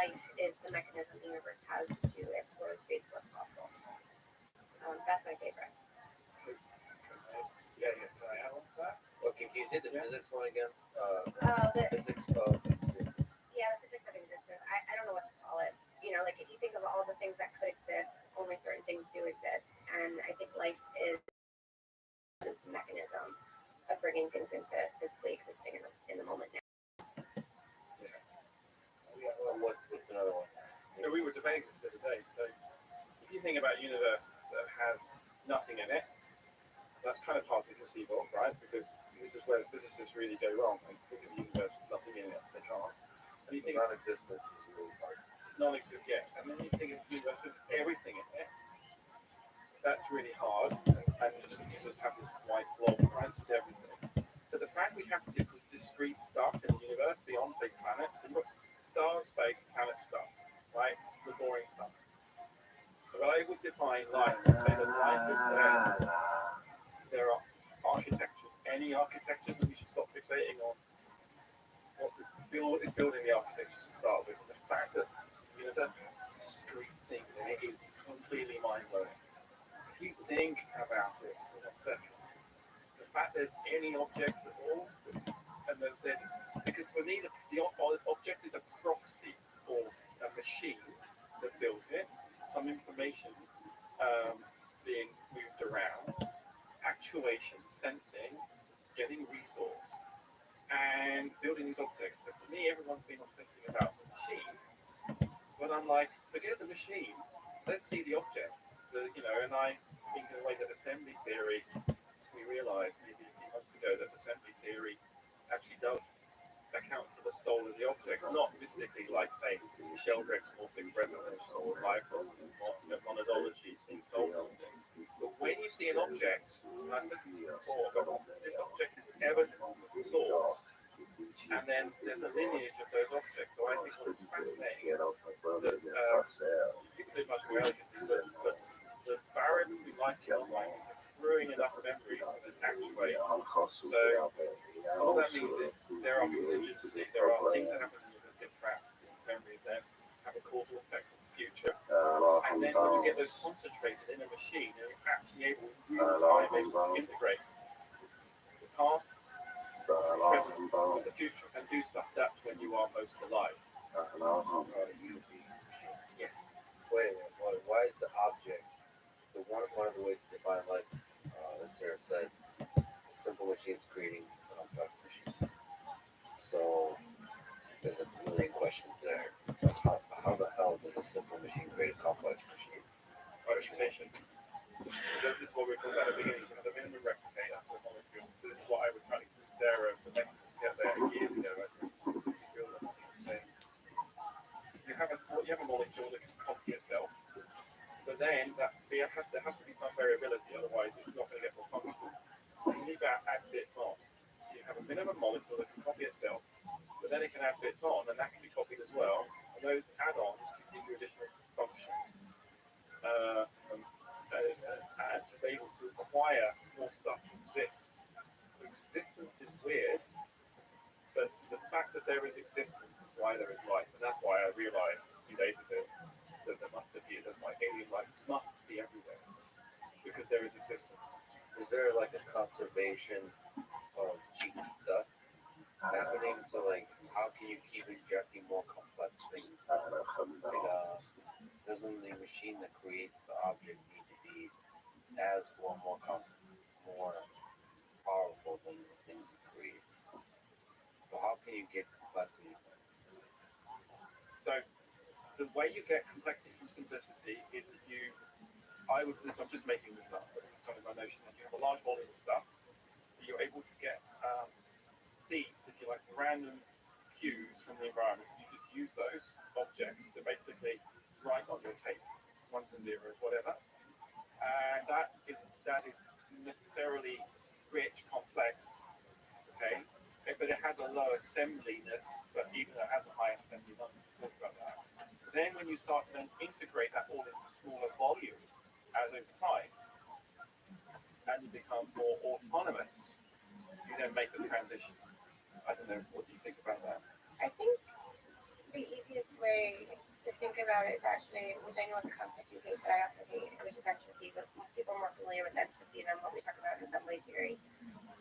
life is the mechanism the universe has to explore space what's possible. That's my favorite. Yeah, can I add on to that? Okay, can you say the physics one again? The Physics of existence. Yeah, the physics of existence. I don't know what to call it. Like if you think of all the things that could exist, only certain things do exist. And I think life is this mechanism of bringing things into physically existing in the moment now. What's another one? So we were debating this the other day. So if you think about a universe that has nothing in it, that's kind of hard to conceive of, right? Because this is where physicists really go wrong. They think of a universe with nothing in it, they can't. And you think Non-existence is really hard. Non-existent, yes. And then you think of a universe with everything in it. That's really hard. And you just have this white blob right with everything. But the fact we have discrete stuff in the universe beyond, say, planets, so you've got stars, space, planet stuff, right? The boring stuff. So I would define life and say that life is there are architectures, any architectures that we should stop fixating on what is building the architectures to start with. And the fact that the universe has discrete things in it is completely mind-blowing. If you think about it for a second, the fact there's any objects at all, and there's because for me the object is a proxy for a machine that built it, some information being moved around, actuation, sensing, getting resource, and building these objects. So for me, everyone's been thinking about the machine, but I'm like, forget the machine. Let's see the object. And I think in a way that assembly theory, we realized maybe a few months ago that assembly theory actually does account for the soul of the object, not mystically like, say, Sheldrake's morphic resonance or like monadology, seeing souls and things. But when you see an object, and I said before, this object is evidence of the source, and then there's a lineage of those objects. So I think what's fascinating that people do much more elegantly, but the barrier between life and non-life is accruing enough memories that actuate. So all that means is there are contingencies, there are things that happen in your get trapped in memories that have a causal effect on the future. And then when you get those concentrated in a machine, you're actually able to integrate the past, the present, with the future, and do stuff. That's when you are most alive. Yes. Wait, why is the object? So one of the ways to define life, as Sarah said, simple machines creating complex machines. So there's a million questions there. So how the hell does a simple machine create a complex machine? Representation. This is what we were talking about at the beginning. You have a minimum replicator for molecules. This is what I was trying to convince Sarah to get there years ago. You have a molecule that can copy itself, but then there has to be some variability, otherwise it's not going to get more functional. You need to add bits on. You have a minimum molecule that can copy itself, but then it can add bits on, and that can be copied as well. And those add-ons can give you additional function. And to be able to acquire more stuff to exist. Existence is weird, but the fact that there is existence is why there is life, and that's why I realized a few days ago that there must be, that my alien life must be everywhere, because there is existence. Is there like a conservation of cheaty stuff happening? So like, how can you keep injecting more complex things? Doesn't the machine that creates the object need to be as or more powerful than the things it creates? So how can you get complexity? So the way you get complexity from simplicity is that I'm just making this up, but it's kind of my notion that you have a large volume of stuff, that you're able to get seeds, if you like, random cues from the environment. You just use those objects to basically write on your tape, ones and zeros, whatever. And that is necessarily rich, complex, okay? But it has a low assembliness, but even though it has a high assembly, we'll talk about that. But then when you start to then integrate that all into smaller volumes, as over time, and you become more autonomous, you then make the transition. I don't know, what do you think about that? I think the easiest way about is actually, which I know is a concept you hate, but I also hate, which is entropy, but people are more familiar with entropy than what we talk about in assembly theory.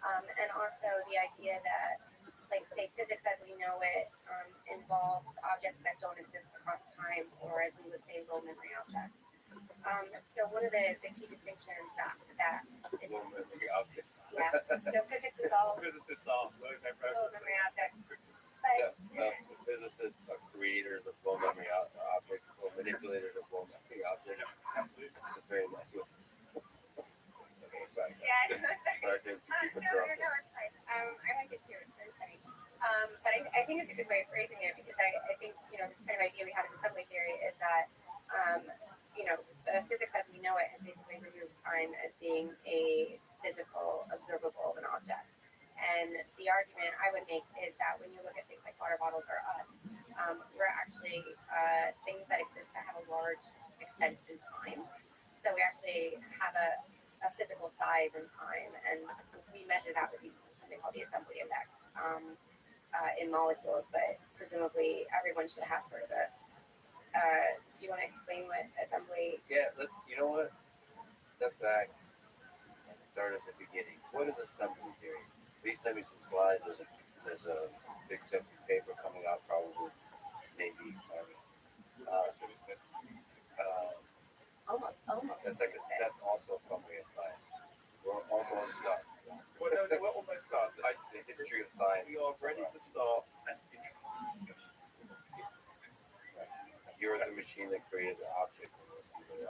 And also the idea that, like, say, physics as we know it involves objects that don't exist across time, or as we would say, low memory objects. So one of the key distinctions that is, Low memory objects. yeah, so physics is all Physicists are low memory objects, but Physicists are creators of low memory objects or manipulators of low memory objects. It's very nice. Okay, sorry. yeah, Sorry to keep no, interrupting. it's fine. I like it too. It's very funny. But I think it's a good way of phrasing it because I think, this kind of idea we have in assembly theory is that, physics as we know it has basically removed time as being a physical, observable of an object. And the argument I would make is that when you look at things like water bottles or us, we're actually things that exist that have a large extent in time. So we actually have a physical size and time, and we measure that with something called the assembly index in molecules, but presumably everyone should have sort of a. Do you want to explain what assembly? Yeah, you know what? Step back and start at the beginning. What is assembly theory? Please send me some slides. There's a big section of paper coming out probably, maybe. Almost. That's also a summary of science. We're almost done. Well, no, we're almost done. The history of science. We are ready to start and You're the machine that created the object. Yeah.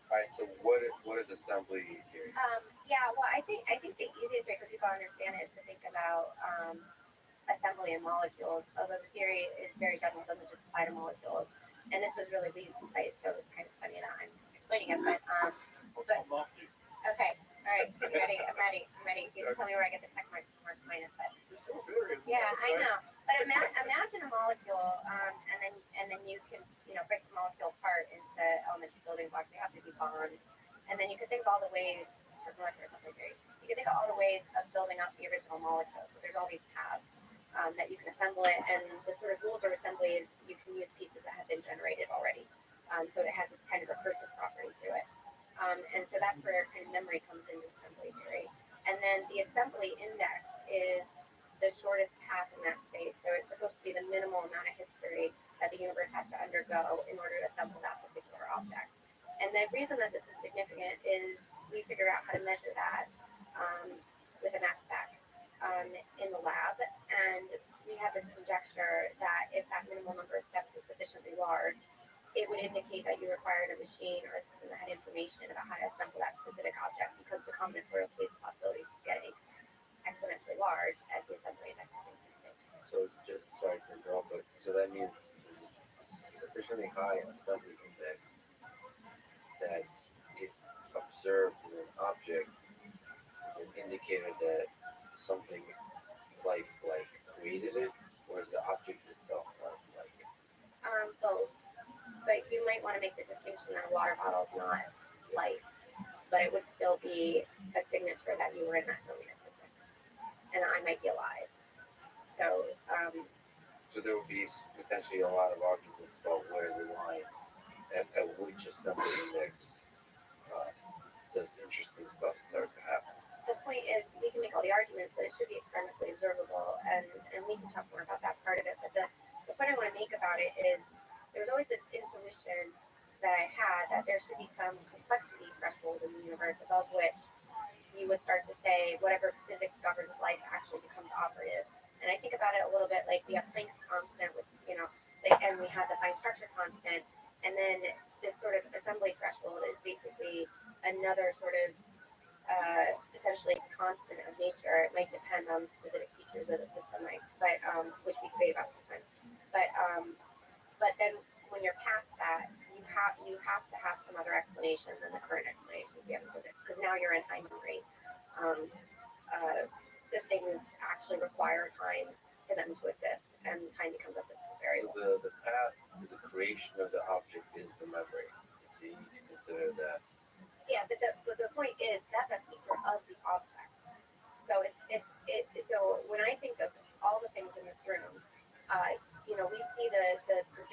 All right. So what is assembly theory? Well, I think the easiest way for people to understand it is to think about assembly in molecules. Although the theory is very general, doesn't just apply to molecules. And this was really Lee's insight, so it's kind of funny that I'm explaining it. But okay, all right. I'm ready. You just tell me where I get the check mark minus. But yeah, I know. But imagine a molecule, and then you can break the molecule apart into elementary building blocks. They have to be bonds, and then you can think of all the ways for molecular assembly theory. You can think of all the ways of building up the original molecule. So there's all these paths that you can assemble it, and the sort of rules of assembly is you can use pieces that have been generated already. So it has this kind of recursive property to it. And so that's where kind of memory comes into assembly theory. And then the assembly index is the shortest path in that space. So it's supposed to be the minimal amount of history that the universe has to undergo in order to assemble that particular object. And the reason that this is significant is we figure out how to measure that with a mass spec in the lab. And we have this conjecture that if that minimal number of steps is sufficiently large, it would indicate that you required a machine or a system that had information about how to assemble that specific object, because the combinatorial space possibility is getting exponentially large as the assembly index is increasing. So just sorry to interrupt, but so that means sufficiently high assembly index that if observed in an object is an indicator that something like created it, or is the object itself like it? Both. But you might want to make the distinction that a water bottle is not life, but it would still be a signature that you were in that moment, and I might be alive. So, So there would be potentially a lot of arguments about where the line at which assembly index does interesting stuff start to happen. the point is, we can make all the arguments, but it should be experimentally observable, and we can talk more about that part of it. But the point I want to make about it is there's always this intuition that I had that there should be some complexity threshold in the universe above which you would start to say whatever physics governs life actually becomes operative. And I think about it a little bit like we have Planck's constant with, and we have the fine structure constant, and then this sort of assembly threshold is basically another sort of essentially constant of nature. It might depend on specific features of the system, but which we debate about sometimes. But then when you're past that, you have to have some other explanation than the current explanations we have in physics, because now you're in high memory. So things actually require time for them to exist, and time becomes a physical variable. So the path to the creation of the object is the memory. So you need to consider that. Yeah, but the point is that's a feature of the object. So so when I think of all the things in this room, we see the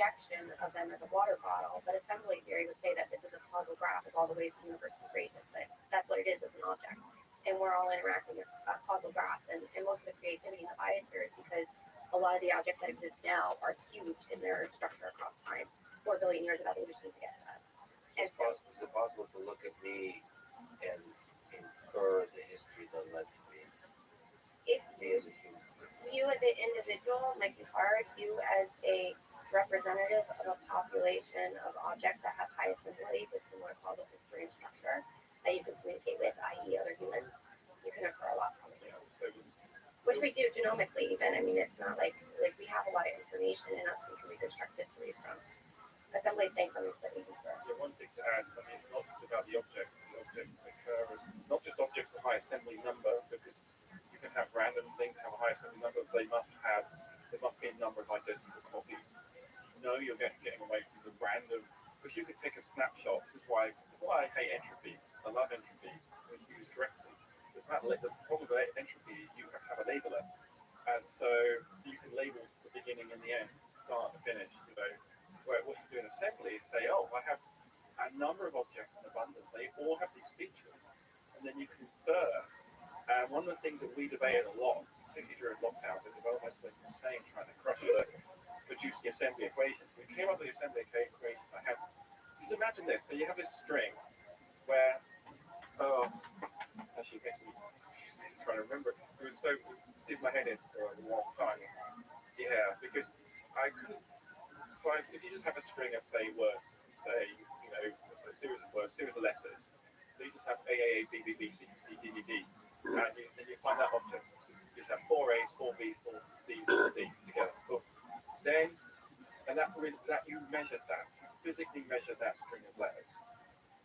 projection of them as a water bottle, but assembly theory would say that this is a causal graph of all the ways the universe can create this thing. That's what it is as an object. And we're all interacting with causal graphs. And most of the creativity and the bias here is because a lot of the objects that exist now are huge in their structure across time. 4 billion years of evolution to get to us. And so, Is it possible to look at me and infer the history that led to me? if Me as a human. you as an individual might be hard, you as a representative of a population of objects that have high assimility with similar causal history and structure that you can communicate with, i.e. other humans, you can infer a lot from it. Which we do genomically even. I mean, it's not like we have a lot of information in us we can reconstruct history from. Assembly is saying something that we can infer. Yeah, one thing to add, I mean, it's not just about the objects occur as not just objects of high assembly number, because you can have random things have a high assembly number, but there must be a number of identical copies. No, you're getting away from the random, because you could take a snapshot. This is why I hate entropy. I love entropy when it's used correctly. The problem with entropy is you have to have a labeler, and so you can label the beginning and the end, start and finish. Where what you do in assembly is say, oh, I have a number of objects in abundance. They all have these features, and then you can infer. And one of the things that we debated a lot, particularly during lockdown, the development went insane trying to produce the assembly equations. We came up with the assembly equations. Just imagine this. So you have this string where, actually makes me trying to remember. It did my head in for a long time. Yeah, because I couldn't. So if you just have a string of say words, say a series of words, series of letters, so you just have A A B B B C C D D D, and you find that object. You just have 4 A's, 4 B's, 4 C's, 4 D's together. Cool. Then, and that you measure that, you physically measure that string of letters.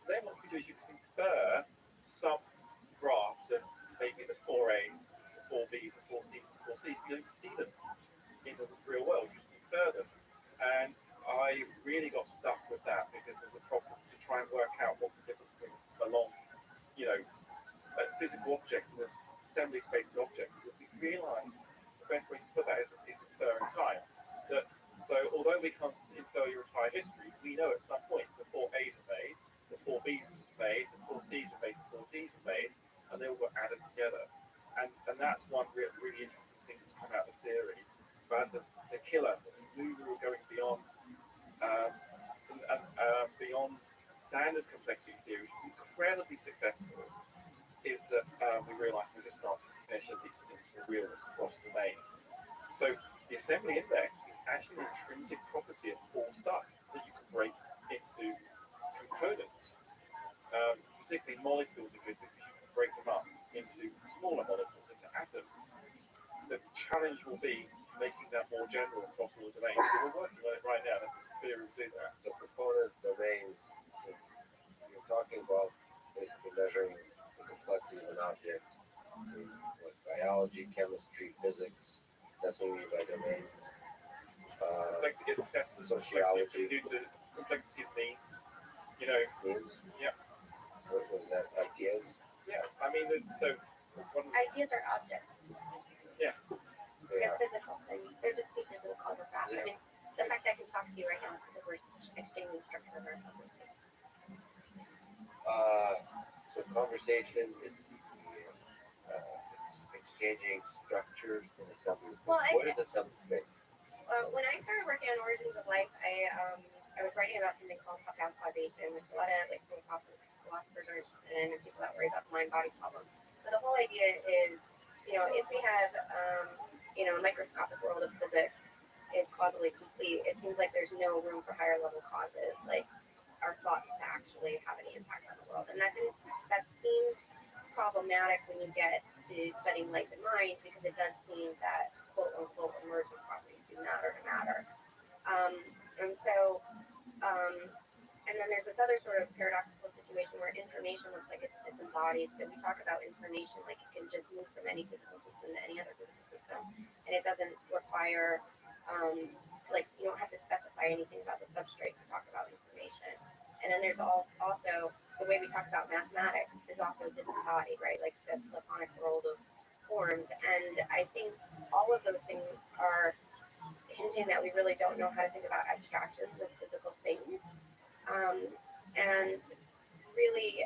Then what you do is you can infer some graphs of maybe the 4 A's, the 4 B's, the 4 C's, the 4 C's. You don't see them in the real world. You just infer them. And I really got stuck with that because there's a problem to try and work out what the difference between a physical object and an assembly space object. Because we realized the best way to put that is infer in time. So although we can't infer your entire history, we know at some point the 4 A's are made, the 4 B's are made, the 4 C's are made, the 4 D's are made, and they all got added together. And that's one really interesting thing that's come out of the theory. But the killer, we were going beyond beyond standard complexity theory, which is incredibly successful, is that we realized we just start to measure these things for real across domains. So the assembly index is actually an intrinsic property of all stuff that you can break into components. Particularly molecules are good because you can break them up into smaller molecules, into atoms. The challenge will be making that more general across all domains. So we're working on it right now. That's the theory to do that. The component domains you're talking about basically measuring the complexity of an object in biology, chemistry, physics. That's what we mean by domains. Complexity is tests of Sociology. Complexity of means. Means? Yeah. What was that? Ideas? Yeah. I mean, Ideas are objects. Yeah. They're physical things. They're just features of the causal graph. I mean, the fact that I can talk to you right now is because we're exchanging structure of our conversation. So conversation is exchanging structures and assembly. Well, What is assembly space? When I started working on Origins of Life, I was writing about something called top-down causation, which a lot of philosophers are interested in, and people that worry about the mind-body problem. So the whole idea is, if we have, a microscopic world of physics is causally complete, it seems like there's no room for higher-level causes, like our thoughts to actually have any impact on the world. And that seems problematic when you get to studying life and mind, because it does seem that quote-unquote emergent properties do matter to matter. And then there's this other sort of paradoxical situation where information looks like it's disembodied. So we talk about information like it can just move from any physical system to any other physical system, and it doesn't require, you don't have to specify anything about the substrate to talk about information. And then there's also the way we talk about mathematics is also disembodied, right? Like the Platonic world of forms. And I think all of those things are hinging changing that we really don't know how to think about abstractions as physical things. And really,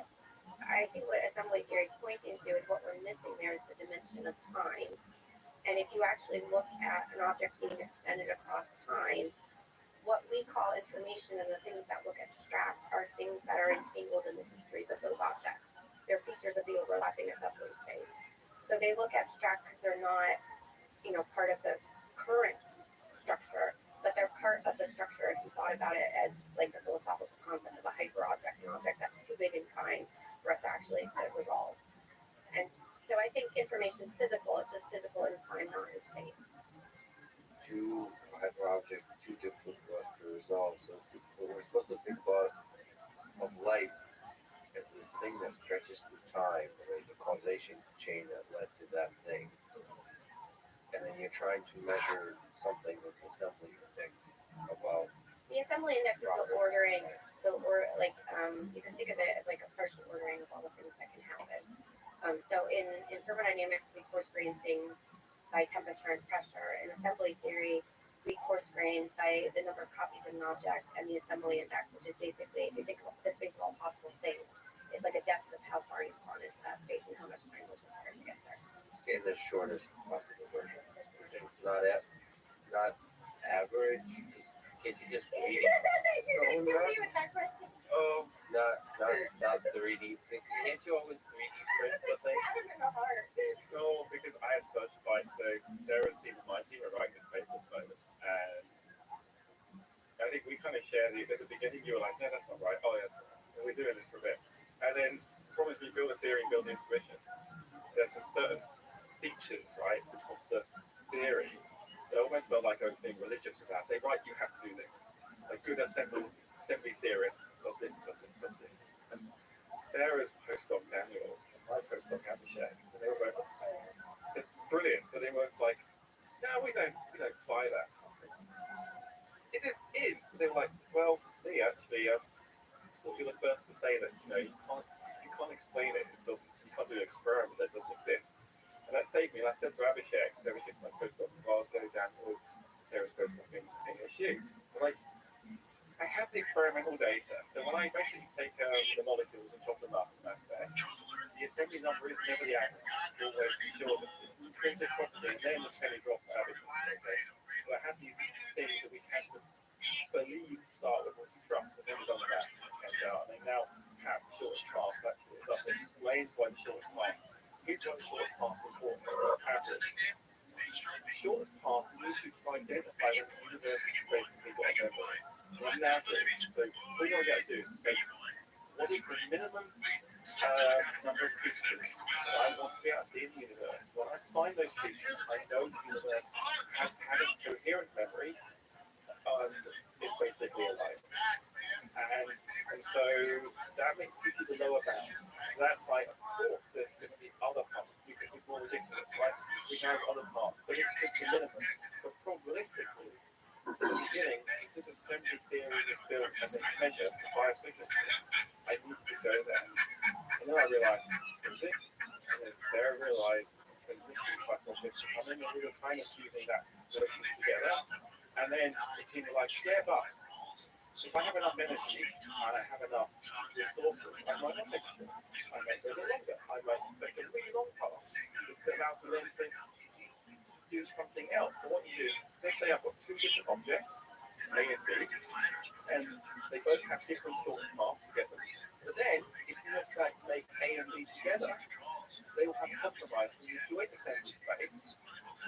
I think what assembly theory is pointing to is what we're missing there is the dimension of time. And if you actually look at an object being extended across time, what we call information and the things that look abstract are things that are entangled in the histories of those objects. They're features of the overlapping assembly space. So they look abstract because they're not, part of the current structure, but they're part of the structure if you thought about it as like the philosophical concept of a hyper object, an object that's too big in time for us actually to resolve. And so I think information is physical, it's just physical in time, not in space. Two hyper objects, too difficult for us to resolve. So we're supposed to think about of light as this thing that stretches through time, and there's a causation chain that led to that thing. And then you're trying to measure something with the assembly index about The assembly index is the ordering, you can think of it as like a partial ordering of all the things that can happen. So in thermodynamics, we coarse grain things by temperature and pressure. In assembly theory, we coarse grain by the number of copies of an object and the assembly index, which is basically, if you think of the space of all possible things, it's like a depth of how far you've gone into that space and how much time was required to get there. in the shortest possible version. It's not average. Can't you just read it? Not 3D. Can't you always 3D print the thing? No, because I have such fight. So Sarah's team and my team are writing this paper at the moment, and I think we kind of share at the beginning. You were like, no, that's not right. Oh, yeah, and we're doing this for a bit, and then probably we build a theory and build the intuition. There's some certain features, right, of the theory. It almost felt like I was being religious with that. Say, right, you have to do this. Like good assembly theorist does this. And Sarah's postdoc Daniel and my postdoc Abhishek, and they were both it's brilliant, but they weren't like, no, we don't buy that. It is. They were like, well, me actually, well, you're the first to say that you can't explain it. You can't do an experiment that doesn't exist. And that saved me. And I said to Abhishek, my postdoc in Glasgow, Daniel, Sarah's postdoc in ASU, like, I have the experimental data. So when I basically take the molecules and chop them up in that way, the assembly number is never the average. It's always sure that it's intrinsic property, and then the penny drop average. Okay. So I have these things that we have to believe start with what you trust, and then we've done that. And they now have the shortest path. That sort of stuff explains why the shortest path. Here's why the shortest path is important. Average. The shortest path is to identify when the universe is basically got a memory. On average, so all you got to do is say, what is the minimum number of features that I want to be able to see in the universe? When I find those features, I know the universe has had a coherent memory, it's basically alive. And so that makes people the lower bound. That's like, of course, there's going to be other parts. You can be more ridiculous, right? We have other parts, but it's just the minimum. But probabilistically, at the beginning, because assembly theory is built and then measured by a physics, I need to go there. And then I realized physics, and then Sarah realized transmission hypothesis, and then we were kind of fusing that working together. And then it came like, yeah, but if I have enough energy and I have enough resources, I might not make it. I might go longer. I might take a really long path. It allows me then to do something else. So what you do, let's say I've got two different objects, A and B, and they both have different short paths to get them. But then, if you want to make A and B together, they will have compromise. When you do it assembly space,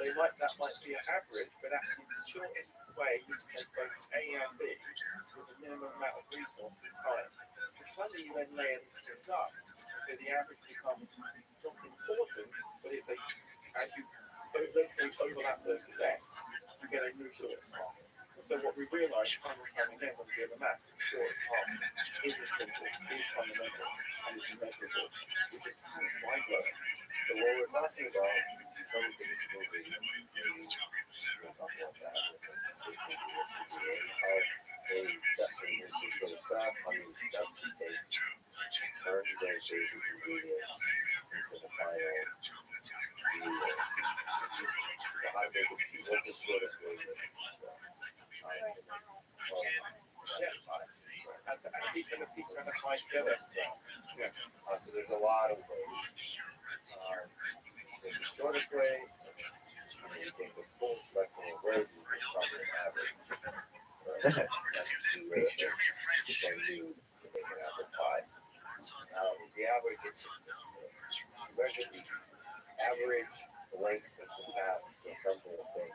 that might be an average, but actually the shortest way you can make both A and B with the minimum amount of resource and time. So suddenly you then lay everything up, so the average becomes not important, but if as you overlap those events, you get a new shortest path. So what we realise time and time again when we do the math, the shortest path is essential, is fundamental, and is measurable, which is mind-blowing. So what we're talking about those in this movie, we'll talk about that, how they definitely is just sort of stuff, how many steps you take, turn to their basic ingredients into the final the high basic, what the shortest way to stuff. And the pizza and the pie together. Yeah. So there's a lot of ways. There's the shortest way, and you take the full spectrum of ways, you can probably an average. Right? That's the ratio between you to make an apple pie. The average is measure the average length of the path to assemble a thing.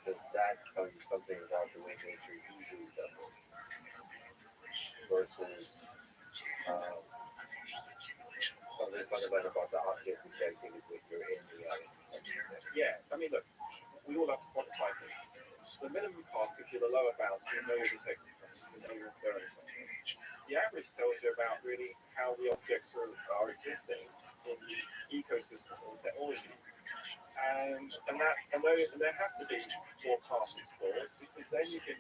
Does that tell you something about the way nature usually does it? Versus something fundamental about the object, which I think is what you're in the Yeah, I mean, look, we all have to quantify things. The minimum cost gives you the lower bound, so you know you're detecting something, you know you're inferring something. The average tells you about really how the objects are existing in the ecosystem of technology. And there have to be more passes for it, because then you can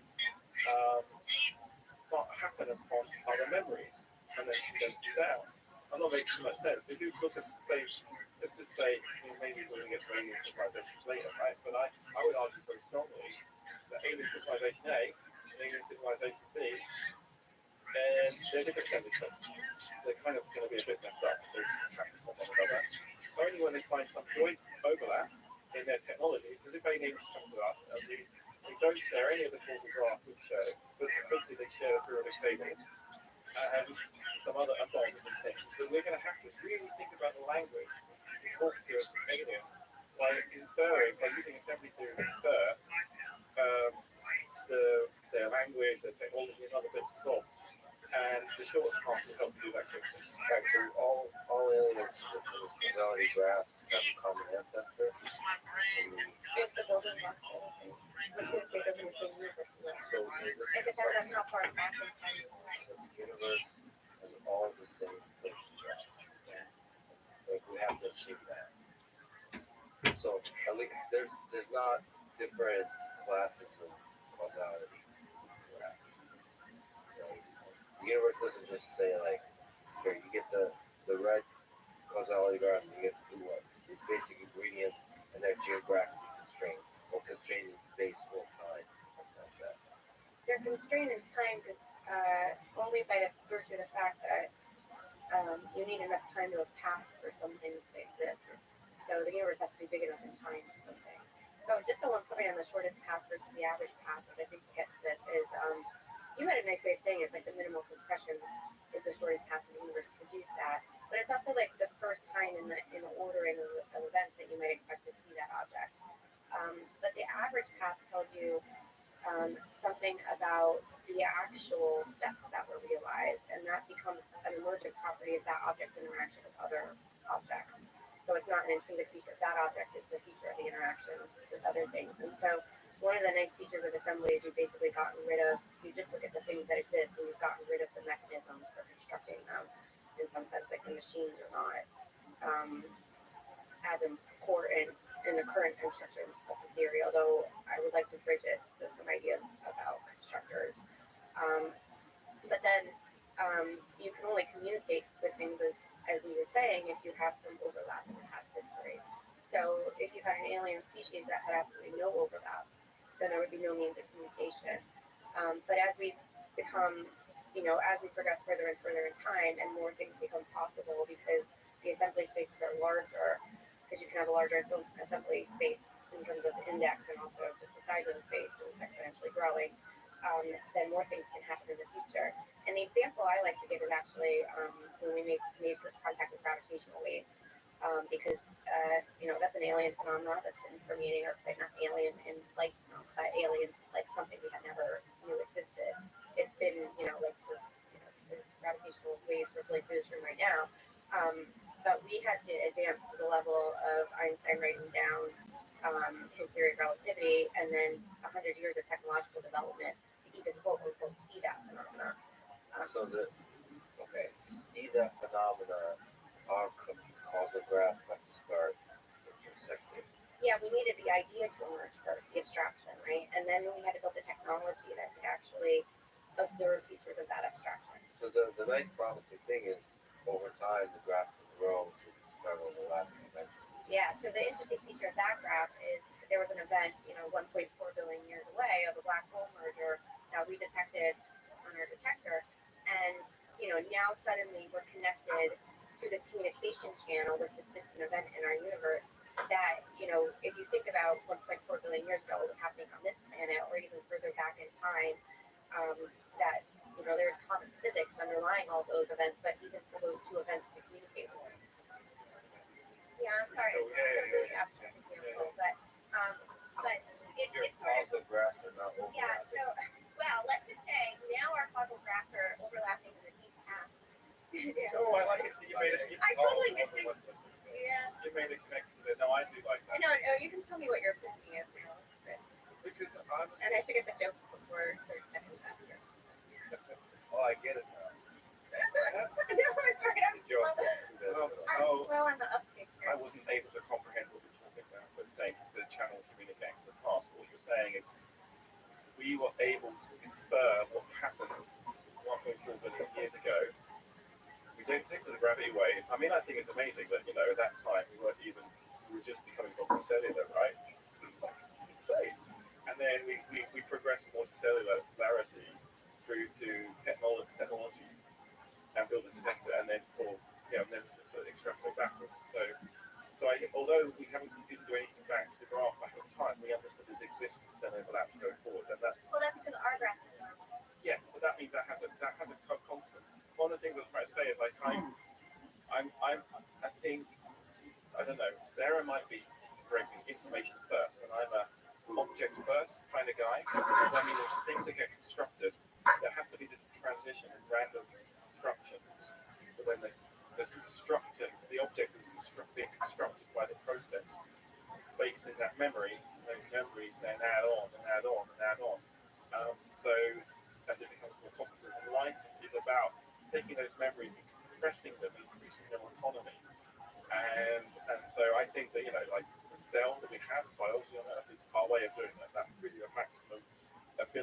start happen upon other memories and then sense it down. I'm not making too much sense. If you look at space, let's just say, maybe we're going to get to alien civilization later, right? But I would argue very strongly that alien civilization A and alien civilization B, and they're different chemicals. They're kind of going to be a bit messed up. They practice on one another. Only when they find some joint overlap in their technology, because if aliens come to us and we don't share any of the tools of grass we share, but especially they share a periodic table and some other bonds and things. So we're going to have to really think about the language to talk to aliens by inferring, by using assembly to infer their language, their technology, and other bits and bobs. And the short path will help do that quickly. Right, so all aliens with the causality graph have a common ancestor. It's the building block of everything, which is bigger than the universe. So It depends on how far back in time you are. the universe has all the same first graph. Like we have to achieve that. So at least there's not different classes of causality graph. Right? The universe doesn't just say like, here you get the red causality graph and you get the blue one. It's basic ingredients and they're geographically constrained or constrained in space or time, something like that. They're constrained in time only by the virtue of the fact that you need enough time to have passed for some things to exist. So the universe has to be big enough in time for something. So just the one point on the shortest path versus the average path, which I think gets this, is you had a nice way of saying it's like the minimal compression is the shortest path in the universe to produce that. But it's also like the first time in the ordering of events that you might expect to see that object. But the average path tells you something about the actual steps that were realized, and that becomes an emergent property of that object's interaction with other objects. So it's not an intrinsic feature of that object, it's the feature of the interaction with other things. And so one of the nice features of assembly is you've basically gotten rid of, you just look at the things that exist and you've gotten rid of the mechanisms for constructing them. In some sense, like the machines are not as important in the current construction of the theory, although I would like to bridge it to some ideas about constructors. But then you can only communicate with things as we were saying, if you have some overlap in the past history. So if you had an alien species that had absolutely no overlap, then there would be no means of communication. But as we become, as we progress further and further in time and more things become possible because the assembly spaces are larger, because you can have a larger assembly space in terms of index and also just the size of the space is exponentially growing, then more things can happen in the future. And the example I like to give is actually when we made first contact with gravitational waves, because that's an alien phenomenon that's been permeating our planet, not alien in light, but alien like something we had never knew existed. It's been, the gravitational waves we're going through this room right now. But we had to advance to the level of Einstein writing down his theory of relativity, and then 100 years of technological development to even quote unquote see that phenomena. See that phenomena, our causal graph have to start intersecting. Yeah, we needed the idea to emerge first, the abstraction, right? And then we had to build the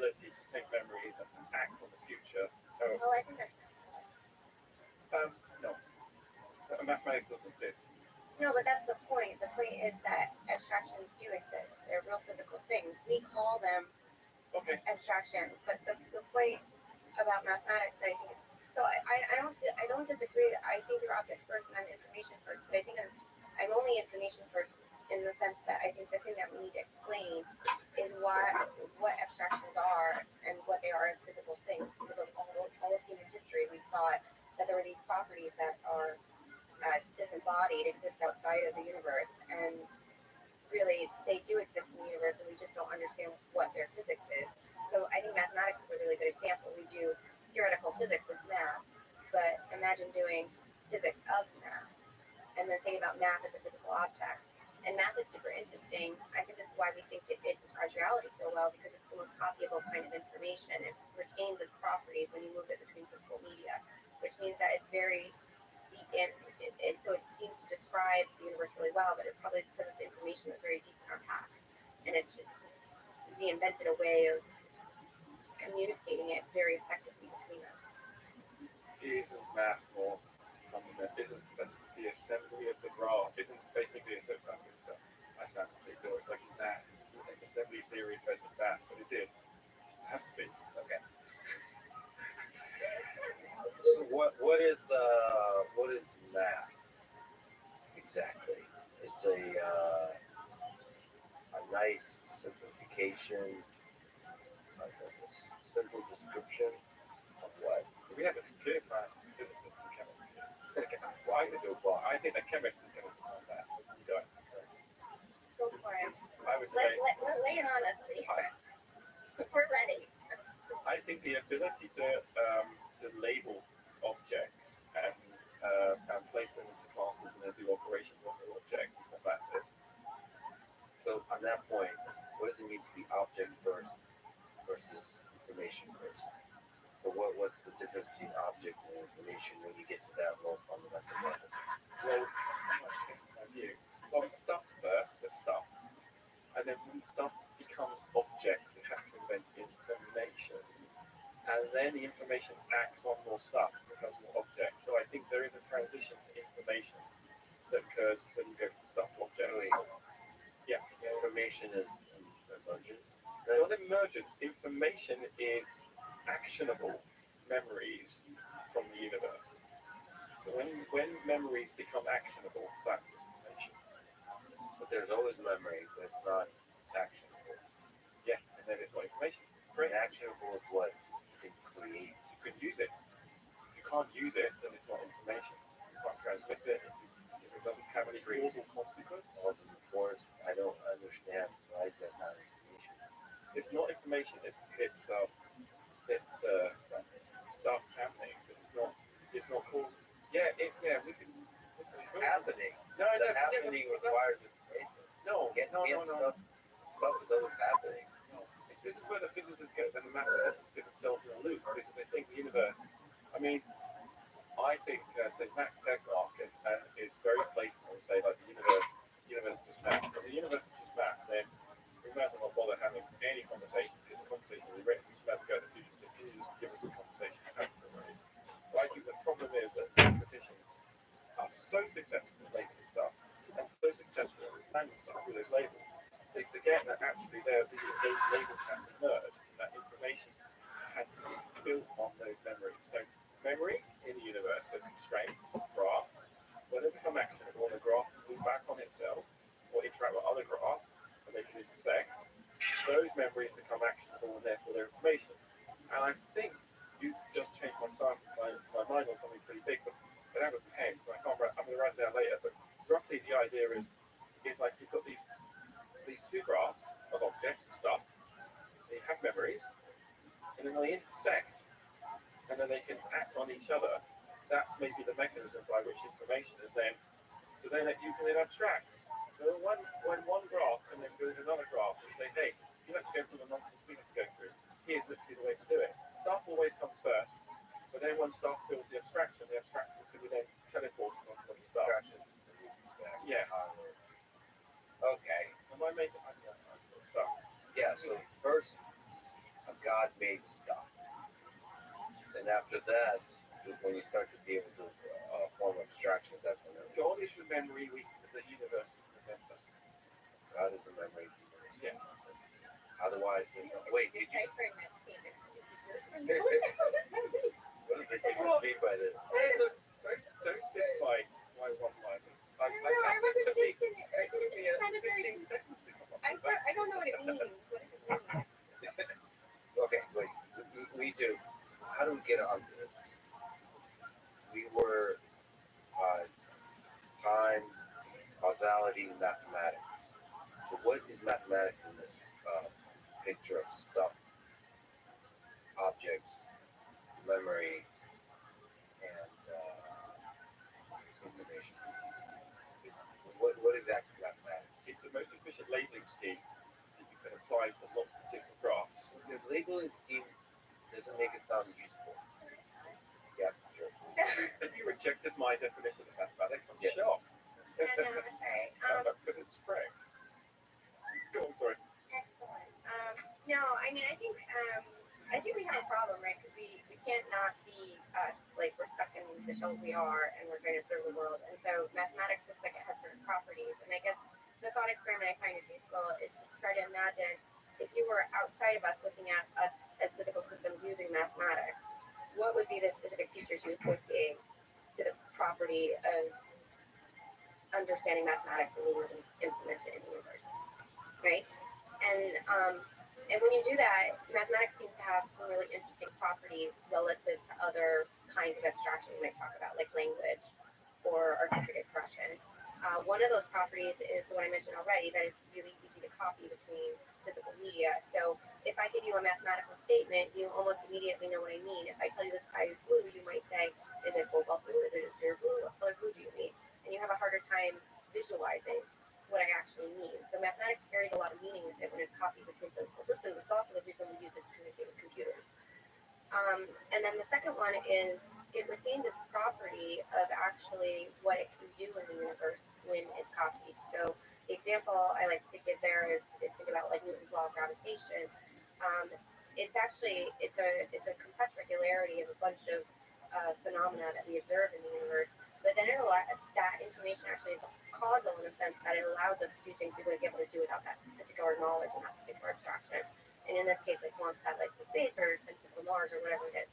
ability to take memories and act on the future. So, Oh, I think that's no, mathematics doesn't exist. no, but that's the point. The point is that abstractions do exist. They're real physical things. We call them Okay. abstractions, but the point about mathematics, I think, so I don't disagree. I think you're object first and I'm information first, but I think I'm only information first in the sense that I think the thing that we need to explain is what abstractions are and what they are as physical things. Because of all of human history, we thought that there were these properties that are disembodied, exist outside of the universe, and really they do exist in the universe, and we just don't understand what their physics is. So I think mathematics is a really good example. We do theoretical physics with math, but imagine doing physics of math, and then thinking about math as a physical object. And math is super interesting. I think this is why we think it describes reality so well, because it's the most copyable kind of information. It retains its properties when you move it between physical media, which means that it's very so it seems to describe the universe really well, but it's probably because it's information that's very deep in our past. And it's just we invented a way of communicating it very effectively between us. Isn't math more fundamental? Isn't the assembly of the graph? Isn't basically a I sound completely like that. Like assembly theory versus that, but it did. It has to be. Okay. So what is math exactly? It's a nice simplification, like a simple description of what. We have a clear science physicist and chemist. Why to do what? I think the chemist is going to find that. You don't. Go for it. I would say. Lay it on us, please. We're ready. I think the ability to label objects and place them into classes and then do operations on the objects is what that is. So on that point, what does it mean to be object first versus information first? So what's the difference between object and information when you get to that low fundamental level? Well, my view. Well, stuff first, the stuff. And then when stuff becomes objects, it has to invent information. And then the information acts on more stuff, becomes more objects. So I think there is a transition to information that occurs when you go from stuff to object. Yeah. Information is emergent. Not emergent. Information is actionable memories from the universe. So when memories become actionable, that's information. But there's always memory, but it's not actionable. Yeah, and then it's not information. Great. Actionable is what you can create. You can use it. If you can't use it, then it's not information. You can't transmit it. If it doesn't have any causal consequence. Wasn't enforced. I don't understand why is that not information. It's not information. It's stuff happening. But it's not causal. Yeah, we can. It's happening. No, The happening requires information. No. Stuff is always happening. This is where the physicists get and the mathematics get themselves in a loop because they think the universe. I mean, I think say Max Tegmark is very playful and say like the universe is just math. If the universe is just math, then we might as well not bother having any conversation because the conversation is written. We might as well go to the future. So can you just give us a conversation? So I think the problem is that mathematicians are so successful in labeling stuff and so successful in understanding stuff with those labels. They forget that actually those labels have to merge, that information has to be built on those memories. So memory in the universe are constraints, graphs. When they become actionable, the graph will move back on itself or interact with other graphs and they can intersect. Those memories become actionable and therefore they're information. And I think you just changed my mind on something pretty big, but I have a pen, so I'm going to write it down later. But roughly the idea is like you've got these two graphs of objects and stuff. They have memories, and then they intersect, and then they can act on each other. That may be the mechanism by which information is then. So then you can then abstract. So when one graph can then go to another graph and say, hey, you have to go through the nonsense we have to go through. Here's literally the way to do it. Stuff always comes first, but then when stuff builds the abstraction can be then teleported onto the stuff. Yeah. Okay. Am I making stuff? Yeah, so first, a God God-made stuff. And after that, when you start to be able to form abstractions, that's when God is the memory the universe remembers. God is the memory. Yeah. Otherwise, wait, did you? What does the humans mean by this? Don't dislike my one-liners. I It took me 15 seconds to come up with that. I don't know what it means. What does it mean? Okay, wait. We do. How do we get onto this? We were time, causality, mathematics. So what is mathematics in this picture of stuff, objects, memory, and information? What exactly is mathematics? It's the most efficient labeling scheme that you can apply to lots of different graphs. The labeling scheme doesn't make it sound useful. Yeah, sure. And you rejected my definition of mathematics. I'm Yes. shocked. Yeah, no, that's all right. But it's correct. Go on, sorry. Excellent. No, I mean, I think we have a problem, right? Because we can't not be us. Like, we're stuck in the shell we are, and we're trying to serve the world. And so mathematics just like it has certain properties. And I guess the thought experiment I find in school is to try to imagine if you were outside of us looking at us as physical systems using mathematics, what would be the specific features you associate to the property of understanding mathematics and being able to implement it in the universe, right? And when you do that, mathematics seems to have some really interesting properties relative to other kinds of abstraction you might talk about, like language or artistic expression. One of those properties is the one I mentioned already, that it's really easy to copy between physical media. So if I give you a mathematical statement, you almost immediately know what I mean. If I tell you the sky is blue, you might say, is it cobalt blue? Is it pure blue? What color blue do you mean? And you have a harder time visualizing what I actually mean. So mathematics carries a lot of meaning with it when it's copied between physical systems. It's also the reason we use it to communicate with computers. And then the second one is it retains its property of actually what it can do in the universe when it's copied. So the example I like to give there is think about like Newton's law of gravitation. It's a compressed regularity of a bunch of phenomena that we observe in the universe. But then that information actually is causal in a sense that it allows us to do things we wouldn't be able to do without that particular knowledge and that particular abstraction. And in this case, like launch satellites to space or send people to Mars or whatever it is.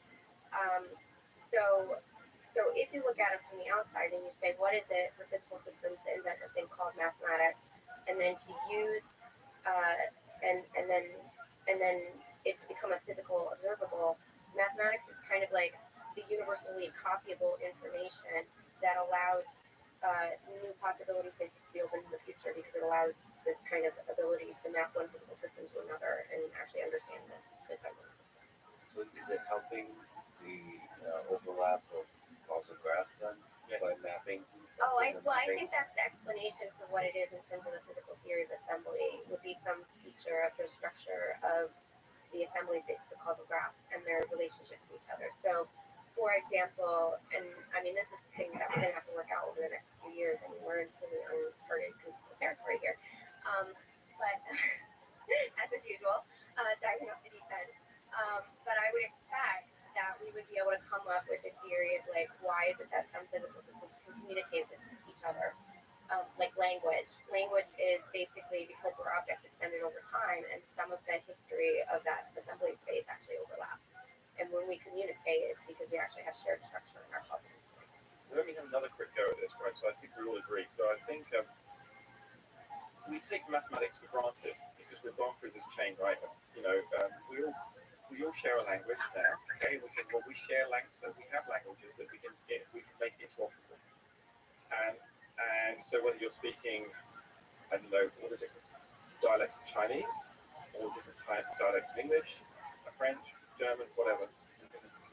So if you look at it from the outside and you say, what is it for physical systems to invent a thing called mathematics, and then to use and then it to become a physical observable, mathematics is kind of like the universally copyable information that allows new possibilities to be open in the future because it allows this kind of ability to map one physical system to another and actually understand this. So is it helping the overlap of causal graphs then by mapping? I think that's the explanation for what it is in terms of the physical theory of assembly would be some feature of the structure of the assembly based on causal graphs and their relationship to each other. So, for example, and I mean, this is the thing that we're going to have to work out over the next few years. I mean, we're in really uncharted territory here. But as usual, diving off the deep end. But I would expect that we would be able to come up with a theory of like, why is it that some physical systems can communicate with each other? Like language. Language is basically because we're objects extended over time, and some of the history of that assembly space actually overlaps. And when we communicate, it's because we actually have shared structure in our puzzle. Let me have another quick go at this, right? So I think we all agree. So I think we take mathematics for granted because we've gone through this chain, right? We all share a language now. Okay, we share language, so we have languages that we can make interoperable. And so whether you're speaking, I don't know, all the different dialects of Chinese, all different dialects of English, French, German, whatever.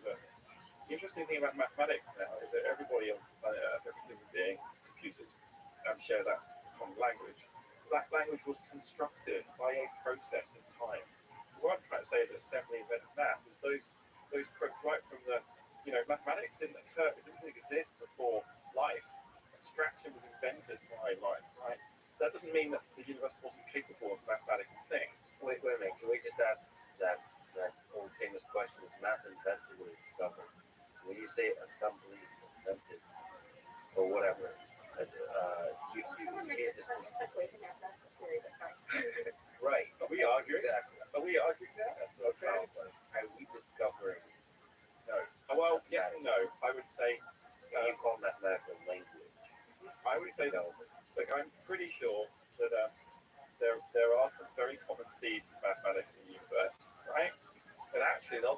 The interesting thing about mathematics now is that everybody on the planet Earth, every human being, computers, share that common language. That language was constructed by a process of time. What I'm trying to say is that assembly invented math. Those right from the, mathematics didn't occur, it didn't exist before life. Abstraction was invented by life, right? That doesn't mean that the universe wasn't capable of mathematical things. Wait a minute. Can we just ask that old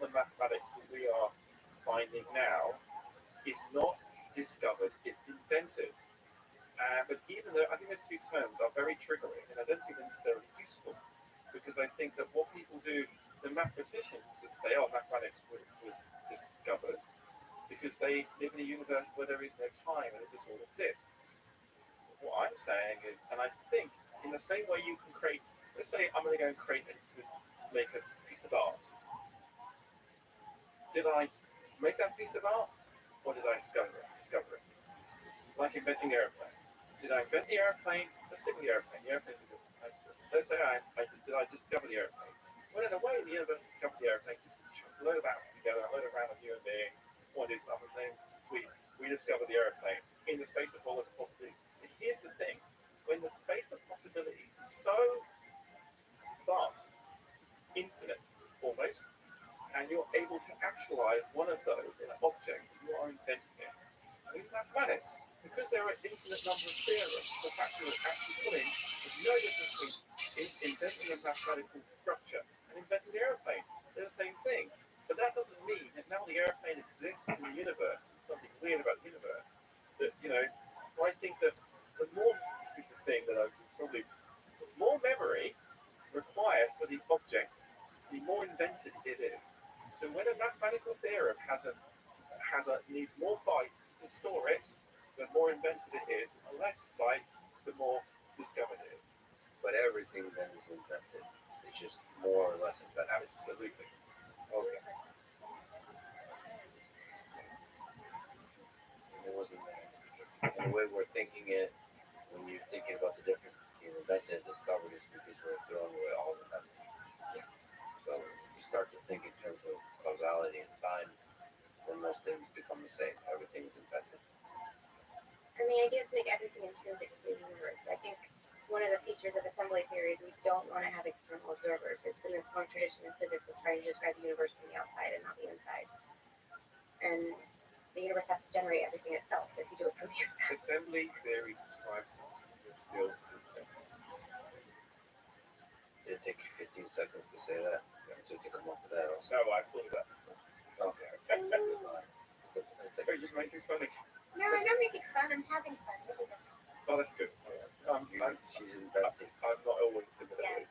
of the mathematics that we are finding now is not discovered, it's invented. But even though I think those two terms are very triggering, and I don't think they're necessarily useful, because I think that what people do, the mathematicians that say, oh, mathematics was discovered, because they live in a universe where there is no time and it just all exists. What I'm saying is, and I think in the same way you can create, let's say I'm going to go and make a piece of art. Did I make that piece of art, or did I discover it? Like inventing the airplane. Did I invent the airplane? Let's stick with the airplane. The airplane is a good. Let's say did I discover the airplane? Well, in a way, the universe discovered the airplane. A load of atoms together, a load of random human beings, want to do stuff, and then we discovered the airplane in the space of all of the possibilities. But here's the thing: when the space of possibilities is so vast, infinite, almost, and you're able to actualize one of those in an object, you are inventing it. In mathematics, because there are an infinite number of theorems, the fact that we're actually putting there's no difference between inventing a mathematical structure and inventing the airplane. They're the same thing. But that doesn't mean that now the airplane exists in the universe, there's something weird about the universe. That, so I think that the more stupid thing that I probably more memory required for the object, the more invented it is. So when a mathematical theorem needs more bytes to store it, the more invented it is, and less bytes, the more discovered it is. But everything then is invented. It's just more or less invented. Absolutely. Okay. And it wasn't and the way we're thinking it, when you're thinking about the difference between invented and discovered, is because we're throwing away all the methods. Yeah. So you start to think in terms of causality and time, then most things become the same. Everything is invented. And the idea is to make everything intrinsic to the universe. I think one of the features of assembly theory is we don't want to have external observers. There's been this long tradition in physics of trying to describe the universe from the outside and not the inside. And the universe has to generate everything itself if you do it from the inside. Assembly theory describes the field as simple. Did it take you 15 seconds to say that? It took to come up with that also. No, I thought of that. Okay. Are you just making fun of No, I'm not making fun. I'm having fun. Oh, that's good. She's inventing. I'm not always intimidated.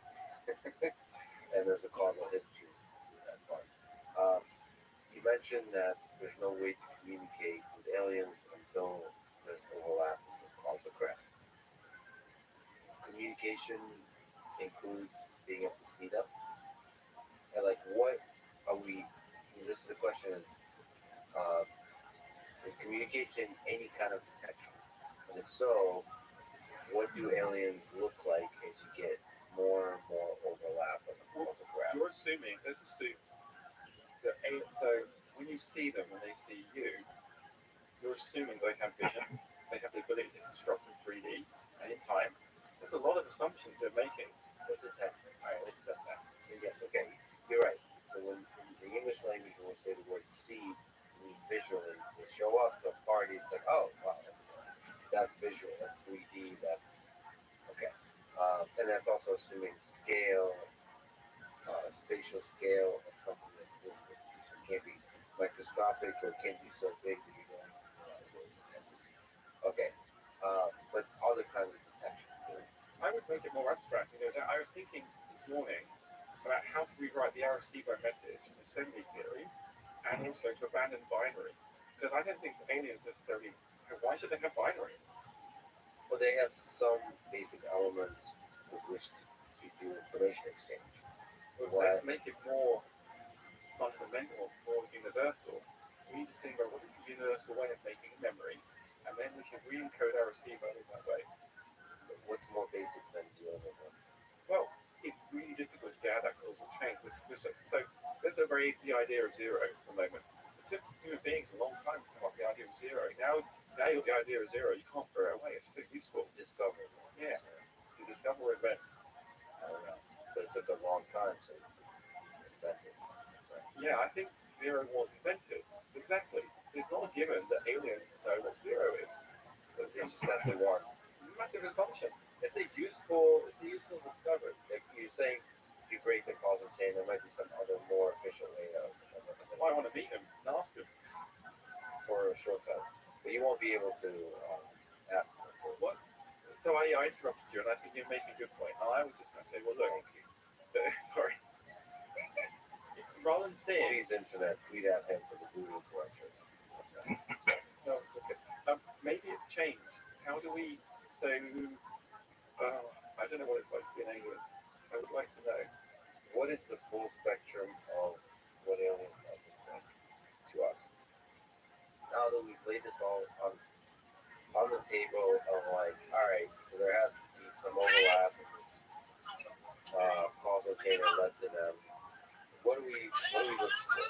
And there's a causal history to that part. You mentioned that there's no way to communicate with aliens until there's overlap with causal craft. Communication includes being able to see them. And like, what are we? This is the question: is communication any kind of detection? And if so, what do aliens look like as you get more and more overlap of the causal craft? You're assuming, let's assume that so when you see them, when they see you, you're assuming they have vision, they have the ability to construct in 3D and in time. There's a lot of assumptions they're making. What's detection? All right, let's set that. Yes, okay, you're right. So when in the English language, when we say the word see, we visually they show up to a party. It's like, oh, wow, that's visual. That's 3D. That's okay. And that's also assuming scale, spatial scale of something that's moving. It can't be microscopic or it can't be so big that you don't. Okay, but other kinds of detection. I would make it more abstract. I was thinking this morning about how to rewrite the receiver message in assembly theory and also to abandon binary. Because I don't think aliens necessarily, why should they have binary? Well, they have some basic elements with which to do information exchange. Well, let's make it more fundamental, more universal. We need to think about what is the universal way of making memory, and then we can re-encode our receiver in that way. What's more basic than dealing with them? Well, it's really difficult to get that causal change. So that's a very easy idea of zero for the moment. It took human beings a long time to come up with the idea of zero. Now you have the idea of zero, you can't throw it away. It's so useful. Discover. Yeah. To discover or invent. I don't know. But it took a long time, so that's it. Right. Yeah, I think zero was invented. Exactly. It's not a given that aliens know what zero is. But that's the one. Massive assumption. If they're useful discovered, like you're saying, if you break the causal chain, there might be some other more efficient way of might want to meet them and ask them. for a shortcut, but you won't be able to ask them. What? So I interrupted you, and I think you're making a good point. And I was just going to say, well, look, Thank you. sorry. Rather than saying, Please, internet, tweet at him for the Google collection. no, okay, maybe it's changed. How do we? So, I don't know what it's like to be an alien. I would like to know. What is the full spectrum of what aliens are to us? Now that we've laid this all on the table of like, all right, so there has to be some overlap, causal chain and led to them. What do we look for?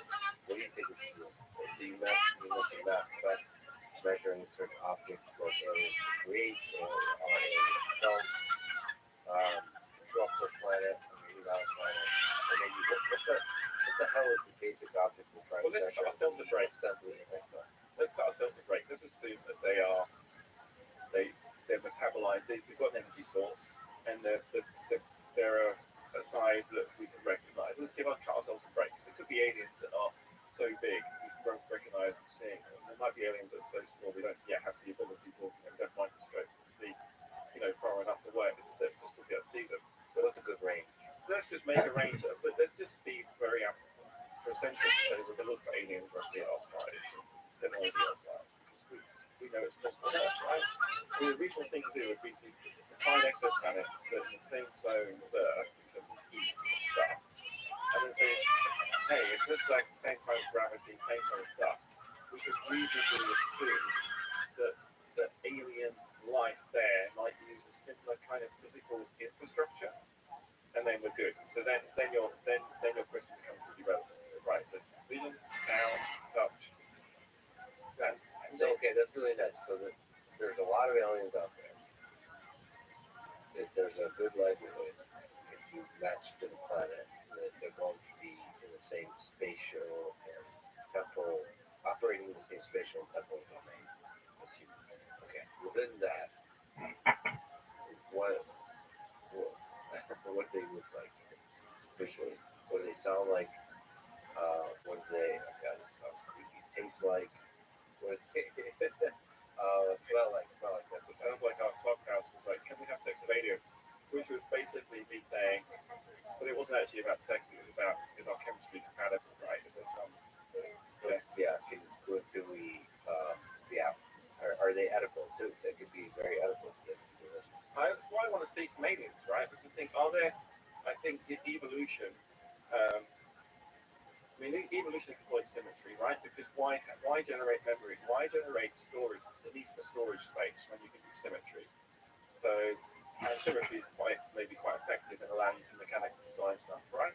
What do you think we should do? So you mentioned mass effect, measuring certain objects, both aliens to create or on aliens themselves. Drop the planet, maybe not a planet, or maybe what the hell is the basic object we're trying Well, to let's cut measure? ourselves a break. Assembly and like that. Let's cut ourselves a break. Let's assume that they're metabolized. They've got an energy source, and they're a size that we can recognize. Let's cut ourselves a break. There could be aliens that are so big we won't recognize seeing them. There might be aliens that are so small we don't yet have the ability to get microscopes to see, far enough away that just to be able to see them. So that's a good range. Let's just make a range of, but let's just be very percentage to say we're going to look for aliens roughly outside. Technology outside. We know it's possible, right? So the reasonable thing to do would be to find exoplanets that in the same zone as Earth, because of heat and stuff, and then say, hey, it's just like the same kind of gravity, same kind of stuff. We could reasonably assume that alien life there might use a similar kind of physical infrastructure, and then we're good. So then your question becomes really relevant, right? The vision, sound, touch. Okay, that's really nice. So there's a lot of aliens out there. There's a good likelihood if you match to the planet that they're going to be in the same spatial and temporal, operating in the same spatial and temporal domain as you. Okay, within that, what what do they look like visually? What do they sound like? What do they? Oh God, this sounds creepy. Taste like? What do they smell like? Smell like that. It sounds like our clubhouse was like, can we have sex with aliens? Which was basically me saying, but it wasn't actually about sex, it was about, is our chemistry compatible, right? Is there some, Yeah. Do we? Yeah. Are they edible too? They could be very edible. that's why I want to see some aliens, right? Because I think, I think evolution, evolution exploits symmetry, right? Because why generate memory? Why generate storage, the need for storage space when you can do symmetry? So, and symmetry is maybe quite effective in allowing you to mechanically design stuff, right?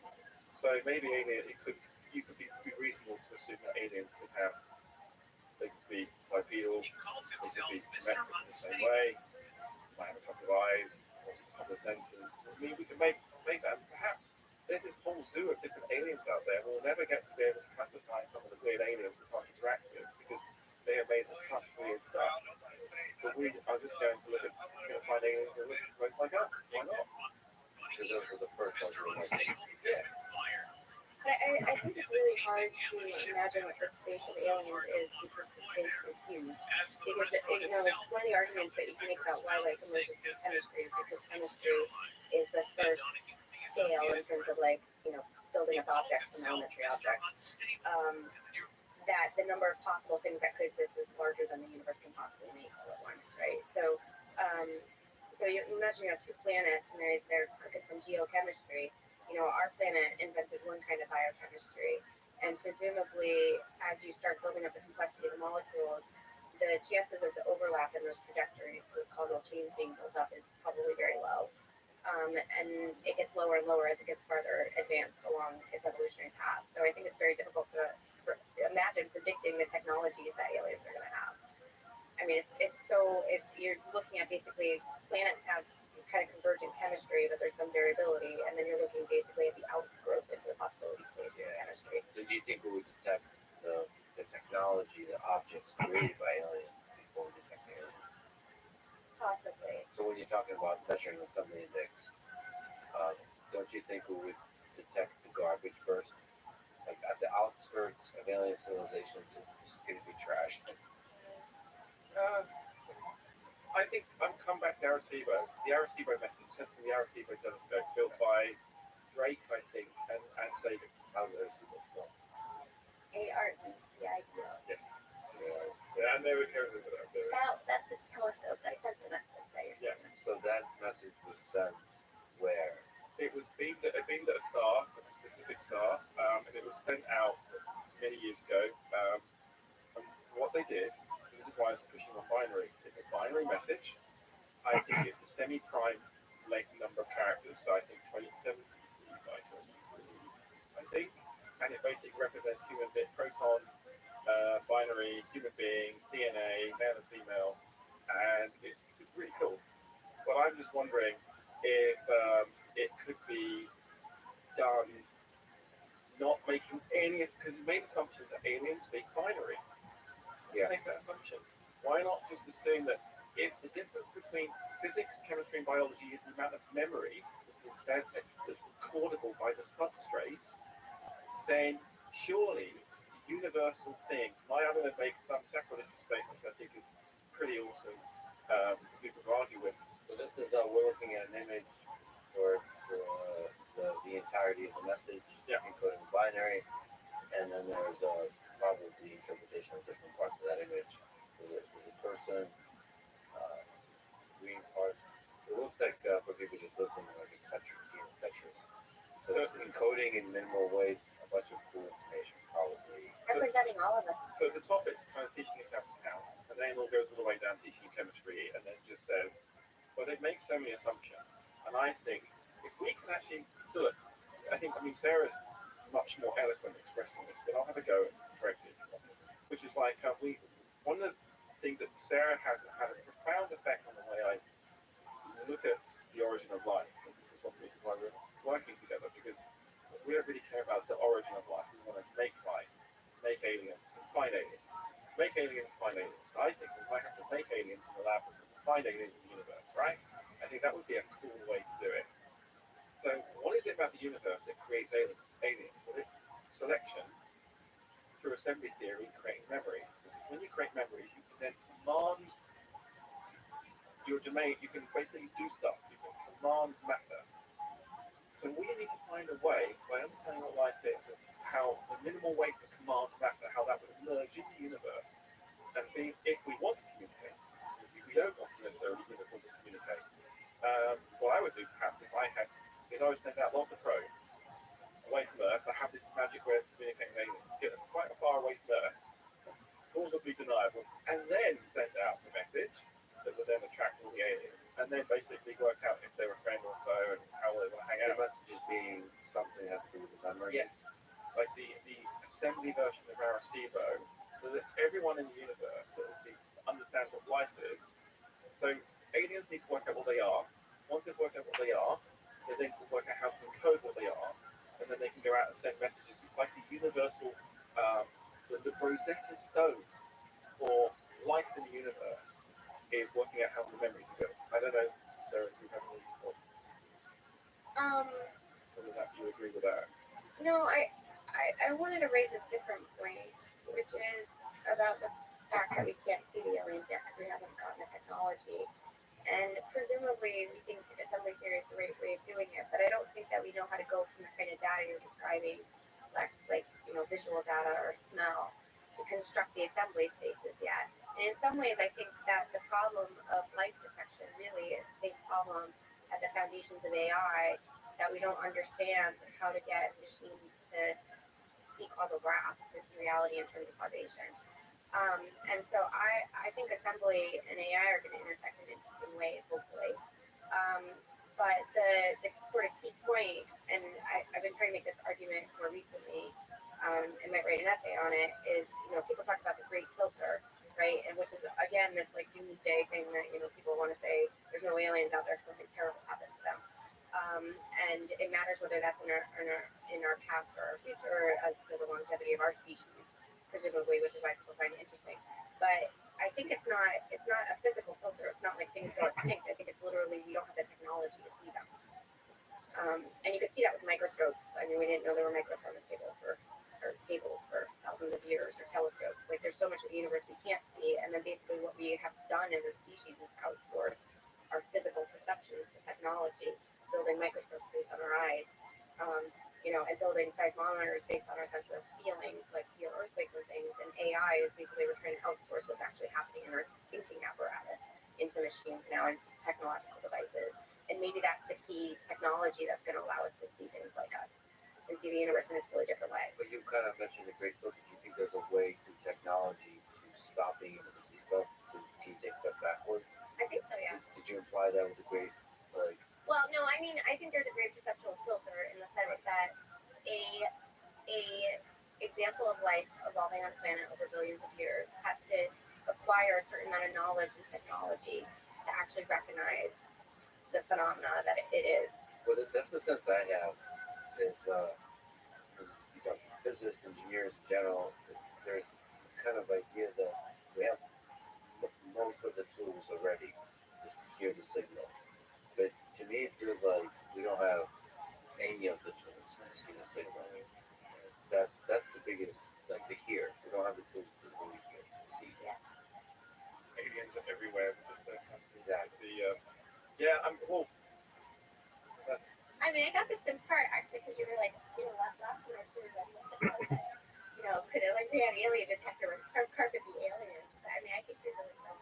So maybe you could be reasonable to assume that aliens they could be bipedal, they could be symmetric in the same way, might have a couple of eyes, or a couple of senses. We can make that. Perhaps there's this whole zoo of different aliens out there. We'll never get to be able to classify some of the weird aliens we can't interact with because they are made of such weird stuff. But we are just going to look at find aliens that look most like us. Why not? Because those are the first ones. Yeah. I think it's really hard to imagine what the space of aliens is because the space is huge. Because there's one of the arguments that you can make about why life emerges from chemistry is because chemistry is the first scale in terms of building up objects from elementary objects. That the number of possible things that could exist is larger than the universe can possibly make all at once, right? So you imagine you have two planets and they're cooking some geochemistry. Our planet invented one kind of biochemistry, and presumably, as you start building up the complexity of the molecules, the chances of the overlap in those trajectories, those causal chains being built up, is probably very low. And it gets lower and lower as it gets farther advanced along its evolutionary path. So I think it's very difficult to imagine predicting the technologies that aliens are going to have. If you're looking at basically planets have kind of convergent chemistry, but there's some variability, and then you're looking basically at the outgrowth into the possibility stage of chemistry. So do you think we would detect the technology, the objects created by aliens before we detect aliens? Possibly. So when you're talking about measuring the assembly index, don't you think we would detect the garbage first? Like at the outskirts of alien civilizations is just going to be trashed. Uh, I think I'm come back to Arecibo. The Arecibo message sent from the Arecibo telescope built by Drake, I think, and Sagan. How's Arecibo spelled? ARECIBO. Yes. Yeah, and they were carrying it up there. That's the telescope. I sent the message that you're Yeah. So that message was sent where? It was beamed at a star, a specific star, and it was sent out many years ago. And what they did, and this is why I was pushing on binary, it's a binary message. I think it's a semi-prime length number of characters, so I think 27 by 23, I think, and it basically represents human bit, proton, binary, human being, DNA, male and female, and it's really cool. But I'm just wondering if it could be done not making aliens, because you made assumptions that aliens speak binary. Yeah. Make that assumption. Why not just assume that if the difference between physics, chemistry, and biology is the amount of memory that's recordable by the substrates, then surely the universal thing, I'm going to make some sacrilegious statement which I think is pretty awesome, people can argue with. So this is we're looking at an image for the entirety of the message, including binary, and then there's probably the interpretation of different parts of that image. There's a person, green part. It looks like for people just listening, like a Tetris game of Tetris. So it's encoding in minimal ways a bunch of cool information, probably. representing all of us. So the topic's kind of teaching us how to count, and then it goes all the way down teaching chemistry, and then it just says, but it makes so many assumptions. And I think if we can actually, so look, I mean, Sarah's much more eloquent expressing this, but I'll have a go at correcting it, which is like, one of the things that Sarah has had a profound effect on the way I look at the origin of life. And this is one reason why we're working together, because we don't really care about the origin of life. We want to make life, make aliens, and find aliens. Make aliens, find aliens. I think we might have to make aliens in the lab and find aliens in the universe, right? I think that would be a cool way to do it. So what is it about the universe that creates aliens? Well, it's selection through assembly theory, creating memories. Because when you create memories, you can then command your domain. You can basically do stuff. You can command matter. So we need to find a way, by understanding what life is, and how the minimal way to command matter, how that would emerge in the universe, and see if we want to communicate. If we don't want to necessarily communicate. What I would do, perhaps, if I was sent out lots of probes away from Earth, I have this magic way of communicating aliens, get them quite far away from Earth, plausibly deniable, and then send out the message that would then attract all the aliens, and then basically work out if they were friend or foe and how they want to hang out. The message being something that has to do with the memory. Yes, like the assembly version of Arecibo, so that everyone in the universe understands what life is. So aliens need to work out what they are. Once they've worked out what they are, they then can work out how to encode what they are, and then they can go out and send messages. It's like the universal, the Rosetta Stone for life in the universe is working out how the memories are built. I don't know, Sarah, if you have any thoughts. Whether that you agree with that? No, I wanted to raise a different point, which is about the fact that we can't see the aliens yet because we haven't gotten the technology. And presumably we think assembly theory is the right way of doing it, but I don't think that we know how to go from the kind of data you're describing, like visual data or smell, to construct the assembly spaces yet. And in some ways I think that the problem of life detection really is the same problem at the foundations of AI, that we don't understand how to get machines to see causal graphs with reality in terms of causation. And so I think assembly and AI are going to intersect in interesting ways, hopefully. But the sort of key point, and I've been trying to make this argument more recently, and might write an essay on it, is, people talk about the great filter, right? And which is, again, this like doomsday thing that, people want to say there's no aliens out there, something terrible happens to them. And it matters whether that's in our past or our future, as to the longevity of our species, presumably, which is why people find it interesting. But I think it's not a physical filter. It's not like things go extinct. I think it's literally we don't have the technology to see them. And you could see that with microscopes. I mean, we didn't know there were microscopic tables for thousands great book. Do you think there's a way through technology to stop being able to see stuff? Can you take stuff backward? I think so, yeah. Did you imply that with a great, like, Well, no, I mean, I think there's a great perceptual filter in the sense that a example of life evolving on a planet over billions of years has to acquire a certain amount of knowledge and technology to actually recognize the phenomena that it is. well, that's the sense I have. Is you know, physicists, engineers in general. There's kind of idea that we have most of the tools already just to hear the signal. But to me, it feels like we don't have any of the tools to see the signal. That's the biggest, like to hear. We don't have the tools to really hear, to see. Yeah. Aliens are everywhere. Just Exactly. well, that's I mean, I got this in part actually because you were like, last one or two of them, could it like be an alien detector with carpet the aliens? I mean, I think there's really some.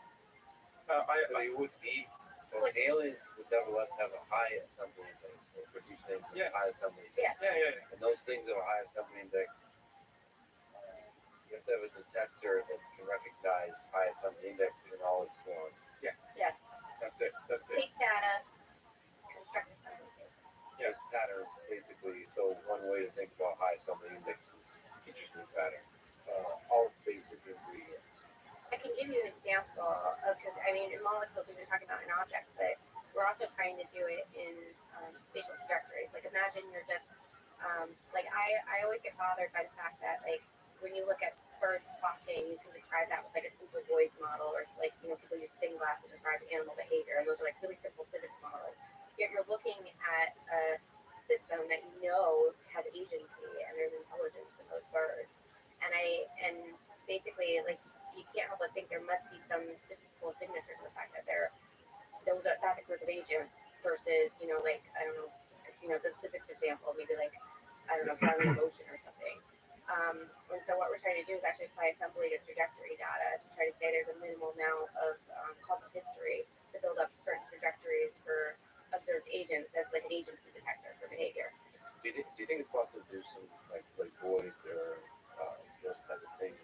So it would be, so aliens would nevertheless have a high assembly index, or produce things with a high assembly index. Yeah. And those things that are high assembly index, you have to have a detector that can recognize high assembly index in all its forms. Yes. That's it. Take data, construct a sentence. Just patterns, basically. So one way to think about high assembly index is interesting pattern. All basic ingredients. I can give you an example of, because I mean, in molecules we've been talking about in objects, but we're also trying to do it in spatial trajectories. Like imagine you're just, like I always get bothered by the fact that like when you look at birds flocking, you can describe that with like a simple Boyds model, or like, people use spin glass to describe animal behavior, and those are like really simple physics models. Yet you're looking at a system that has agency and there's intelligence in those birds. And basically like you can't help but think there must be some statistical signature to the fact that that's a group of agents versus, like, I don't know, the physics example, maybe like, I don't know, ground motion or something. And so what we're trying to do is actually apply assembly to trajectory data to try to say there's a minimal amount of causal history to build up certain trajectories for observed agents as like an agency detector for behavior. Do you think it's possible to do some like Boyd or those type of things,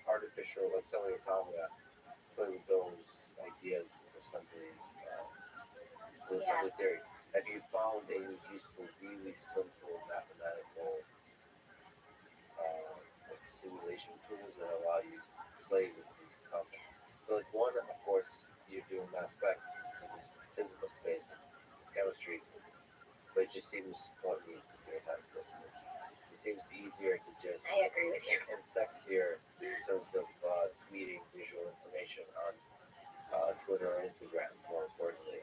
artificial, like some of your talking about, play with those ideas with assembly, with assembly theory? Have you found any useful, really simple mathematical like simulation tools that allow you to play with these concepts? So like one, of course, you're doing mass spec in this physical space, chemistry, but it just seems funny to do it like this. It seems easier to just, I agree with you. and sexier in terms of tweeting visual information on Twitter or Instagram, more importantly,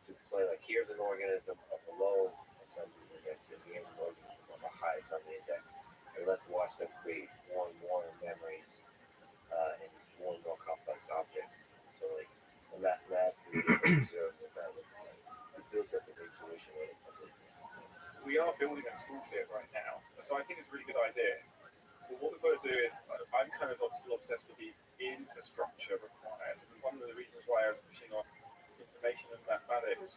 to play like here's an organism of a low assembly index and here's an organism of a high assembly index, and let's watch them create more and more memories and more and more complex objects. So like the mathematically observe what that looks like. To build up an intuition with something. we are building a toolkit right now, so I think it's a really good idea. But what we've got to do is, I'm kind of still obsessed with the infrastructure required. And one of the reasons why I was pushing on information and mathematics,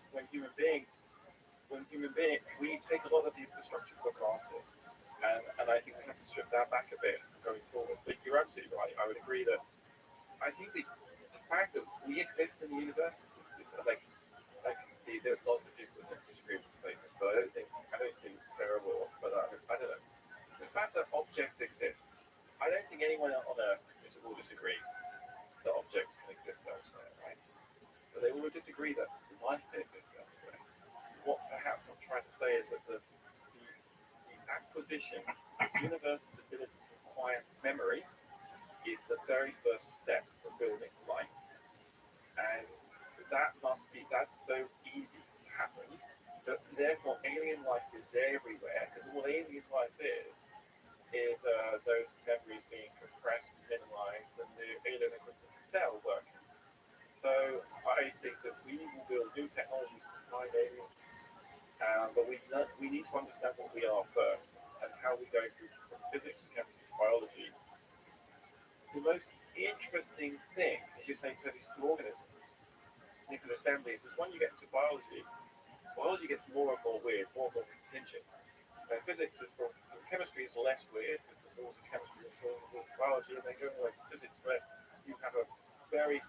we take a lot of the infrastructure for granted. And I think we have to strip that back a bit going forward. But you're absolutely right. I would agree that I think the fact that we exist in the universe is like see, there's lots of people that disagree with the statement, but I don't think it's terrible. But I don't know. The fact that objects exist, I don't think anyone on Earth will disagree that objects can exist elsewhere, right? But they will disagree that life can exist elsewhere. What perhaps I'm trying to say is that the acquisition of universe's ability to acquire memory is the very first step of building life. And that's so easy to happen, that therefore alien life is everywhere, because all alien life is those memories being compressed, minimized, and the alien equivalent cell working. So I think that we will build new technologies to find aliens, but we need to understand what we are first, and how we go through from physics, chemistry, biology. The most interesting thing, as you're saying, to these organisms, nuclear assemblies, is when you get into biology gets more and more weird, more and more contingent. physics is chemistry is less weird because there's rules of chemistry and rules of biology, and they go like physics where you have a very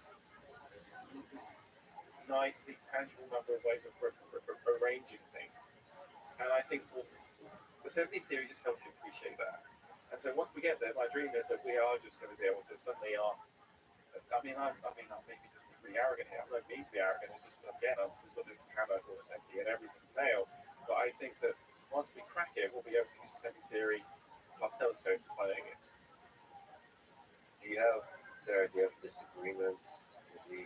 nicely tangible number of ways of arranging things. And I think the 70 theory just helps you appreciate that. And so once we get there, my dream is that we are just going to be able to suddenly I'm maybe just really arrogant here. I'm not mean to be arrogant. It's just again, I'm sort of hammer or empty and everything's nailed. But I think that once we crack it, we'll be able to use 70 theory plus telescopes playing it. Do you have, Sarah, do you have disagreements with the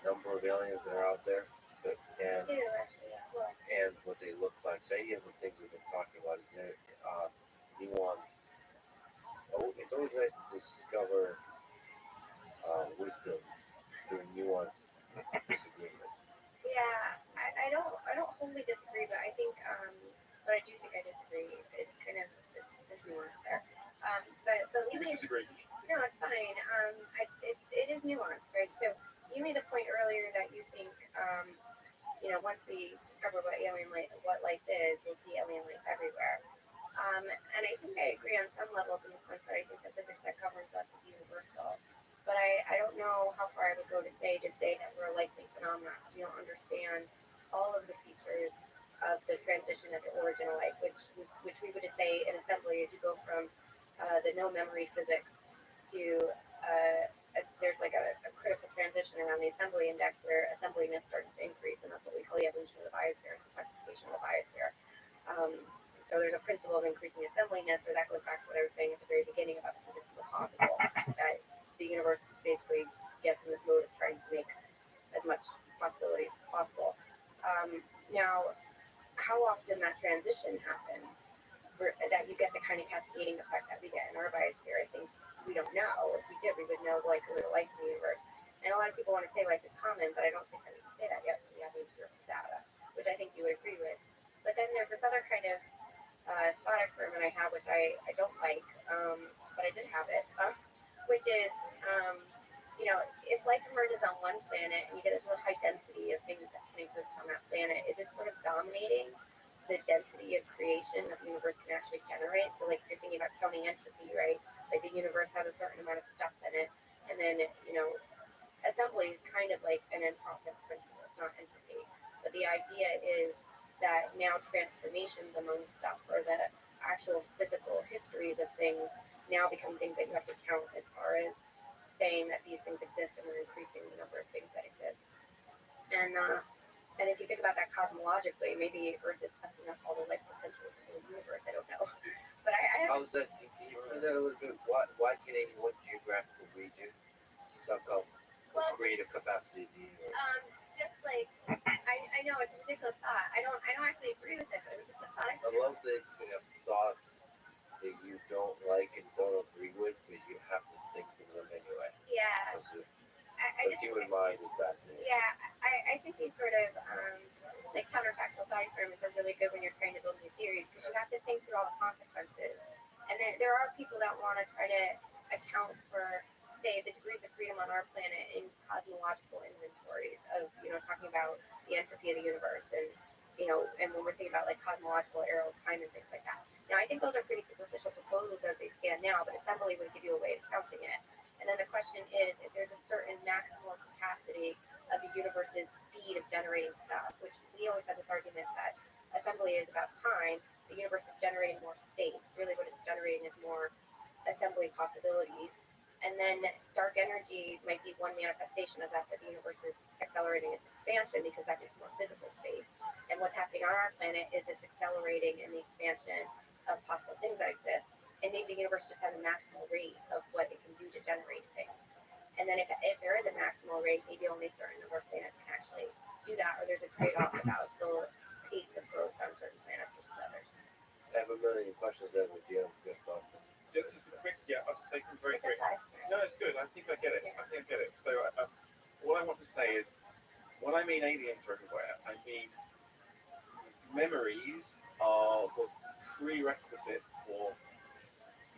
number of aliens that are out there? And, I do, actually, yeah. Well, and what they look like? Say, of the things we've been talking about, is there nuance? Oh, it's always nice to discover wisdom through nuanced disagreements. yeah, I don't wholly disagree, but I think, but I do think I disagree. It's kind of, there's nuance there. But You can leaving, disagree. no, it's fine. It is nuanced, right? So you made the point earlier that you think, once we discover what life is, we'll see alien life everywhere. And I think I agree on some levels in the sense that I think the physics that governs us is universal. But I don't know how far I would go to say that we're a likely phenomenon. We don't understand all of the features of the transition of the origin of life, which we would say in assembly is you go from the no memory physics to there's like a critical transition around the assembly index where assembliness starts to increase, and that's what we call the evolution of the biosphere, specification of the biosphere. So there's a principle of increasing assembliness, where that goes back to what I was saying at the very beginning about the physics of the possible, that the universe basically gets in this mode of trying to make as much possibility as possible. Now, how often that transition happens, that you get the kind of cascading effect that we get in our biosphere, I think we don't know. If we did, we would know like a little life in the universe. And a lot of people want to say life is common, but I don't think that we can say that yet. So we have the empirical data, which I think you would agree with. But then there's this other kind of thought experiment I have, which I don't like, but I did have it, which is, if life emerges on one planet and you get this real high density of things that can exist on that planet, is it sort of dominating the density of creation that the universe can actually generate? So like you're thinking about counting entropy, right? Like the universe has a certain amount of stuff in it, and then, assembly is kind of like an entropic principle, it's not entropy. But the idea is that now transformations among stuff, or the actual physical histories of things, now become things that you have to count as far as saying that these things exist, and we're increasing the number of things that exist. And if you think about that cosmologically, maybe Earth is sucking up all the life potential of the universe. I don't know, but I have. How's that? Can you explain that a little bit? Why can any one geographical region suck up the creative capacity of the universe? Just like I know it's a ridiculous thought. I don't actually agree with it, but it was just a thought. I love that you have thoughts that you don't like and don't agree with, but you have to think of them anyway. Yeah. The human mind is fascinating. Yeah, I think these sort of like counterfactual thought experiments are really good when you're trying to build new theories, because you have to think through all the consequences. And then there are people that want to try to account for, say, the degrees of freedom on our planet in cosmological inventories of, talking about the entropy of the universe, and and when we're thinking about like cosmological arrow of time and things like that. Now, I think those are pretty superficial proposals as they stand now, but assembly would give you a way of counting it. And then the question is, if there's a certain maximal capacity of the universe's speed of generating stuff, which we always have this argument that assembly is about time, the universe is generating more states. Really what it's generating is more assembly possibilities. And then dark energy might be one manifestation of that the universe is accelerating its expansion, because that gives more physical space. And what's happening on our planet is it's accelerating in the expansion of possible things that exist. And maybe the universe just has a maximal rate of what it can do to generate things. And then if there is a maximal rate, maybe only a certain number of planets can actually do that, or there's a trade-off about the pace of growth on certain planets versus others. I have a million questions that would be able to get thoughts. Just a quick, I'll take them very quick. No, it's good. I think I get it. So what I want to say is, when I mean aliens are everywhere, I mean memories are the prerequisite for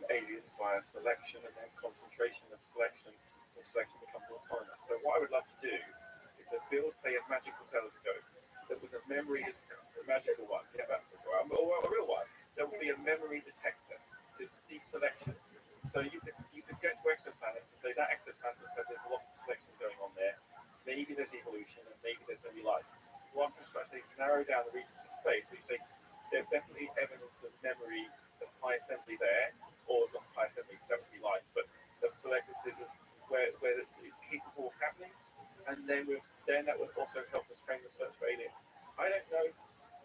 aliens via selection, and then concentration of selection, or selection becomes autonomous. So what I would love to do is to build, say, a magical telescope that with a memory magical one. Yeah, that's the one. Or a real one. There will be a memory detector to see selection. So you could get to exoplanets and say that exoplanet says there's lots of selection going on there. Maybe there's evolution and maybe there's going to be life. One perspective, narrow down the regions of space. So you say there's definitely evidence of memory of high assembly there, or not high assembly, because that would be life, but of selected scissors where it's capable of happening. And then that would also help us frame the search for aliens. I don't know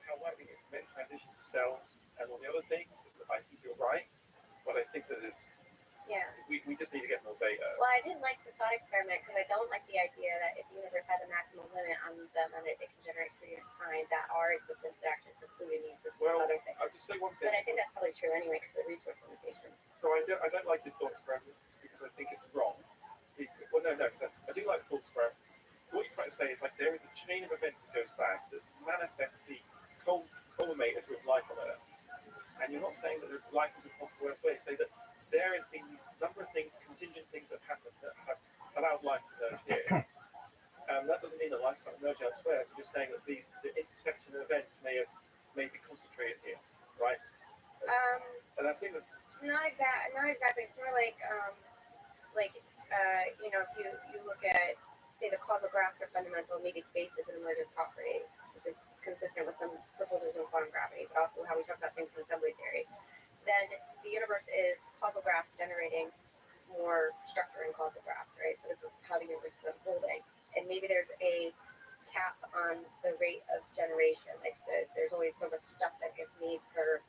how likely it's meant to transition to cells and all the other things. I think you're right, but I think that it's Yeah. we just need to get more data. Well, I didn't like the thought experiment because I don't like the idea that if the universe has a maximum limit on the amount it can generate per unit of time, that our existence is actually precluding the existence of other things. I'll just say one thing. But I think that's probably true anyway because of the resource limitations. So I don't like the thought experiment because I think it's wrong. Well, no. I do like the thought experiment. What you're trying to say is like there is a chain of events that goes back that manifestly culminated with life on Earth. And you're not saying that life is impossible elsewhere. Say that there has been a number of things, contingent things that happened that have allowed life to emerge here. That doesn't mean that life can't emerge elsewhere. We're just saying that the intersection of events may be concentrated here, right? And I think that not exactly. It's more like if you look at say the causal graphs are fundamental, maybe space is an emergent property, which is consistent with some proposals in quantum gravity, but also how we talk about things in assembly theory. Then the universe is causal graphs generating more structure in causal graphs, right? So this is how the universe is unfolding. And maybe there's a cap on the rate of generation. Like there's only so much stuff that gets made per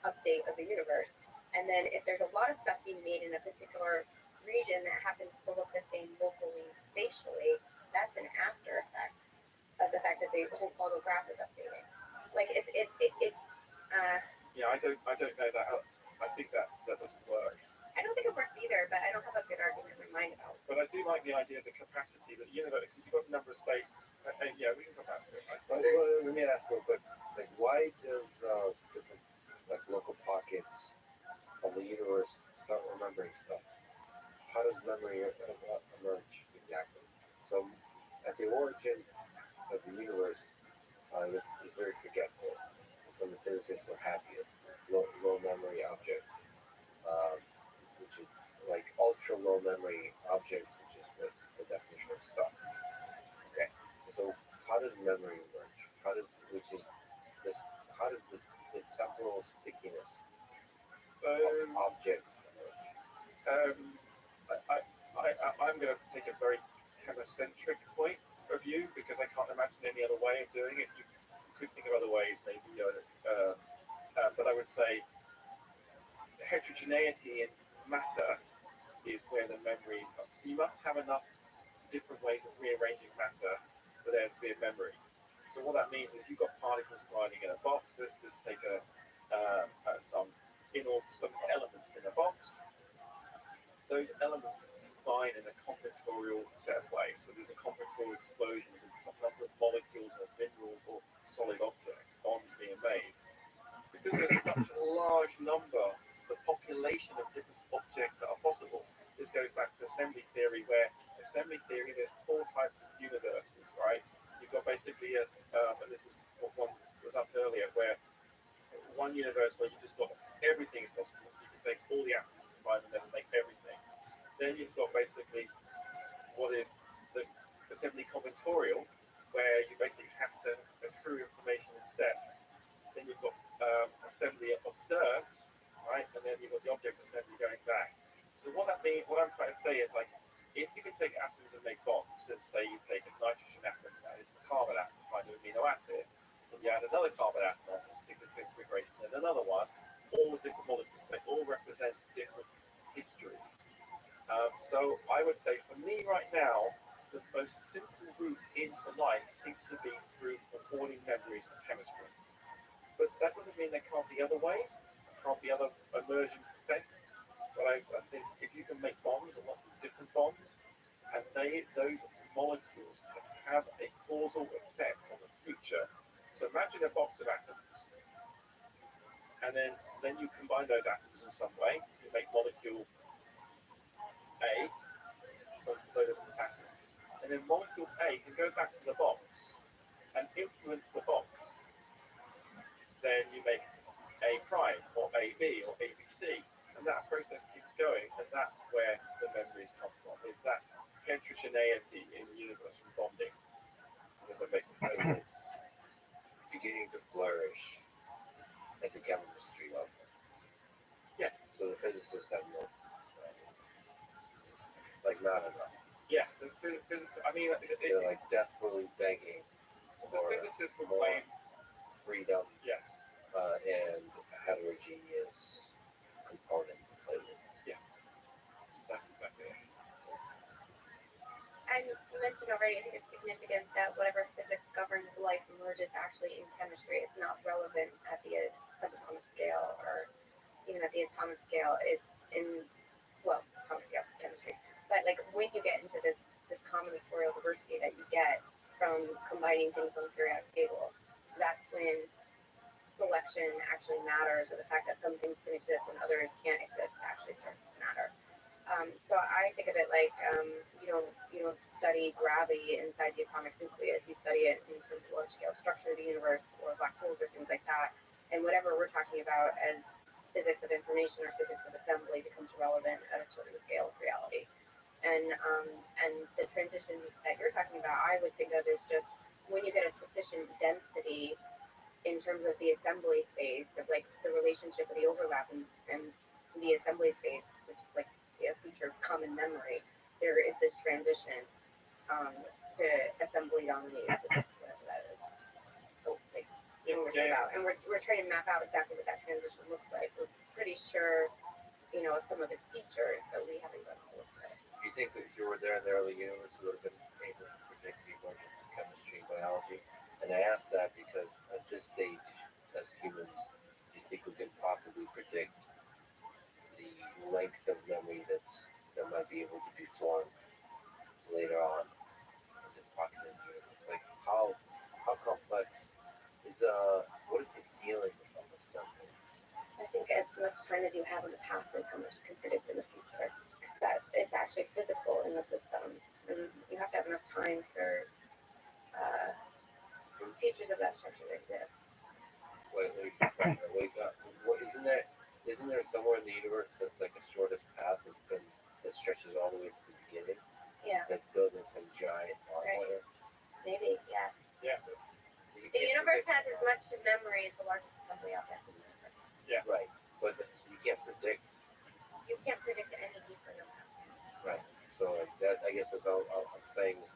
update of the universe. And then if there's a lot of stuff being made in a particular region that happens to look the same locally, spatially, that's an after effect of the fact that the whole causal graph is updating. Like yeah, I don't know that. I think that doesn't work. I don't think it works either, but I don't have a good argument in my mind about it. But I do like the idea of the capacity that because you've got a number of states. Yeah, we can come back to it. Let me ask real quick. Like, why does different local pockets of the universe start remembering stuff? How does memory emerge exactly? So, at the origin of the universe, this is very forgetful. Some of the physicists were happy at low memory objects, which is like ultra low memory objects, which is the definition of stuff. Okay, so how does memory emerge? How does the temporal stickiness of objects emerge? I'm going to take a very chemocentric point of view because I can't imagine any other way of doing it. You could think of other ways, maybe, but I would say heterogeneity in matter is where the memory comes. So you must have enough different ways of rearranging matter for there to be a memory. So what that means is you've got particles colliding in a box. Let's just take some elements in a box. Those elements combine in a combinatorial set of ways. So there's a combinatorial explosion of a number of molecules or minerals or solid objects, bonds being made. Because there's such a large number, the population of different objects that are possible. This goes back to assembly theory, where assembly theory, there's 4 types of universes, right? You've got basically and this is what one was up earlier, where one universe where you just got everything is possible. So you can take all the atoms, combine them, and make everything. Then you've got basically what is the assembly combinatorial, where you basically have to accrue information in steps. Then you've got assembly observed, right? And then you've got the object assembly going back. So what that means, what I'm trying to say is like, if you can take atoms and make bonds, let's say you take a nitrogen atom and it's a carbon atom, find an amino acid, and you add another carbon atom, significant configuration, and another one, all different molecules, they all represent different histories. So I would say for me right now, the most simple route into life seems to be through recording memories of chemistry. But that doesn't mean there can't be other ways, can't be other emergent effects. But I think if you can make bonds, and lots of different bonds, and those molecules have a causal effect on the future. So imagine a box of atoms, and then you combine those atoms in some way, you make molecule A, from those atoms, and then molecule A can go back to the box and influence the box right, I think it's significant that whatever physics governs life emerges actually in chemistry. It's not relevant at the subatomic scale or even at the atomic scale. It's in, well, atomic scale chemistry. But like when you get into this combinatorial diversity that you get from combining things on the periodic table, that's when selection actually matters, or the fact that some things can exist and others can't exist actually starts to matter. So I think of it like you don't study gravity inside the atomic nucleus. You study it in terms of large scale structure of the universe or black holes or things like that. And whatever we're talking about as physics of information or physics of assembly becomes relevant at a certain scale of reality. And the transition that you're talking about, I would think of as just when you get a sufficient density in terms of the assembly space, of like the relationship of the overlap and the assembly space, which is like a feature of common memory, there is this transition to assembly dominated physics, whatever that is. So like about. And we're trying to map out exactly what that transition looks like. We're pretty sure, some of its features, but we haven't done all of it. Do you think that if you were there in the early universe, you would have been able to predict the emergence of chemistry and biology? And I ask that because at this stage, as humans, do you think we can possibly predict the length of memory that might be able to be formed later on in this populated universe? Like how complex is what is the ceiling of something? I think as much time as you have in the past is how much you can predict in the future. That it's actually physical in the system, and you have to have enough time for features of that structure to exist. What isn't there somewhere in the universe that's like a shortest path that stretches all the way to the beginning? Yeah. That's building some giant Right. Maybe, yeah. Yeah. The universe has as much memory as the largest assembly object in the universe. Yeah. Right. But you can't predict. You can't predict any deeper than that. Right. So like that, I guess that's all I'm saying is,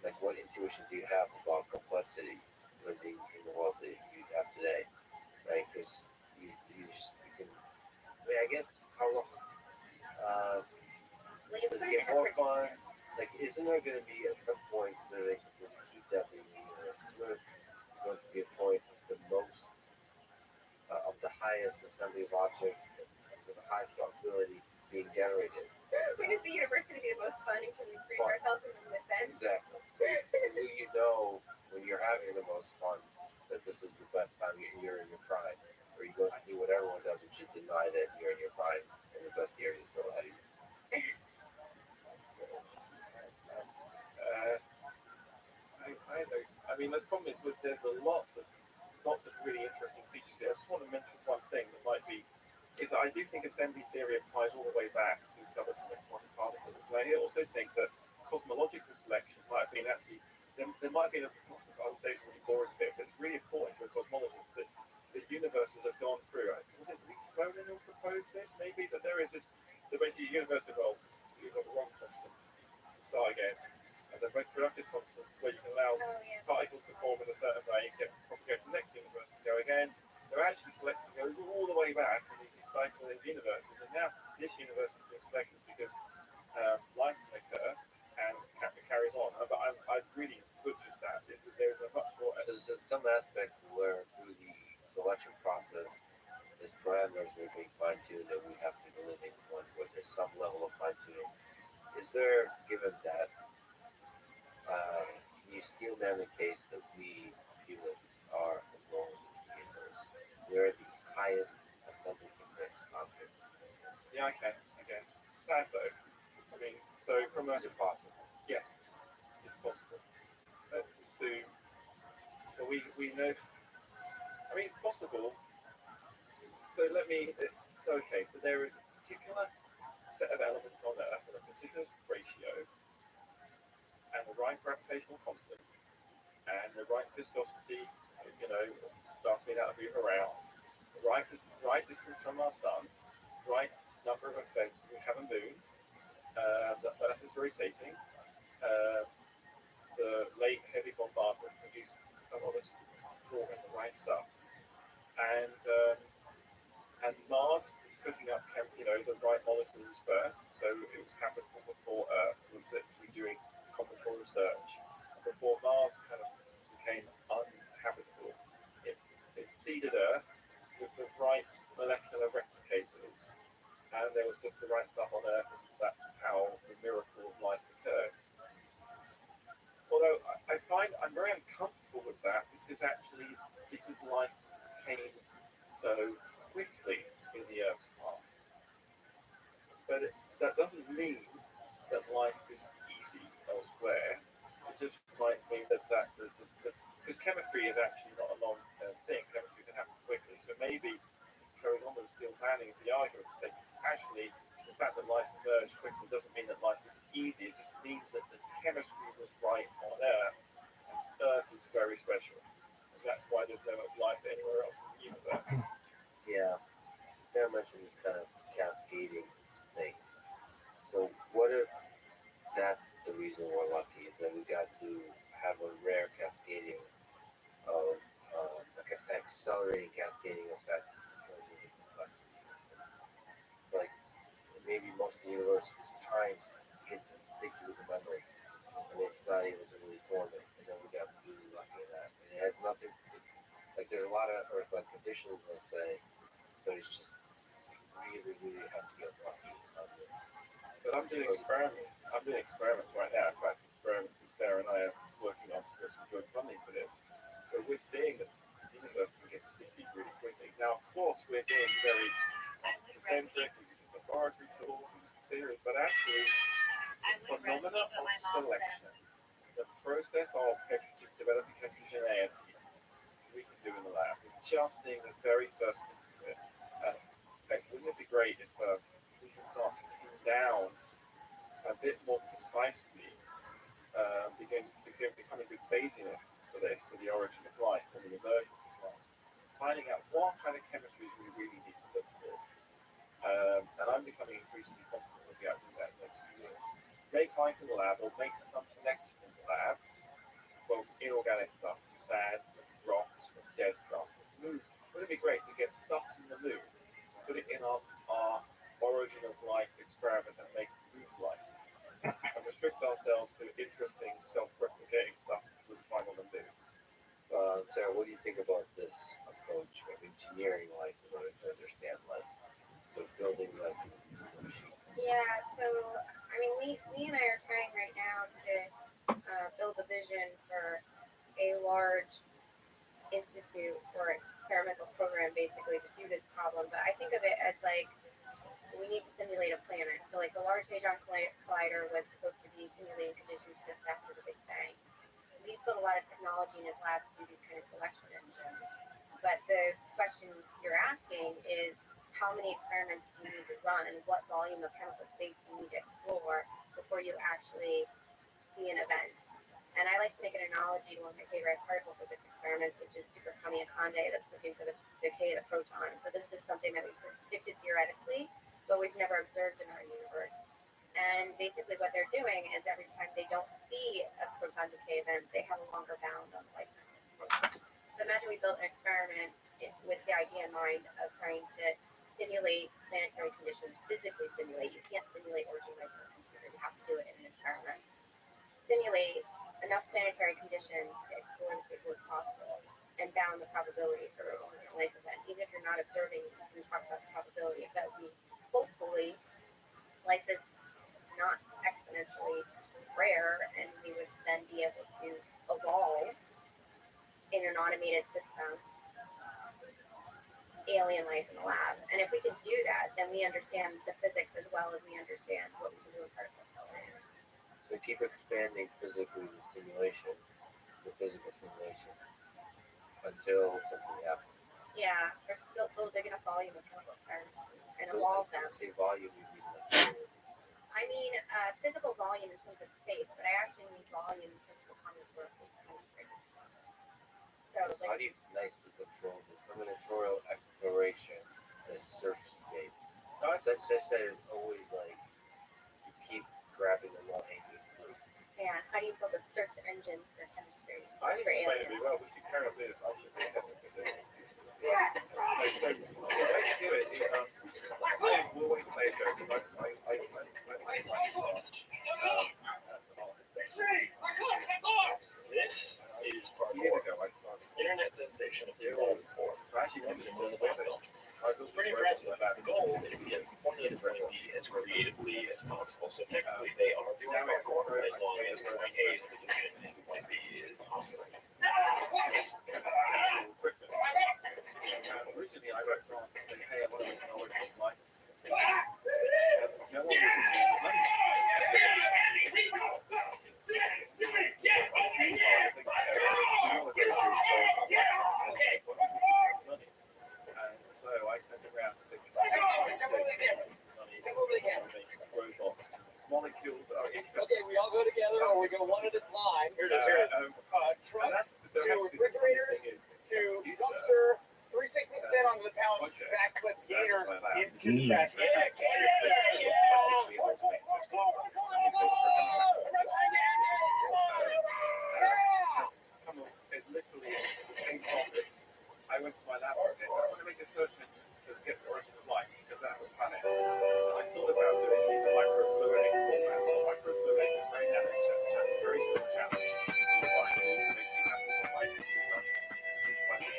like, what intuition do you have about complexity living in the world that you have today? Right? Because you can. I mean, I guess how long. Does it get more fun? Like, isn't there going to be at some point that they can just keep that being the universe? Is there going to be a point of the most of the highest assembly of objects with the highest probability being generated? When is the universe going to be the most fun, and can we free ourselves from the sense? Exactly. Do you know when you're having the most fun that this is the best time you're in your prime? Or you go to do what everyone does, which is deny that you're in your prime and the best year is still ahead of you? I mean, the problem is there's lots of really interesting features here. I just want to mention one thing that might be, is that I do think assembly theory applies all the way back to subatomic quantum particles. And I also think that cosmological selection might have been actually, there might have been I would say it's really boring bit, but it's really important to a cosmologist that the universes have gone through. Was it Exponent who proposed this? Maybe that there is this, the universe evolved. You've got the wrong constant. Start again. And they're both productive constants where you can allow particles to form in a certain way and get propagate to the next universe and go again. They're actually selecting goes all the way back in these cycles in universes. And now this universe is being selected because life can occur and carries on. But I really butchered that. There's a much more. There's some aspect where through the selection process, there's parameters that are being fine-tuned that we have to be living on where there's some level of fine-tuning. Is there, given that, can you still man the case that we humans are alone in the universe? We're the highest assembly complex object. Yeah, I can. Sad though. I mean, so from a. Is it possible? Yes, it's possible. So we know. I mean, it's possible. So so there is a particular set of elements on Earth with a particular ratio and the right gravitational constant and the right viscosity, starting out of moving around, the right distance from our sun, right number of effects. We have a moon, the Earth is rotating, the late heavy bombardment produced a lot of all the right stuff, and Mars is cooking up the right molecules first. So it was habitable before Earth was literally doing combinatorial research. find stuff on Earth, and that's how the miracle of life occurred. Although I find I'm very uncomfortable with that because actually life came so quickly in the Earth's past. But that doesn't mean that life is easy elsewhere. It just might mean that because chemistry is actually not a long-term thing. Chemistry can happen quickly. So maybe carrying on with the steel planning is the argument to say, actually, the fact that life emerged quickly doesn't mean that life is easy. It just means that the chemistry was right on Earth, and Earth is very special. And that's why there's no life anywhere else in the universe. Yeah. Sarah mentioned this kind of cascading thing. So what if that's the reason we're lucky is that we got to have a rare cascading of like an accelerating cascading effect in terms of the complexity. Like maybe most of the universe is trying to get to stick to the memory, and it's not able to really form it, and then we got really lucky in that. And it has nothing. Like there's a lot of Earth-like conditions, let's say, but it's just really, really have to get lucky on this. But I'm doing experiments. I'm doing experiments right now. In fact, experiments that Sarah and I are working on to get some joint funding for this. So we're seeing that the universe can get sticky really quickly. Now, of course, we're being very centric with laboratory tools and theories, but actually, the phenomena of selection, the process of developing heterogeneity, we can do in the lab. We're just seeing the very first things of it. In fact, wouldn't it be great if we can start to pin down a bit more precisely, becoming good Bayesianists for this, for the origin of life, for the emergence of life, finding out what kind of chemistries we really need to look for. And I'm becoming increasingly confident we'll be able to do that in the next few years. Make life in the lab, or make some connection in the lab, both inorganic stuff, from sand, from rocks, from dead stuff, from moon. Wouldn't it be great to get stuff from the moon, put it in our origin of life experiment and make moon life, and restrict ourselves to interesting self-replicating stuff we find on the moon? Sarah, what do you think about this approach of engineering life in order to understand life? So building like a machine. Yeah, so I mean, we and I are trying right now to build a vision for a large institute or experimental program, basically, to do this problem. But I think of it as like we need to simulate a planet. So, like the Large Hadron Collider was supposed to be simulating conditions just after the Big Bang. He's built a lot of technology in his lab to do these kind of selection engines. But the question you're asking is how many experiments do you need to run and what volume of chemical space do you need to explore before you actually see an event. And I like to make an analogy to one of my favorite particle physics experiments, which is Super Kamiokande, that's looking for the decay of the proton. So this is something that we've predicted theoretically, but we've never observed in our universe. And basically what they're doing is every time they don't see a proton decay event, they have a longer bound on the lifetime. So imagine we built an experiment with the idea in mind of trying to simulate planetary conditions, physically simulate. You can't simulate origin life in a computer. You have to do it in an experiment. Simulate enough planetary conditions to explore as quickly as possible and bound the probability for a life event. Even if you're not observing, we talk about the probability. That would be hopefully life is not exponentially rare, and we would then be able to evolve in an automated system, alien life in the lab. And if we can do that, then we understand the physics as well as we understand what we can do in particle accelerators. So keep expanding physically the simulation, the physical simulation, until something happens. Yeah, there's still big enough volume of chemical experiments and evolve them. Say volume, you mean like I mean, physical volume in terms of space, but I actually mean volume in terms of combinatorial chemistry. So, how do you nicely control the combinatorial exploration in surface space? Such that is always like you keep grabbing the low-hanging fruit. Yeah, how do you build a search engine for chemistry? I For aliens? explain it well. We can carry on this. I'll just say that. Yeah. So the way to do it is, we'll wait later because This is part 4. Internet sensation of 2004. It was a film. It was pretty impressive. The goal is to get 20 different media is created as possible. So technically, they are doing a corner as long as point A is the division and point B is the hospital. Originally, I wrote Grant and said, hey, I want to acknowledge his life. No one was giving me money. So I sent around molecules that are interesting. Okay, we all go together, or we go one at a time. Here it is. Here it is. Truck to refrigerators to dumpster. 360 spin onto the pallet, backflip gator into the trash. It's literally the same topic. I went to my laptop and I want to make a search to get the origin of life because that was funny. I thought about doing the microfluidic format. The microfluidic is very very short challenge. You find all the information happens on life is done. It's fun to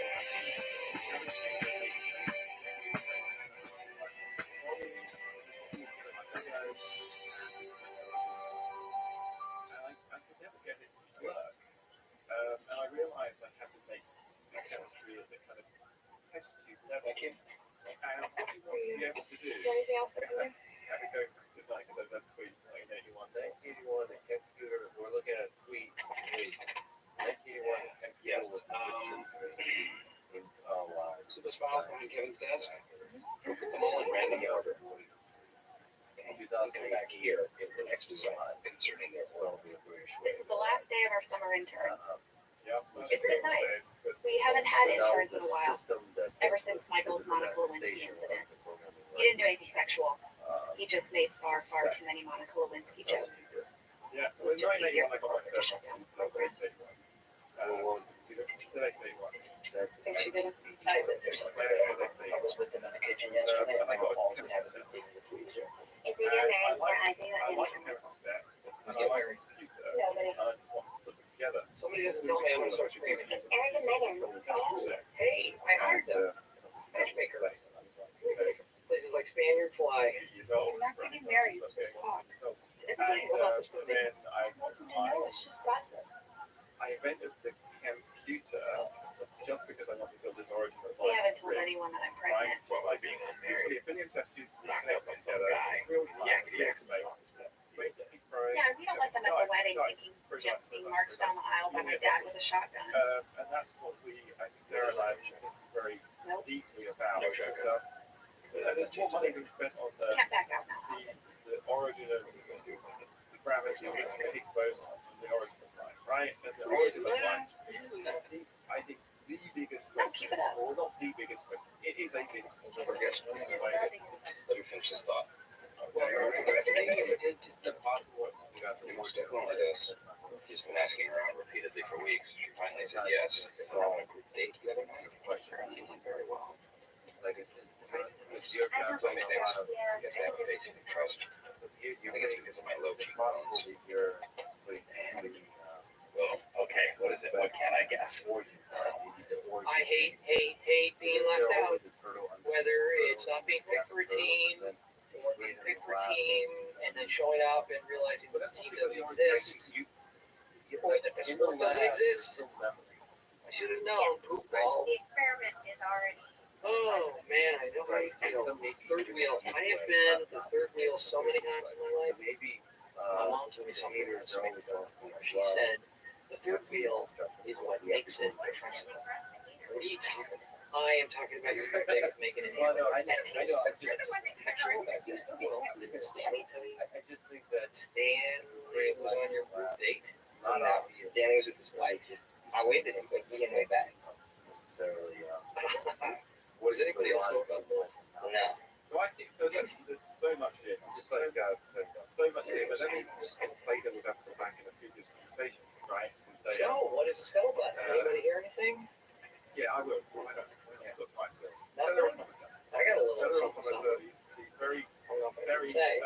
I could never get it to work. And I realized I had to make chemistry at the kind of test tube level. And what you want to be able to do, Is there anything else? I could go to like those tweets, 1981. 1981, the computer, we're looking at a tweet. 1981, the computer Yes. was So those files on Kevin's desk, we'll put them all in random order. And come back here in the next design concerning their oil. This is the last day of our summer interns. Yeah, It's been nice. We haven't had interns in a while, ever since Michael's Monica Lewinsky incident. He didn't do anything sexual. He just made far, far too many Monica Lewinsky jokes. Yeah, It was just easier for corporate to shut down the program. I think she did. I was with them in the kitchen yesterday, and I got all to have a big thing in the freezer. If we get married, what I do, I I like do. a computer. Nobody. I want to put them together. Somebody doesn't tell me, I'm gonna start screaming. Eric and Megan. Hey, I hired them. Matchmaker. Places like Spaniard Fly. I'm not getting married. It's just talk. Everybody will love this movie. Then Welcome to know it's just gossip. I invented the computer just because I wanted to build this origin of We life. haven't told anyone that I'm pregnant. Well, like being unmarried. The opinion test you Knocked out by some guy. Yakety yak. Yeah, we don't want them at the wedding taking gifts being marched down the aisle by my dad with a shotgun. And that's what I think Sarah and I are very Nope. deeply about. No shotgun. There's more money being spent on Can't back out now. the origin of the gravity of the Higgs boson and the origin of life, right? And the origin of life, I think the biggest question, or not the biggest question, it is a big question. Let me finish this thought. The possible, you got The most definitely this. He's been asking around repeatedly for weeks. She finally said yes. We're on a group date the other night. It went very well. like It's your job to tell me things. I guess I have a faith and trust. I think it's because of my low cheekbones. Well, okay, what is it? What can I guess? I hate being left out. Whether it's not being picked for a team, or being picked for a team, and then showing up and realizing that the team doesn't exist, or that the sport doesn't exist. I should have known. Poop ball. The experiment is already. Oh man, I know how you feel. Third wheel. I have been the third wheel so many times in my life. My mom told me something she said the third wheel is what makes it a tricycle. What are you talking about? I am talking about your birthday with making it. Well, no, I know. Actually, well, didn't Stanley tell you? I just think that Stanley was on your group date. not obvious. Stanley was with his wife. I waved at him, but he didn't wave back. Necessarily. Was anybody else know about that? No. So I think there's so much here. Just like So much here, but let me play devil's advocate back in a previous conversation, right? And say, Joe, what is the scuttlebutt? Anybody hear anything? yeah, I will. I don't. Yeah, look, fine. Nothing. I got a little something. He's very, I don't know if I very can say.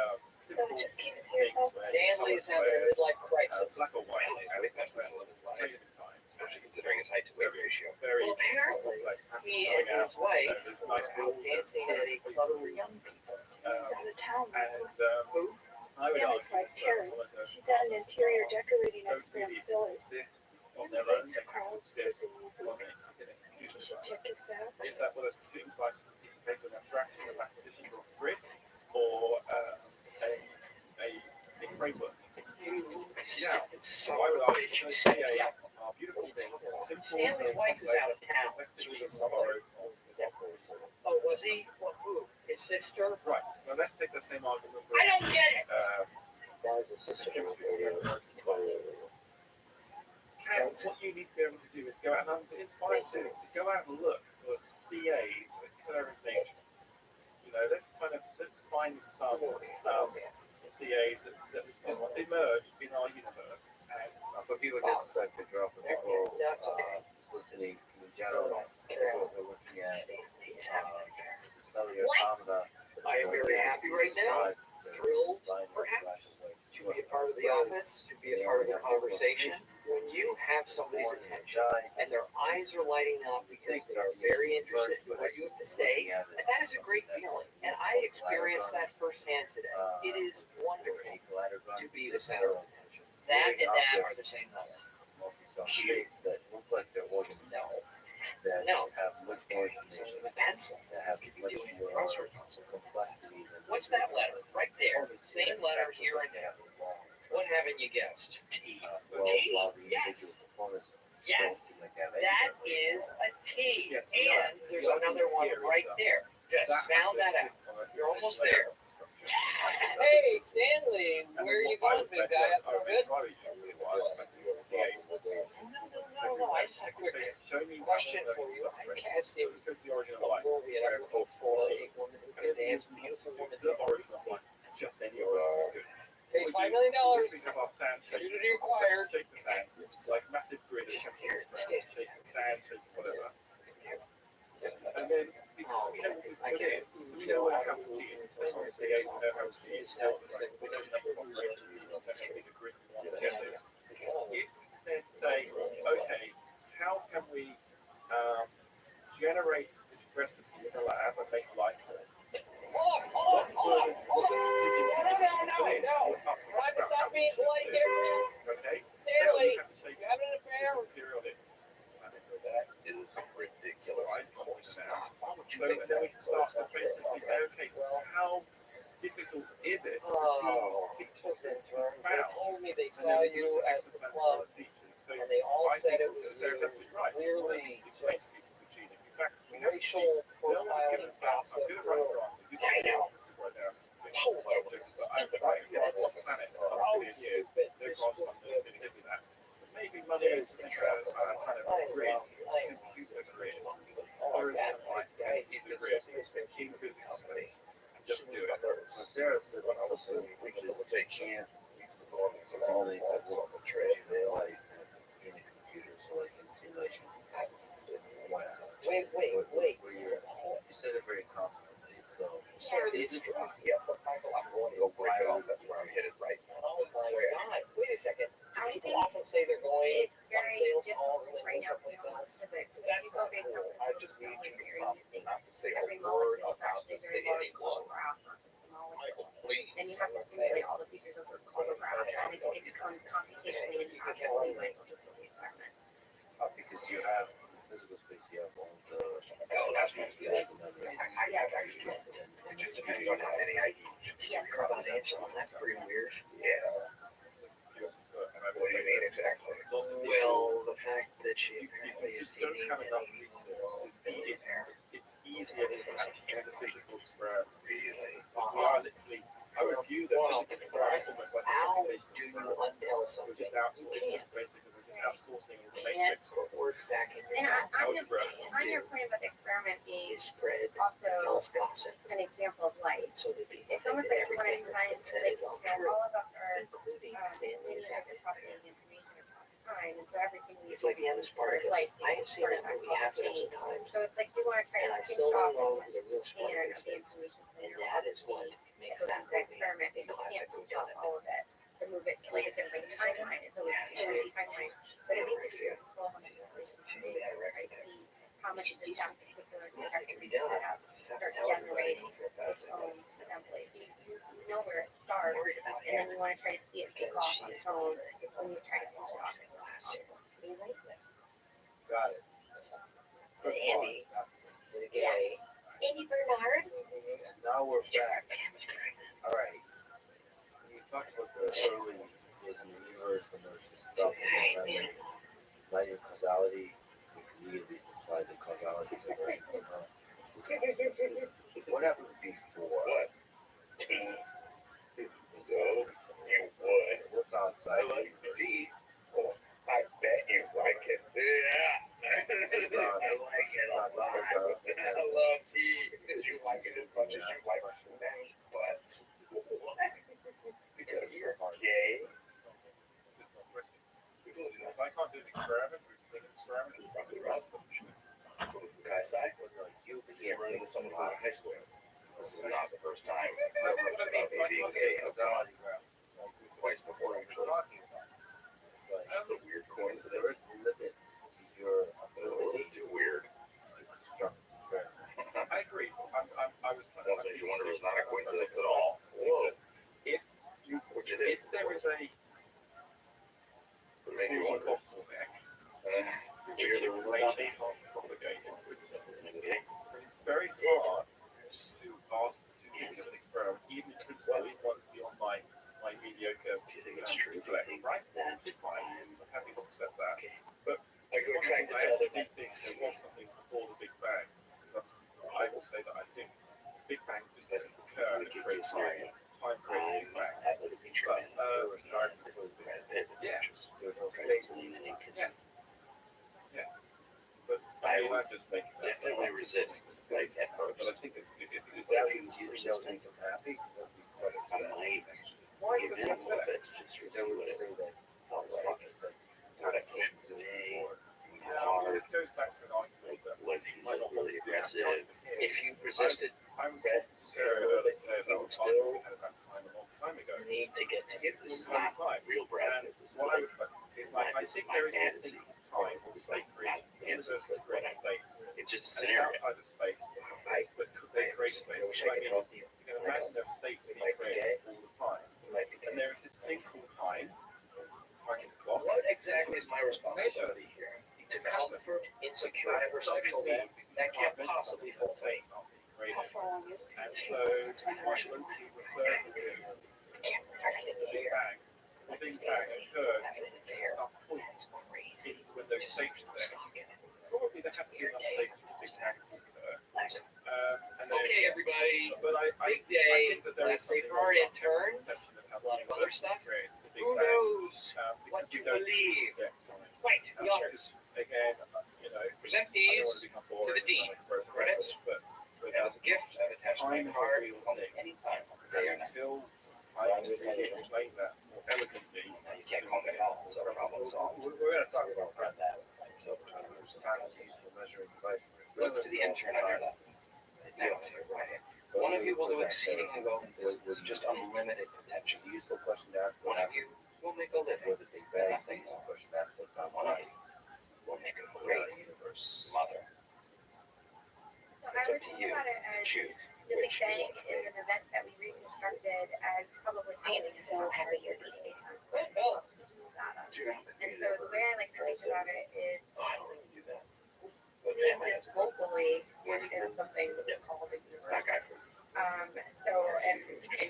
typical Just keep it to yourself. Stanley's having a midlife crisis. black or white. I think that's the middle of his life, Crazy time. especially considering his height to weight ratio. Very. Well, apparently, like, he and his wife nice were out dancing at a club for young people. He's out of town. And Who? I would Stanley's argue wife, Terry, that almost she's at an interior decorating those expo in really Philly. exist on Stanley their own. makes crowds They with the music. well, You should check it out. is that what a computing device is a piece of paper and abstraction, a mathematician or a grid, or a framework? Yeah. So I would argue that CA are beautiful things, simple, Stanley's wife is out of town. complexity is borrowed. Oh, was he? What, who? His sister? Right. So let's take the same argument. I don't get it. Why is the sister And what you need to be able to do is go out and it's fine to go out and look for CAs with clarification. Let's find some CAs that emerge in our universe. And for people just like to drop a little listening in general, what we're looking at cellular automata. I am very happy right now, thrilled perhaps, to be a part of the office, to be a part of the conversation. When you have somebody's attention and their eyes are lighting up because they are very interested in what you have to say, that is a great feeling. And I experienced that firsthand today. It is wonderful to be the center of attention. That and that are the same level. Shapes that look like they're organs, that have much more information, A pencil. that have You much could do it in more crossword puzzle. complexity. What's that letter? Right there. Same letter here and there. What haven't you guessed? T. T. Yes. Yes. That is a T. And there's another one right there. Just sound that out. You're almost there. Hey, Stanley, where are you going, big guy? Up for good? No. I just had a quick question for you. I cast him before we had ever before a woman who could dance, beautiful woman. Pays $5 million. Duty required. Like massive grid, shake the sand, shake whatever. And then, we know what happens to you. We know how to use it. We know the operation, we know the grid we want to get there. You then say, okay, how can we generate this recipe in the lab and make life more? No. Stop being polite there. Okay? Stanley, Now we have to take you having an affair? periodic. That is ridiculous. So, and then we can start to basically say, okay, how difficult is it to Pictures in terms. They told me they saw you at the club, So and they all I said think it was they're definitely right. clearly It's just basically cheating. In fact, we have to racial profiling gossip. I'm doing right wrong. I know. Right now. Oh, But I'm right. That's On the planet. so Years. stupid. They're gone from the live with that. But maybe money is kind of grid. Computer grid. Or is it like the grid in the business company? Just do it. Sarah said something which is they can't simulate the work of trade in their life in a computer, so like in simulation. Wait. Where you said it very confidently, so It's true. Yeah, but I'm going to go break it off. That's where I'm headed right now. Oh my God. Wait a second. People often say they're going on sales calls and then go someplace else. That's not cool. I just need you to promise not to say a word about this thing anymore. Michael, please. And you have to simulate all the features of the photograph, and it becomes computationally impossible to experiment. because you have physical space, you have all the That's what you have the memory. It just depends on how many I eat. Confidential, and that's pretty weird. Yeah. What do you mean exactly? Well, the fact that she apparently is eating and eating there. It's easier to have the physical experiment. Really? We are literally, I would view the physical experiment almost like How do you untell we're something? just You outsourcing, can't. basically, we're just outsourcing the Can't matrix. put words back in your And mouth. on your point about the experiment being You spread also false gossip an example of life, so that people it's think almost that like when I everything that's design been said like is all that true, all of us are including Stanley's active processing information across time, and so everything we It's like the Anasparticus. like I have seen that movie half a dozen times, so it's like you want to try and I to still pinch off don't know as who the real much as you can Spartacus of the is. information And in that is what makes that movie experiment. a You classic can't pinch off whodunit. all of it to move it to like a different timeline. It's always a timeline, but at least you can control how much information She's is there, right? anorexic. See how much of that particular Nothing can be detector done. that You just have to starts tell everybody generating for its best. own template. You know where it starts, worried about and then him you want to try to see it take because off she on its is own not when you try to push it off. last year. He likes it. Got it. But Andy, the Yeah. gay, Andy Bernard. And now we're back. All right. You talked about the early days in the universe when there was this stuff about light and causality. We immediately supplied the causality to the What happened before? What? So, you would. What's outside? I like the tea. Oh, I bet you like it. Yeah. I like it a lot. I love tea. Did you like it as much as you like many butts? What? Because you're gay? If I can't do an experiment, we can take an experiment. You're probably right. Guys, you began running with someone from high school. This is not the first time I've heard about me being gay. I've gone twice before, actually. That's a weird coincidence. Your A little too weird. I agree. I was I don't think you wonder it was not a coincidence at all. Whoa. Which it is. If there was a Would make you wonder. bottleneck, You're the which robot. is complicated, Okay. it's very hard to ask to do an experiment, even if it's once beyond my mediocre Do you think it's true? Do you intellect, think right? that It's fine. I'm happy to accept that. But are you attracted to I other actually think there was something before the Big Bang. I will say that I think the Big Bang just didn't occur in a very serious time frame. I'm Big Bang. happy to be trying Yeah. There's no But I mean, I'm just making that definitely resist, like at but I first. think it's that means you don't make them happy. That'd be quite a I might give in a little bit to just see Then we what would it say that what I can convey, Well, this goes back to an argument that when he's like really aggressive. If you resisted, I was talking to Sarah earlier today about a Still- argument we had about time a long time ago. you need to get to it. This is not real Brad Pitt. This is What I like would, I think there is a fantasy. thing of time or sacred in the great space. It's just a And scenario. outside of space, but they create space. I wish So, I I could mean, help you. you can imagine there's states being created all the time. You might be And gay. there is this thing called time, like the clock. What exactly is my responsibility here? To comfort insecure heterosexual men that can't possibly fulfill. How far along is it? And so, what you refer to the Big Bang, the Big Bang occurred at some point when those states were there. Probably there has to be enough states for the Big Bang to occur. And then, Okay, everybody, but I big I day. think that there is Let's say something for our about interns, conception of how a lot of the other universe stuff. created the Big Who Bang, knows because what we you don't believe? project on it. Right, the honors. Again, you know, Present I don't these want to become boring. to the dean. and like Credits. but as a gift and attached to my card. Come anytime, day or night. until I can really explain that more elegantly. Now you can't call me at all, so problem solved. We're going to talk about that. So, time used for measuring devices. Look to the intern on your left. Now to your right. One of you will do exceedingly well in this with just unlimited potential. The useful question to ask One of you will make a living. was the Big Bang. The useful question to ask was One of you will make a great universe. mother. So It's I up would to think you about it to as choose the Big which you Bang want to is make. an event that we reconstructed as probably I am so happy you're eating. Good, Bill. data. Do you have to And do so that? the way I like to think about it is Oh, I don't really do that. But seeing man, this locally is something called the universe. that guy for So, and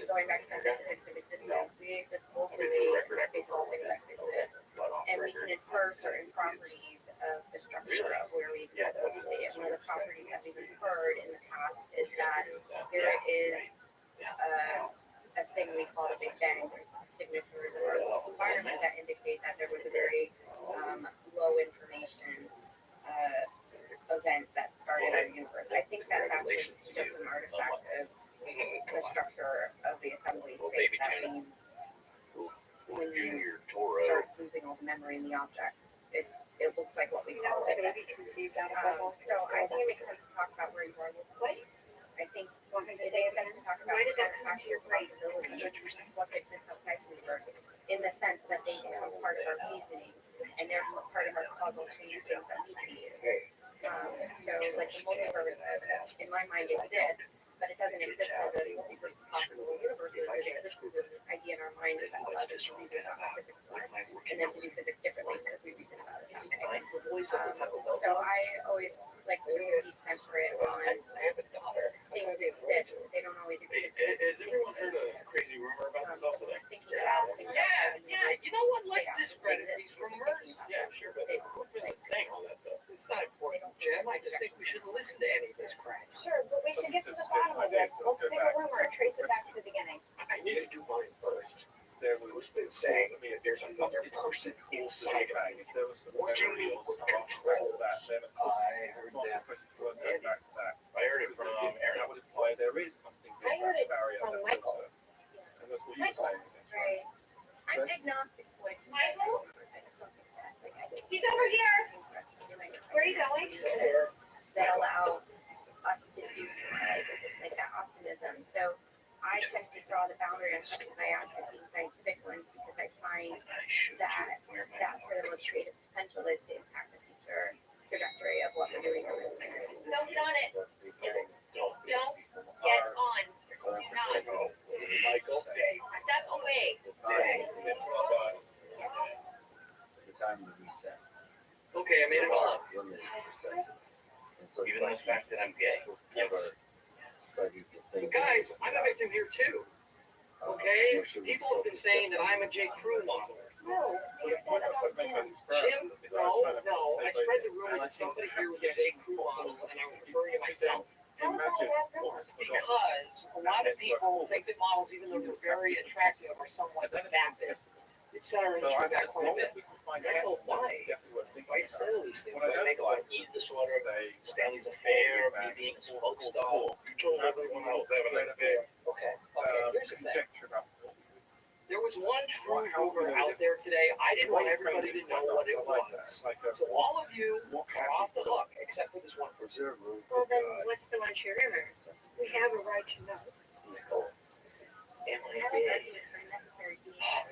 going back to the physics of existence, we exist locally based on things that exist. blood off And we can record. infer certain properties of the structure of where we Yeah, exist locally. And one of the properties that we've inferred in the past is that there Yeah, is right. Yeah. a thing we call the Big Bang, signatures of our local environment that indicate that there was a very low information event that started our universe. I think that that's just an artifact of the structure of the assembly Well, space baby that tuna. means Or Junior Toro. start losing all the memory in the object. It looks like what we call it. Maybe conceived out of bubble. So I think it makes sense to talk about where you are locally. I think Want me it to makes say it sense again? to talk about Why did that come to your brain? what exists outside the universe, in the sense that they become part of our reasoning, and they're part of our causal chain of things that we can use. So like the multiverse, in my mind, exists, but it doesn't exist as a multiverse of possible universes. It exists as an rumor about this also there. thinking about things that Yeah. You know what? Let's discredit these rumors. Yeah, sure, but who's been saying all that stuff? It's not important, Jim. I just think we shouldn't listen to any of this crap. Sure, but we should get to the bottom of this. Let's pick a rumor and trace it back to the beginning. I need to do mine first. There was Who's been saying that there's another person inside of me working me with control? I heard that. I heard it from Aaron. That would imply there is something I heard it barrier from that Michael. filter. And that's what you were saying. Right. I'm agnostic towards Michael? I just don't think that. Like, I just He's over here. Where are you going? that allow us to do like that optimism. So I tend to draw the boundary on something I actually being scientific ones because I find that that's where the most creative potential is to impact the future trajectory of what we're doing. Don't get on it. Don't get on. Do not. Michael. Step away. The time to reset. Okay, I made it all up. Limited perspective. And so Even the fact that I'm gay. Yes. But you can think. But guys, I'm a victim here too. Okay? People have been saying that I'm a J. Crew model. No, you said about Jim. Jim, no. I spread the rumor that somebody here was a J. Crew model, and I was referring to myself. How is that a bad rumor? Because a lot of people think that models, even though they're very attractive, are somewhat vapid. It's centered in that quite a bit. Michael, why? Why say these things? Why make like eat disorder, Stanley's affair, me being a smoke stall? You told everyone else having an affair. Okay, here's the thing. There was one true rumor out there today. I didn't want everybody to know what it was. So all of you are off the hook, except for this one person. Well, then what's the one true rumor? We have a right to know. And I did.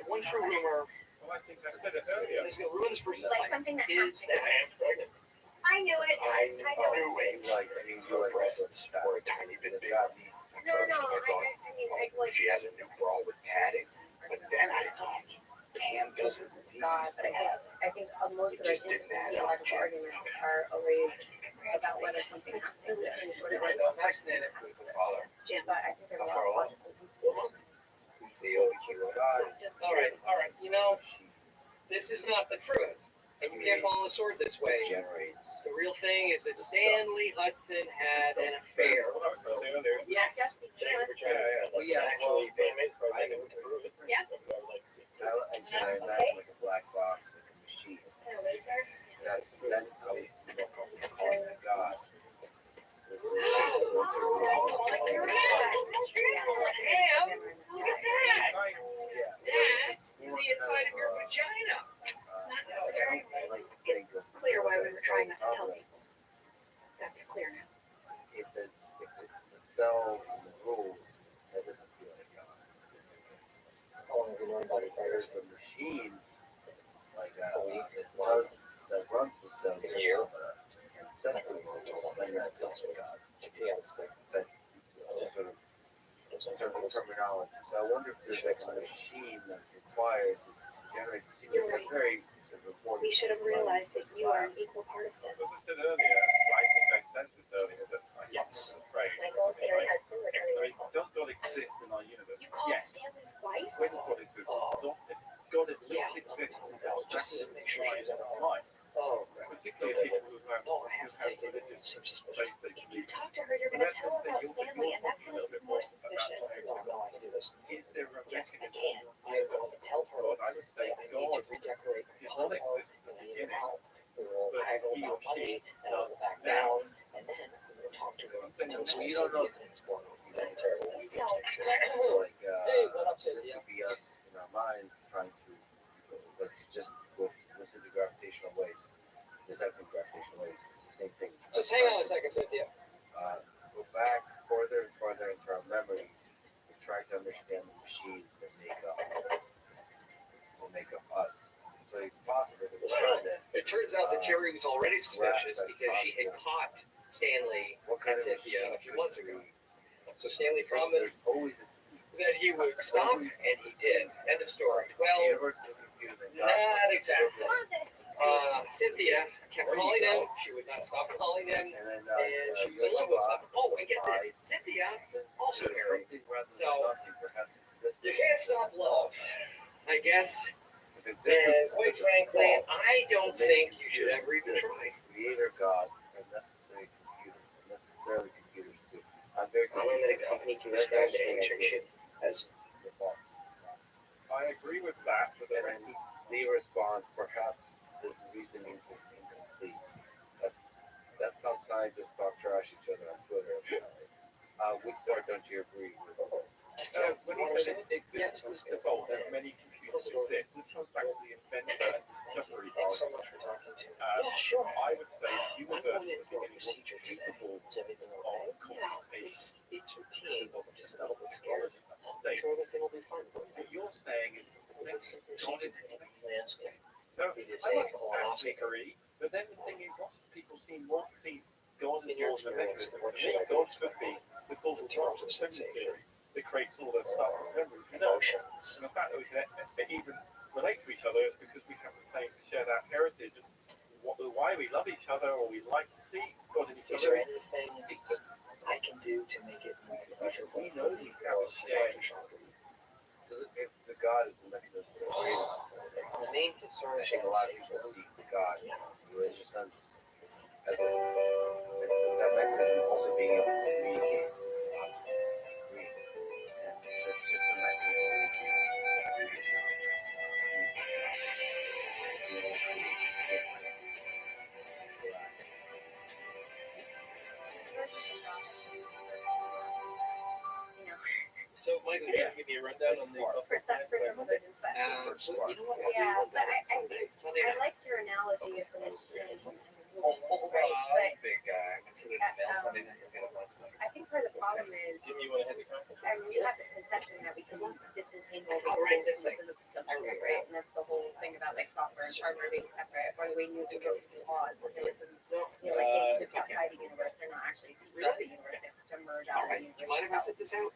One true rumor Well, I think I said it earlier. that's going to ruin this person's Like life something that is that I am pregnant. I knew it. I know it. Like, enjoy breasts or a tiny bit bigger. No, I mean, like, She has a new bra with padding. But then I thought, Pam doesn't need God, but I think most of the theological arguments are always about whether something has to exist, whatever it is. vaccinated with the father. But I think there's a lot of All right. You know, this is not the truth. And you can't follow the sword this way. generates. The real thing is that Stanley Hudson had an affair. Yes. Well, yeah, Actually, well, I think we can prove it. Yes. I imagine like a black box, like a machine. That's then how we call it God. Pam, look at that. That is the inside of your vagina. It's clear why we were trying not to tell people. That's clear now. If the cell in the rules, that doesn't feel like God. There's a machine like that that runs the cell and sets the rules, then that's also God. That sort of terminology. So I wonder if there's like a machine that's required to generate the signal. It's very We should have realized that you are an equal part of this. I said earlier, I think I said this earlier, that I Yes. pray. Michael, Aaron has similar Does God exist in our universe? You call Yes. Stanley's wife? When does God exist? God at least exists in our Just to make sure she's in at our home. mind. Oh, Particularly people who have no, I have to take it. It religious seems suspicious. faith that If you you talk to her, you're going to tell her about Stanley, and that's going to seem more suspicious. No, I can do this. Is there a Yes, I mechanism can. I'm going to tell her God? I would that say I need God to redecorate the did not home exist in the and beginning. out. We'll haggle about money, and I'll go back down, and then I'm going to talk to her. Until So you don't know. things going on. That's terrible. Like, Hey, what up, this Cynthia? could be us in our minds trying to like just go listen to gravitational waves. Detecting gravitational waves. It's the same thing. Just hang on a second, Cynthia. Go back further and further into our memory and try to understand the machines that make up us. So it's possible that we're trying to. It turns out that Terry was already suspicious because she had caught Stanley What kind and of Cynthia a machine few months could ago. be? So Stanley There's promised always a that he would stop, and he did. End of story. the Well, universe is confusing. not exactly. Cynthia kept calling him. She would not stop calling him, And then and she was in love with him. Oh, and get this, Cynthia also married. So you can't guess it's not love. I guess, If and existence quite is a frankly, fault, I don't think you should ever even try. Creator God and necessary computers too. I'm very I'm in a company can describe the internship as I agree with that, but then and Lee responds, perhaps this reasoning is incomplete. That, that's how scientists talk trash each other on Twitter. Which part don't you agree with? when he said existence is the fault that many computers exist, this comes back to the inventor and discovery Thanks so argument. much for talking to me. Yeah, sure. I would say the I'm universe going in was for a beginning was procedure today. capable Is everything of okay? Yeah, computation. it's routine. I'm just a little bit scared. I'm State. sure everything will be fine. What you're saying is What's the God procedure? is Landscape. so It is I a like colonoscopy. agree, but then the thing is, lots of people see God In as your more of a experience, mechanism. what To should me, I God do? could be the cause In of terms of assembly sensation. theory that creates all those stuff and memories. Emotions. And the fact that we can even relate to each other is because we have the same shared out heritage and why we love each other or we like to see God in each Is other. there anything I can do to make it more pleasurable? We know we have a shared If the God is the mechanism of creating, The main concern I is think a lot of people see the God in relationship as that mechanism also being able to communicate. Agree. And it's just a mechanism to You know, So, Michael, you give me a rundown on the for some other things, but you know what? yeah, but I like your analogy of the machine, right? Big guy. I think part of the problem is, Jim, you want to head the conference? I mean, we have the conception that we can disentangle the I'll whole write this thing. physical subject, right? And that's the whole thing about like software and hardware being separate, or the way music goes through laws. You know, like they exist outside the universe, they're not actually through the universe, they have to merge out Alright, the do you mind if I universe. set this out?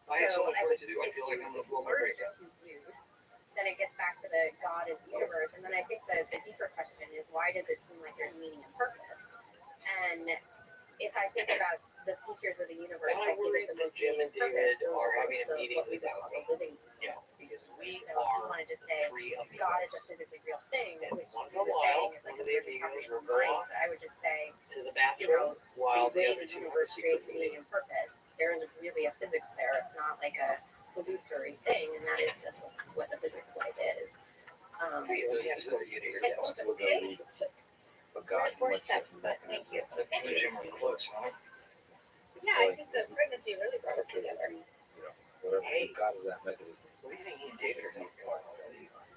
I have So so much I work would to do. I feel like I'm gonna blow my merge brains out. the two views, then it gets back to the God is the universe, and then I think the deeper question is why does it seem like there's meaning and purpose? And if I think about the features of the universe, Am I I think worried it's the that most Jim and David are having a the meeting what we would without call me? the living Yeah. soul. Because we So if you are wanted to say three of God is a physically real thing, And which once you in a were while, saying is like one a of the certain amigos property will of go mind, off I would just say to the bathroom while the the way other the two have a universe secret creates meaning meeting. and purpose, there is really a physics there. It's not like a illusory thing, and that is just what the physics of life is. Hey, let me ask you, you to hear It's yourself. just But God, four steps, but thank you. Thank you. Jim, we're close, huh? Yeah, I think the pregnancy really brought us together. whatever the God is that mechanism. What do you think he and David are doing?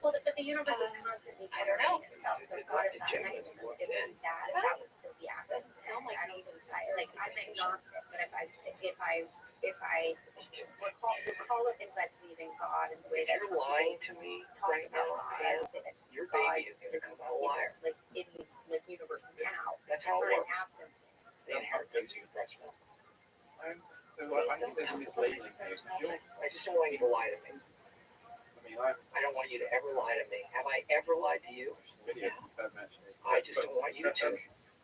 Well, but the universe is constantly I don't know. itself, so God is that mechanism. If that was still the action, I don't even try. Like I'm agnostic, but if I recall the things I believe in God and the way If that you're lying to me talk right about now, God, I Pam, would say that your God baby is gonna come out a liar. like in the universe now. That's how it Time works. absence. They inherit those you breast milk. So I think there's a mislabeling here. I just don't want you to lie to me. I mean, I I don't want you to ever lie to me. Have I ever lied to you? video don't mention it. I just don't want you to.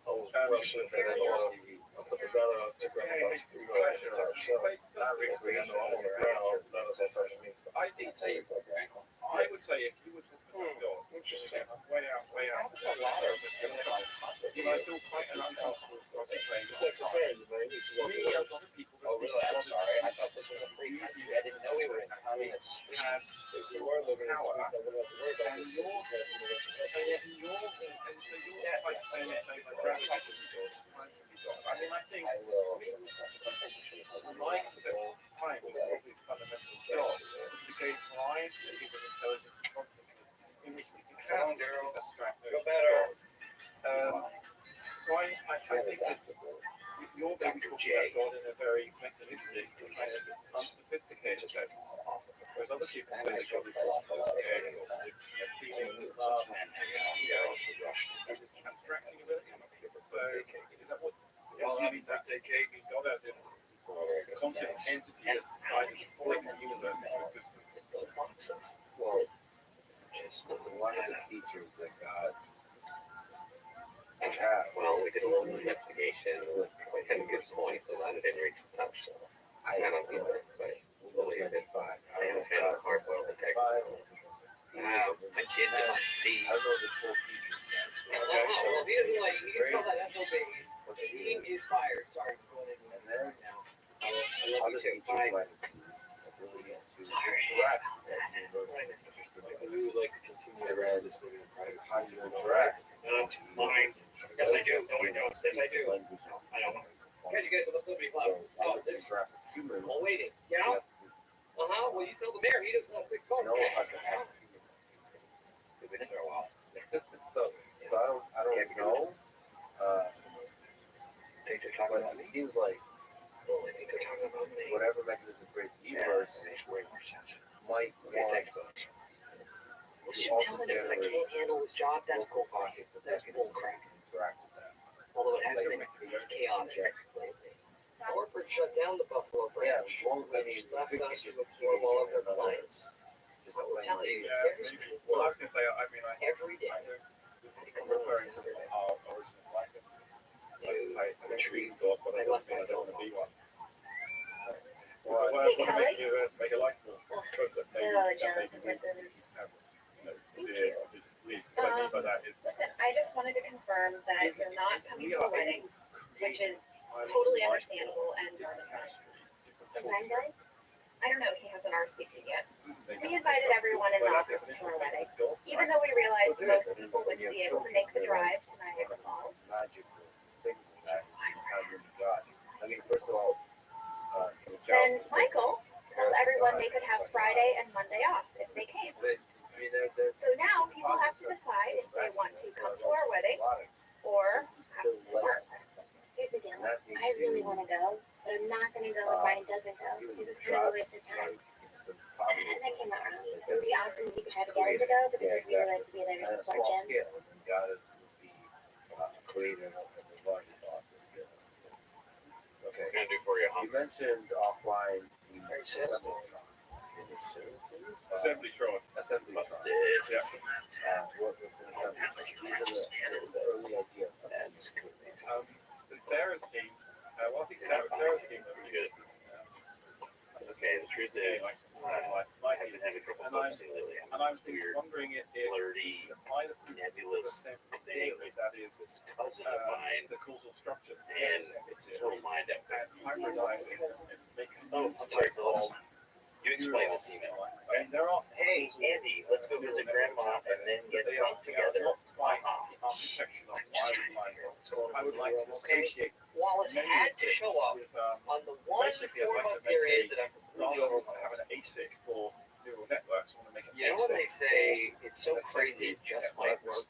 Oh, Russian, and then I'll put the brother up to grab us. Not really, I know I'm on the ground, none of us touch me. I think I would say if you were talking about God, Interesting. way out. A ladder. You know, I feel quite an uncomfortable saying It's like the same, man. You can really a lot of people. Oh, really? I'm sorry. I thought this was a free country. I didn't know we were in communist Sweden. Have If you were living in Sweden, I wouldn't have to worry about and this. you're like saying it like gravity doesn't go. I mean, I think I will. my conception of time is probably fundamental God. We gave rise to human intelligence and consciousness in which we can have abstract Go notions. better. So I think that you're being talking about God in a very mechanistic, kind of unsophisticated sense. Whereas other people say that God is sophisticated or feeling love, and it's abstracting a bit. So is that what you mean that they gave you God as in concept entity outside of the universe into existence? Well, one of the features that God has. Well, we did a little investigation. We had a good point, but I didn't reach the touch. So I don't know, but We'll identify. I haven't had job, that's cool pocket, but that's bull crap. Although it has been chaotic lately. Corporate shut down the Buffalo branch, which left us to absorb all of their clients. I will tell you, there's been Well, I was work going to say, I mean, every day I don't, to come on referring to Saturday our original life, I retrieve. God, but I I don't left think I don't myself want to be on. one. Well, I want to make you make a life more. So jealous of what those. What I mean by that is, Listen, I just wanted to confirm that you're not coming to a wedding, which is totally understandable and more than fine. Glenn? I don't know, he hasn't RSVP'd yet. We invited everyone in the office to our wedding, even though we realized most people wouldn't be able to make the drive to Niagara Falls. I mean, first of all, Then Michael told everyone they could have Friday and Monday off if they came. So now people have to decide if they want to come to our wedding or have to work. Here's the deal. I really want to go, but I'm not going to go if Brian doesn't go. It's kind of a waste of time. And that came out wrong. It would be awesome if you could try to get him to go because we'd really like to be there to support Jim. Okay. What can I do for you, You mentioned offline. Very sad. assembly throwing. Assembly. Yeah. The early ideas. That's cool. Sarah's team, well, I think Sarah's team is really good. Okay, the truth is, My I've been having trouble And I'm- focusing lately. And I'm Weird, wondering if flirty, either nebulous thing. that is This cousin of mine, the causal structure. and it's a total mind up. And hybridizing is making Oh, I'm sorry, Phyllis. You explain this email. And there are Hey, Andy, let's go visit Grandma and then get drunk together. quite the architecture of why we find it. So I would like to associate Wallace had to show up with on the one basically I'd 4 like month to make period that I'm completely rather over. than have an ASIC for neural networks, I want to make an You know when they ASIC, say it's so crazy it just might work?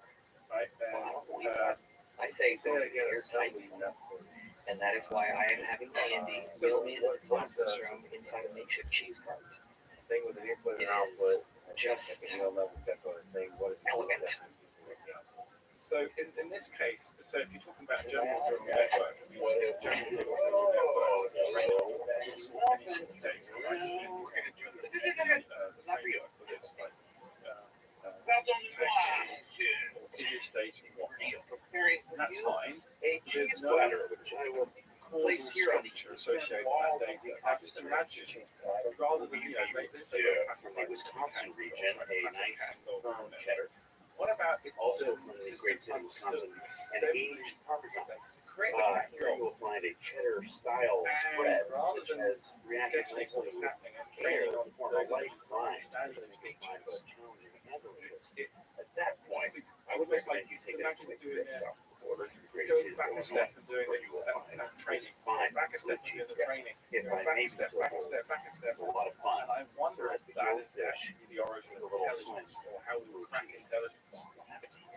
right? Well, I don't believe And that. I say Say it again. you're tiny. And that is why I am having Andy build me into the conference room inside a makeshift cheese cart. Thing with an input and It output. Just level that sort of thing. What is elegant. so in this case, so if you're talking about general neural network, you want general neural network, any sort of data, right? The framework, whether it's like image data, that's fine. A cheese There's no platter, which I will place causal here on the structure associated with that data. Now just imagine, rather than, make this a from the Wisconsin region, a nice firm cheddar. What about if Also from the great city of Wisconsin, an aged parmesan. create Here you will find a cheddar style spread, which has reacted nicely with care to form a light rind, which is fine but challenging and delicious. At that point, I would recommend you take it to a fix shop order to the great city going back a of step Illinois. and doing Where you will find training, fine back a step and doing the training, if I back may a be step, so back a bold. step, back a step. It's a lot of fun. And I wonder if that is Dish actually the origin of with a little intelligence swing. or how we will crack intelligence.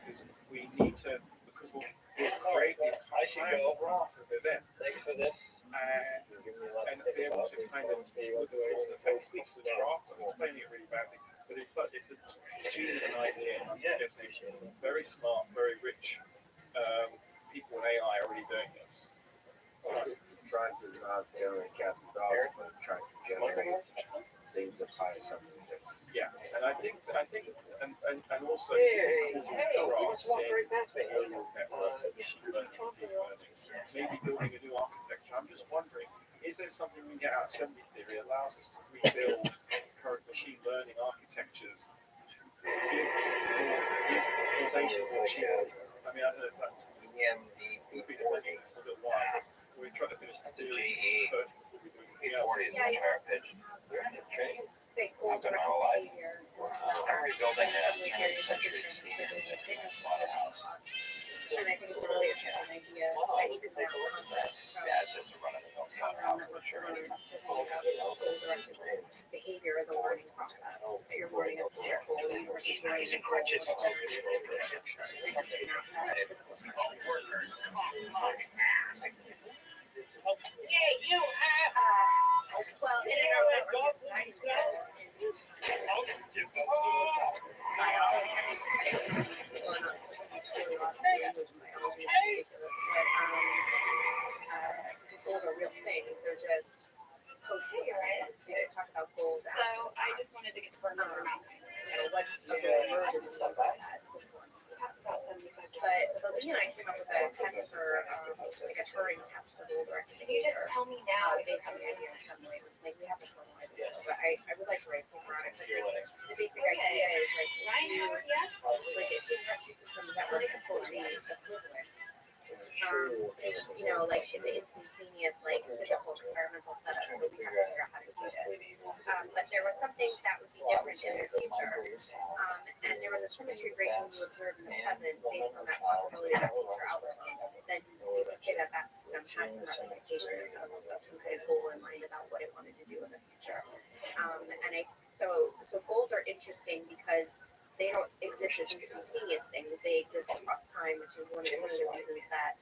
Because we need to, because we'll create the I should entire go. graph of events Thanks for this. and be able to kind of look at all the text speaks to the graph. I'm explaining it really badly, but it's a genius idea. I'm guessing very smart, very rich people in AI are already doing this. Trying to not generate cats and dogs, but trying to generate things of high assembly. Yeah, and I think, and also Hey, causal you graphs just walked in right past me. neural networks, machine learning, deep learning, maybe building a new architecture. I'm just wondering, is there something we can get out of assembly theory that allows us to rebuild current machine learning architectures to give organizations achievement? I mean, I don't know if that's would be the question as to why. We try to finish the theory GE first before we do anything else. 40 is my tire pitch. They're in the training. Say I've been all life. I'm rebuilding that 20th century steam engine slaughterhouse. And I think it's a really interesting idea. I think it's like Yeah, it's just a run-of-the-mill slaughterhouse for sure. behavior is a learning process. You're learning as a careful, you're Using crutches. Well, what something emerges and stuff like that. But Lee and I came up with a test for like a Turing test of goal directed Can you just behavior. tell me now? Based on the idea of assembly, like we haven't formalized it, Yes. but I would like to write more on it. But the basic Okay. idea is like Ryan Howard, yes? like if you have two systems that were completely equivalent, you know, like in the instantaneous, like physical experimental setup, so we have to figure out how to do this. But there was something that would be different in the future, and there was a symmetry break when you observed in the present based on that possibility of that future outcome. Then you could say that that system had some representation of some kind of goal in mind about what it wanted to do in the future. So goals are interesting because they don't exist as instantaneous things. They exist across time, which is one of the reasons that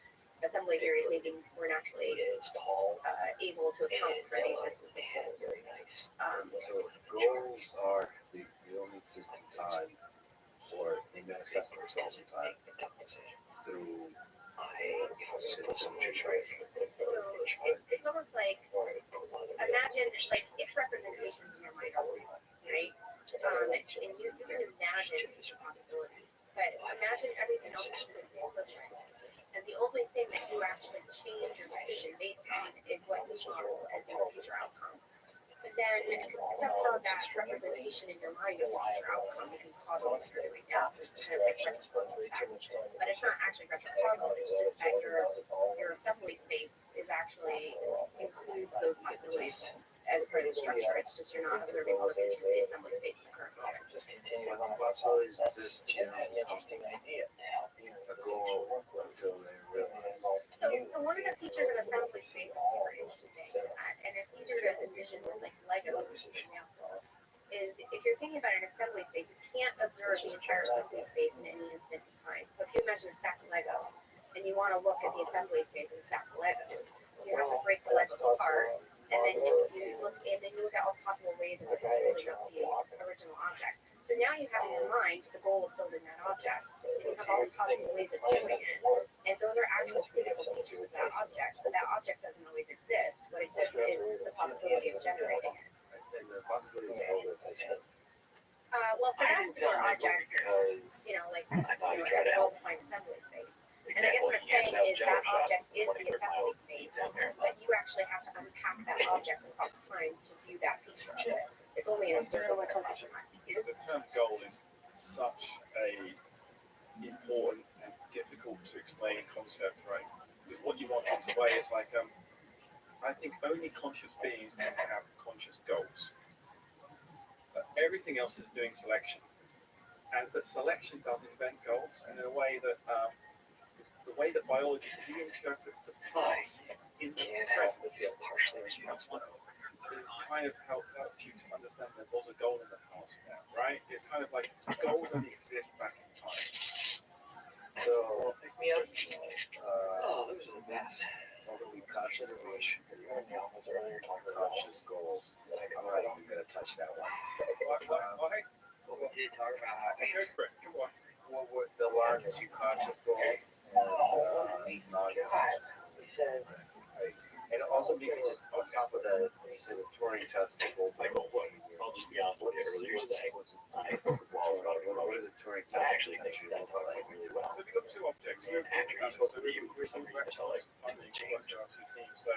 assembly theories maybe weren't actually able to account for the existence of goals. So goals are the only existing time, or they manifest themselves in time through It's almost like imagine like if representations in your mind are real, right? And you can imagine future possibilities, but imagine everything else is different. And the only thing that you actually change your decision based on is what you model as the future outcome. But then somehow that representation in your mind of the future outcome becomes causal to the analysis. It's kind of like retrocausal effect. But it's not actually retrocausal, it's just that your assembly space is actually includes those possibilities as part of the structure. It's just you're not observing all the features of the assembly space in the current moment. Just continue on possibilities. That's an interesting idea. a goal until they realize. So one of the features of assembly space is super interesting, and it's easier to envision with like Lego as an example, is if you're thinking about an assembly space, you can't observe the entire assembly space in any instant in time. So if you imagine a stack of Legos and you want to look at the assembly space of a stack of Legos, you have to break the Legos apart, and then you look at all possible ways of building up the original object. So now you have in your mind the goal of building that object, and you have all these possible ways of doing it. And those are actual physical features of that object, but that object doesn't always exist. What exists is the possibility of generating it. And the possibility of all that. Well, for that particular object, you know, like, you know, it has a well-defined assembly space. And I guess what I'm saying is that object is the assembly space, but you actually have to unpack that object across time to view that feature of it. It's only an observable feature. The term goal is such a important and difficult to explain concept, right? Because what you want to way is like, I think only conscious beings can have conscious goals. But everything else is doing selection. But selection does invent goals, and in a way that the way that biology reinterprets the past in the present feel partially responsible. it kind of helps you to understand there was a goal in the past now, right? It's kind of like goals only exist back in time. So, Pick me up. those are the best. although we conscious Earlier conscious goals, I'm not even going to touch that one. Hey, we did talk about how go for it. Come on. What would the line is you conscious goals and non-conscious? And also maybe just on top of that, you said the Turing test of goal by goal. I'll just be honest with you, earlier today. What is a Turing test? I actually think that taught like really well. So we've got two objects. And after you spoke to you, for some reason, I felt like things changed. So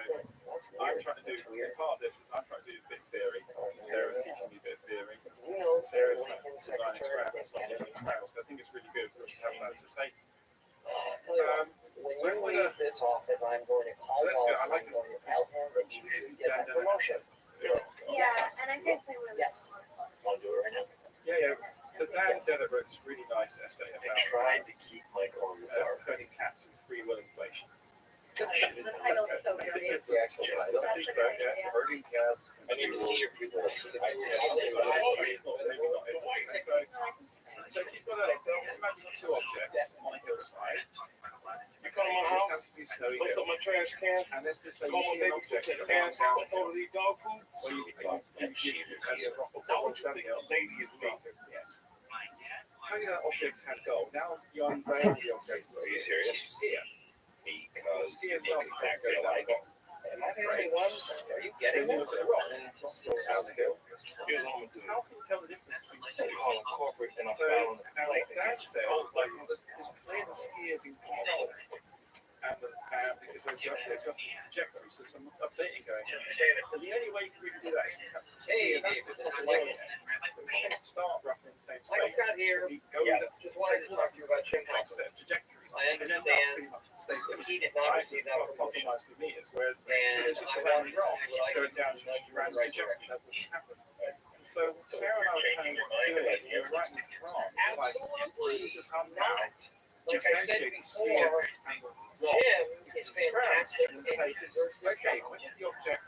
I'm trying to do part of this. I'm trying to do bit theory. Sarah's teaching me bit theory. Sarah's designing experiments. I think it's really good what she's having to say. When you leave this office, I'm going to call Paul and I'm going to tell him that you should get that promotion. Yeah, and I guess I would. Yes. I'll do it right now. Yeah. So Dan Della wrote this really nice essay I about tried to keep my core turning cats and free will inflation. The title is so good. It's the actual title. I think so, yeah. Herding cats. I need to see your people. So you've got two objects on a hillside. You come to my house, Be snowy put some of my trash cans, and let's just say call my you see baby, an object sit the pants out, throw the dog food. or you What you think the lady is me? how do objects have goal? Now you unveil the object. Are you serious? Here. Because See yourself exactly like it. Am I the only one? Are you getting And then this? look at the rock. Down the hill. Here's what I'm gonna do. How can you tell the difference and I'm So, following the now like Dad it's said, cold like, like this clear the skiers in Castle, and because they've got trajectories, so some updating going on. But the only way you can really do that is to have to Hey, ski David, at this is the Michael. start roughly in the same Michael space. Scott here. You go Yeah, with just wanted to talk to you about Jim like House. set trajectories. I And then understand pretty much stays that he did not receive that promotion, nice with meters, whereas and it's just I around wanted to see what I going could down do to nudge you in around the right direction. that doesn't happen. So Sarah and I were kind of doing it, we were writing it wrong. Like, Absolutely just come not. down, Like I said before, Jim is fantastic and he deserves the okay, job. what's the object?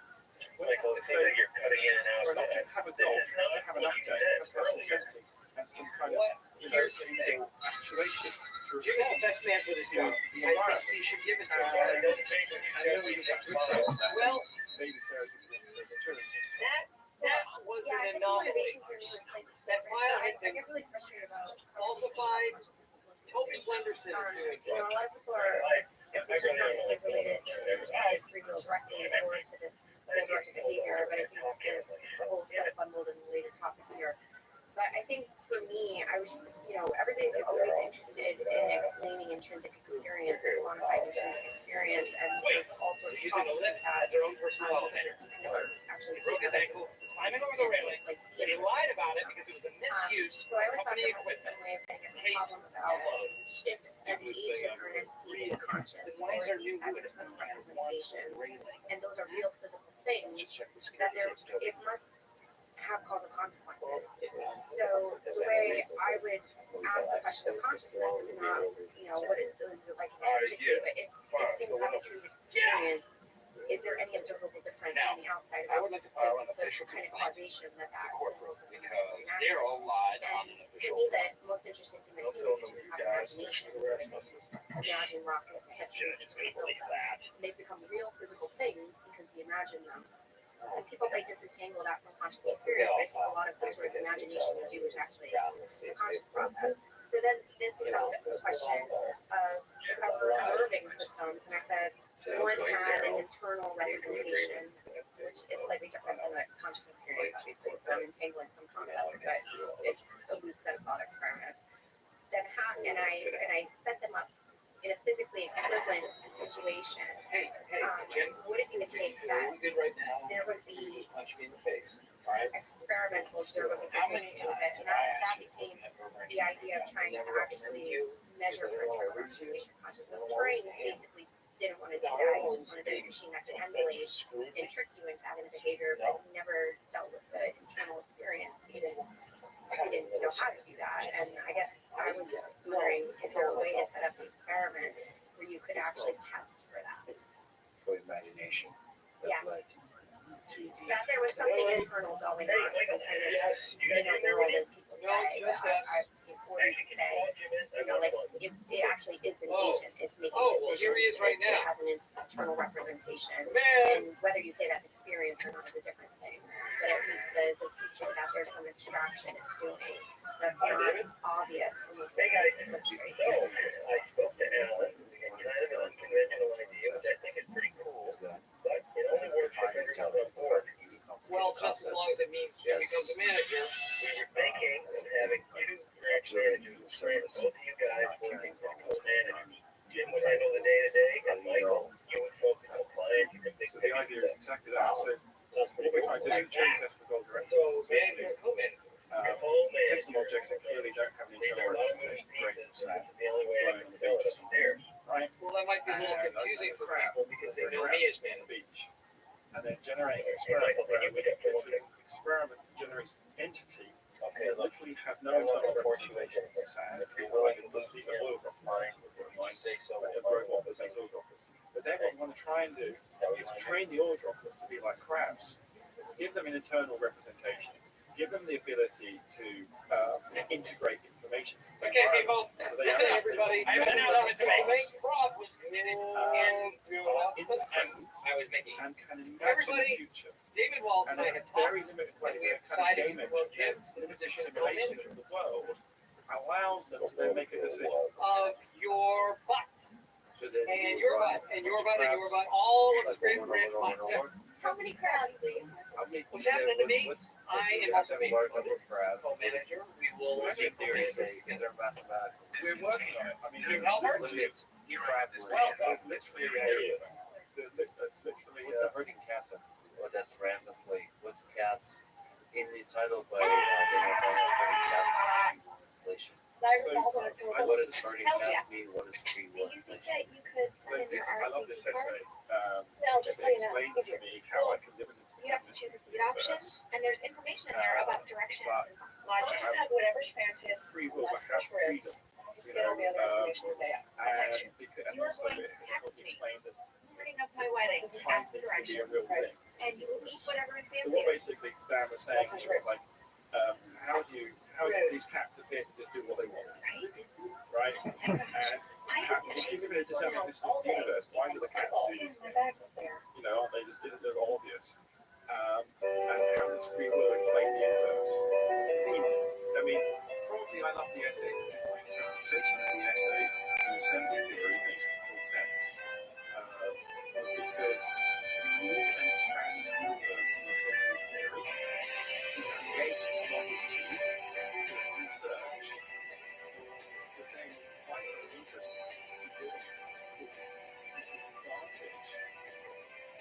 Michael, it seems like you're cutting in and For out. an object to have a goal, it has to have an update, it has to have some testing, and some kind of, What? you know, actuation to Jim is the best man for this job. I think he should give it to him. and then we just got to Well, maybe Sarah did the truth. that was Yeah, I an think anomaly. motivations are really like That different. file I had been get really frustrated about falsified. Toby Flenderson is doing you know, a lot of people are, if it's just not necessarily related to free will directly or to this goal-directed behavior, but I think there's a whole set of bundled and related topics here. But I think for me, I was, you know, everybody's always interested in explaining intrinsic experience and quantifying intrinsic experience, and there's all sorts of using a topics lip that as their own personal elevator. actually He broke his ankle climbing over the railing, like and he lied about it because it was a misuse so I of always thought company there was some equipment. way of getting a Case problem about closed. if an agent or an entity is conscious Then or why is there new has wood some on representation, the railing? and those are real physical things, Just check the that there, security. it must have causal consequences. So the way I would ask the question of consciousness is not, you know, what is it like physically, but if things have intrinsic experience, is there any observable difference on the outside I about would like to file an the official kind of complaint causation that to that corporate system because has? Daryl lied on an And for official me, front. the most interesting thing that Don't he tell was them doing you is guys imagination. sexually harassed my sister. Imagine rockets, Shit, I just couldn't believe that. they become real physical things because we imagine them. And people might disentangle that from conscious experience. I think a lot of the sort of imagination we do is actually a conscious process. So then this becomes a question of observing systems. And I said one had an internal representation, which is slightly different than a conscious experience, obviously. So I'm entangling some concepts, but it's a loose set of thought experiments. Then and I set them up in a physically equivalent situation. Hey, Jim. Would it be the case that I'm good right now. there would You be just punch me in the face. All right. experimental observable differences to it, and that became the idea of trying to actually measure for internal representation consciousness. Turing basically didn't want to do that. He just wanted a machine that could emulate and trick you into having a behavior, but he never dealt with the internal experience. He didn't know how to do that. And I guess I was wondering, is there a way to set up an experiment where you could actually test for that? For imagination. Yeah. Like, That there was something internal going on, some kind of Yes, you guys inner remember world, me? as people say. I've always say, you know, like it actually is an agent. It's making decisions. Here he is right It now. has an internal representation, Man. and whether you say that's experience or not is a different thing. But at least the feature that there's some abstraction it's doing that's not obvious from most Hey, guys. substrate. So, I spoke to Alan, and kind of an unconventional idea, which I think is pretty cool, but it only works if everyone's on board. Well, just as long as it means Jim becomes a manager. We were thinking of having two managers, both of you guys working for co-managers. Jim would handle the day-to-day, and Michael, you would focus on clients. You could think So the idea is exactly that. So what we're trying to do is change test for goal direction. So, manager and co-manager. Take some objects that clearly don't have an internal representation, break them, snap, The only way I blowing can on the tell beach or it something. there. Right? Well, that might be a little confusing for people because they know me as On man. the beach. And then generating an experiment where the experiment generates an entity Okay, that look, literally has no internal representation of sand. It's like a oil drop. might say so. Like a robot that makes oil droplets. But then what we want to try and do is train the oil droplets to be like crabs. Give them an internal representation. Give them the ability to integrate information. Okay, people, So they listen, have everybody. I have announced that the main fraud was committed independence I was making. and can imagine Everybody, the future. David Walls And and I in a have talked, very limited way, and we have that kind of decided game to promote engine, Jim to the this position of simulation co-manager of the world allows them to then make a decision. of your butt, so then and your butt, and your butt, and your butt, all of the great brand butts. How many crowds, please? How many What's happening to me? what's- I am you have also to have being a large number of crabs. co-manager. We will magic theory. Is there mathematical? We're working on it. I mean, Limits. You have this well done. literally, What's the herding cat? Well, that's randomly. What's cats in the title by inflation? What does herding cat mean? What is free Do will you think inflation? that you could send in your I love this RSVP card? essay. No, just so you know. It explains to me how I can live in You have to choose a feed option, and there's information in there about directions but and I'll logic. just have whatever's fanciest, free will, less but have fish ribs. freedom. Just get all the other information in there. I'll text you. And You are also going to it text me. explains that Morning of my wedding, time ask the can be a directions, real thing. and you will eat whatever is So what fanciest. basically Dan was saying That's was like, how do these cats appear to just do what they want, Right? right? And I if you live in a deterministic universe, why do the cats do these My things? bag was there. You know, aren't they just they're obvious? And how does free will explain the universe? I mean, probably I love the essay because my interpretation of the essay from assembly theory makes complete sense. Because you need to understand the universe in assembly theory to create novelty, research, but then quite an interesting to doing it. Which is advantage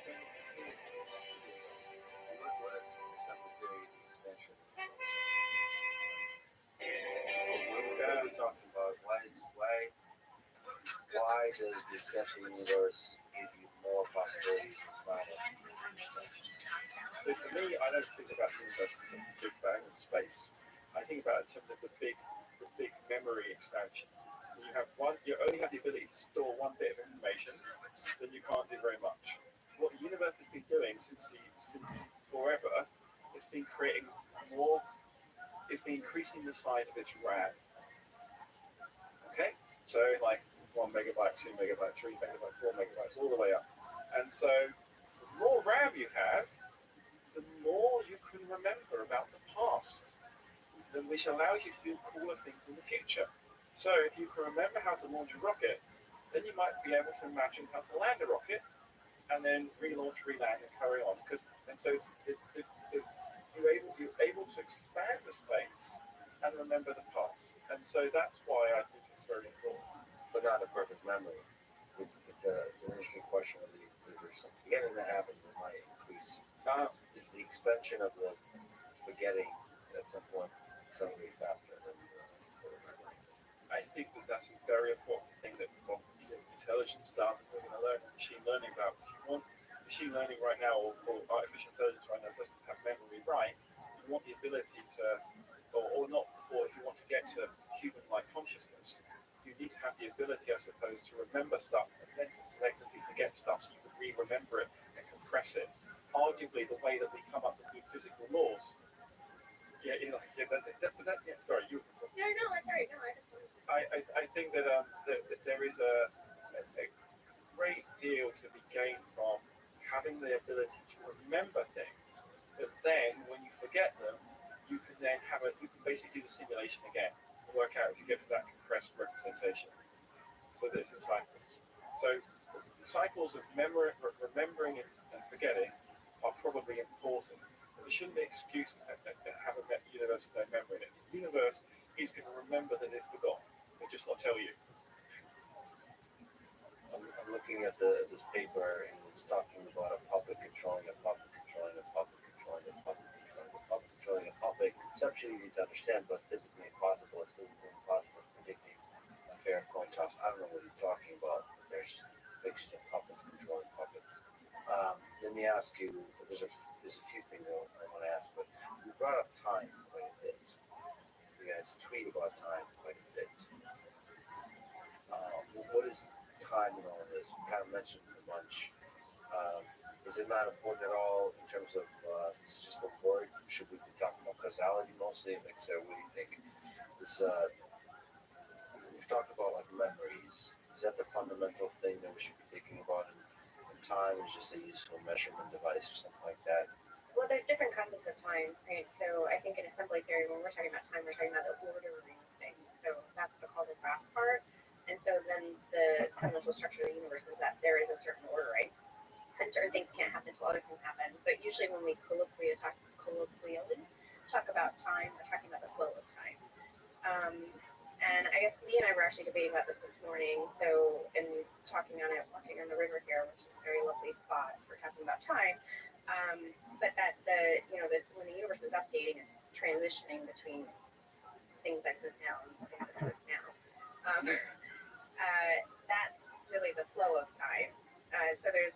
when it appears to be possible. What is assembly theory extension? What are we talking about? Why does the extension universe give you more possibilities than planet? So for me, I don't think about the universe in terms of Big Bang and space. I think about it in terms of the big memory expansion. You only have the ability to store one bit of information, then you can't do very much. What the universe has been doing since forever, it's been creating more. It's been increasing the size of its RAM. Okay, so like 1 megabyte, 2 megabyte, 3 megabyte, 4 megabytes, all the way up. And so the more RAM you have, the more you can remember about the past, which allows you to do cooler things in the future. So if you can remember how to launch a rocket, then you might be able to imagine how to land a rocket, and then relaunch, reland, and carry on. And so you're able to expand the space and remember the past. And so that's why I think it's very important. But not a perfect memory. It's an interesting question whether there's something forgetting that happens that might increase. Is the expansion of the forgetting at some point accelerate faster than remembering? I think that's a very important thing that intelligence does. We're going to learn machine learning about. If you want machine learning right now, or artificial intelligence right now, doesn't have memory right. You want the ability to, or not, or if you want to get to human-like consciousness, you need to have the ability, I suppose, to remember stuff and then collectively forget stuff so you can re-remember it and compress it. Arguably, the way that we come up with new physical laws. Yeah, sorry, you. No, that's right. No, I think that there is a great deal to be gained from having the ability to remember things. But then, when you forget them, you can then you can basically do the simulation again and work out if you get to that compressed representation. So this is cycles. So the cycles of remembering and forgetting are probably important. But it shouldn't be an excuse to have a universe with no memory in it. The universe is going to remember that it forgot. They'll just not tell you. I'm looking at this paper and it's talking about a puppet controlling a puppet controlling a puppet controlling a puppet controlling a puppet controlling a puppet. Conceptually easy to understand, but physically impossible. It's physically impossible predicting a fair coin toss. I don't know what he's talking about. There's pictures of puppets controlling puppets. Let me ask you. There's a few things I want to ask, but you brought up time quite a bit. You guys tweet about time quite a bit. What is time in all of this? We kind of mentioned a bunch. Is it not important at all in terms of this is just a word? Should we be talking about causality mostly? Like, so what do you think? This we've talked about like memories. Is that the fundamental thing that we should be thinking about? And time is just a useful measurement device or something like that. Well, there's different concepts of time, right? So I think in assembly theory, when we're talking about time, we're talking about the ordering of things. So that's the causal graph part. And so then the fundamental structure of the universe is that there is a certain ordering. And certain things can't happen until other things happen. But usually when we colloquially talk about time, we're talking about the flow of time. He and I were actually debating about this morning. So, and talking on it, walking on the river here, which is a very lovely spot for talking about time. But that when the universe is updating and transitioning between things that exist now and things that exist now, that's really the flow of time. So there's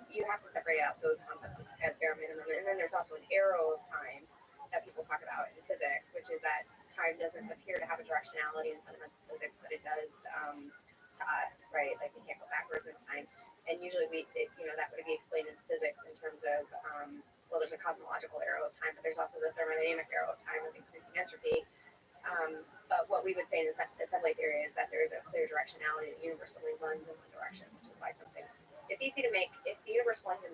you have to separate out those concepts at bare minimum, and then there's also an arrow of time that people talk about in physics, which is that time doesn't appear to have a directionality in fundamental physics, but it does to us, right? Like we can't go backwards in time, and usually that would be explained in physics in terms of there's a cosmological arrow of time, but there's also the thermodynamic arrow of time with increasing entropy. But what we would say in the assembly theory is that there is a clear directionality. The universe only runs in one direction, which is why it's easy to make, if the universe runs in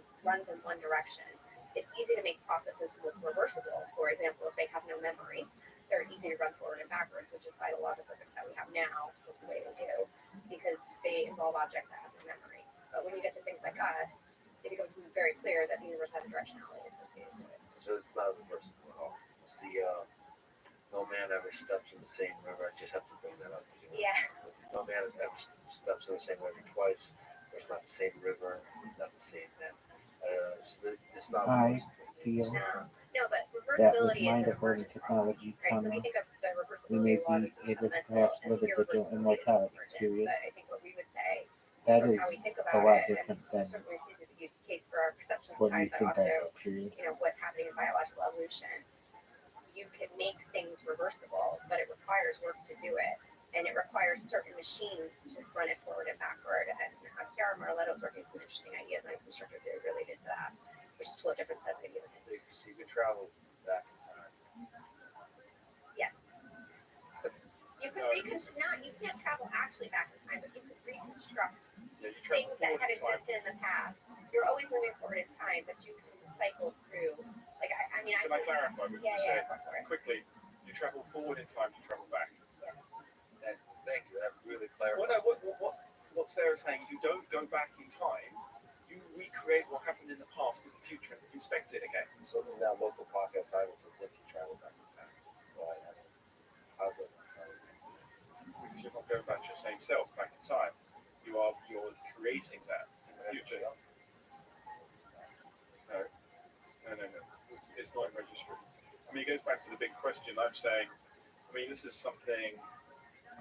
one direction, it's easy to make processes look reversible. For example, if they have no memory, they're easy to run forward and backwards, which is why the laws of physics that we have now look the way they do, because they involve objects that have no memory. But when you get to things like us, it becomes very clear that the universe has a directionality associated to it. So it's not reversible at all. No man ever steps in the same river. I just have to bring that up. Yeah. No man has ever steps in the same river twice. It's not the same river. It's not the same man. It's not I reversible. feel No, but that with reversibility is mind an over emergent technology right? So we coming, think of the we may reversibility law be as able to fundamental, perhaps and live a digital irreversibility is immortality emergent. period. But I think what we would say, That from is how we think a about lot it, different and than certainly seems to be the case for our perception of what you time, but think also, that period. what's happening in biological evolution. You can make things reversible, but it requires work to do it. And it requires certain machines to run it forward and backward. And Chiara Marletto's working some interesting ideas on constructor theory related to that, which is to a different set of ideas. You can travel back in time. Yes. You could you can't travel actually back in time, but you could reconstruct things that had existed in the past. You're always moving forward in time, but you can cycle through. Like Can I clarify what you yeah, said? Quickly, you travel forward in time to travel back. And thank you. That really clarifies. What Sarah's saying, you don't go back in time. You recreate what happened in the past in the future and inspect it again. So in that local pocket of time, it's as if you travel back in time. Well, how's it? Because you're not going back to your same self back in time. You're creating that in the future. No. It's not registered. I mean, it goes back to the big question. I'm saying, this is something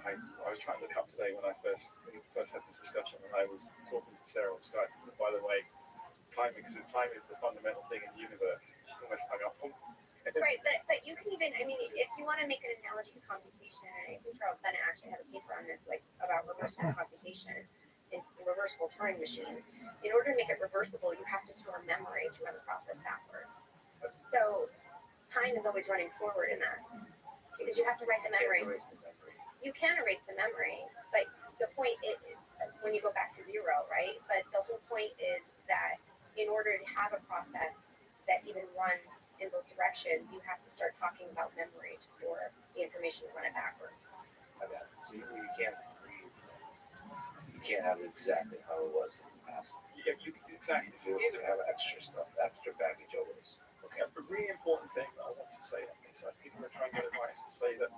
I was trying to look up today when we first had this discussion, and I was talking to Sarah on Skype. And by the way, time is the fundamental thing in the universe. She almost hung up on. Right, but you can even, if you want to make an analogy to computation, and I think Charles Bennett actually had a paper on this, like about reversible computation in reversible Turing machines. In order to make it reversible, you have to store memory to run the process backwards. So time is always running forward in that, because you have to write the memory. You can erase the memory, but the point is when you go back to zero, right? But the whole point is that in order to have a process that even runs in both directions, you have to start talking about memory to store the information and run it backwards. Okay. So you can't have it exactly how it was in the past. Exactly. You have extra stuff, extra baggage always. Okay. A really important thing that I want to say on this, I think we're trying to get advice to say that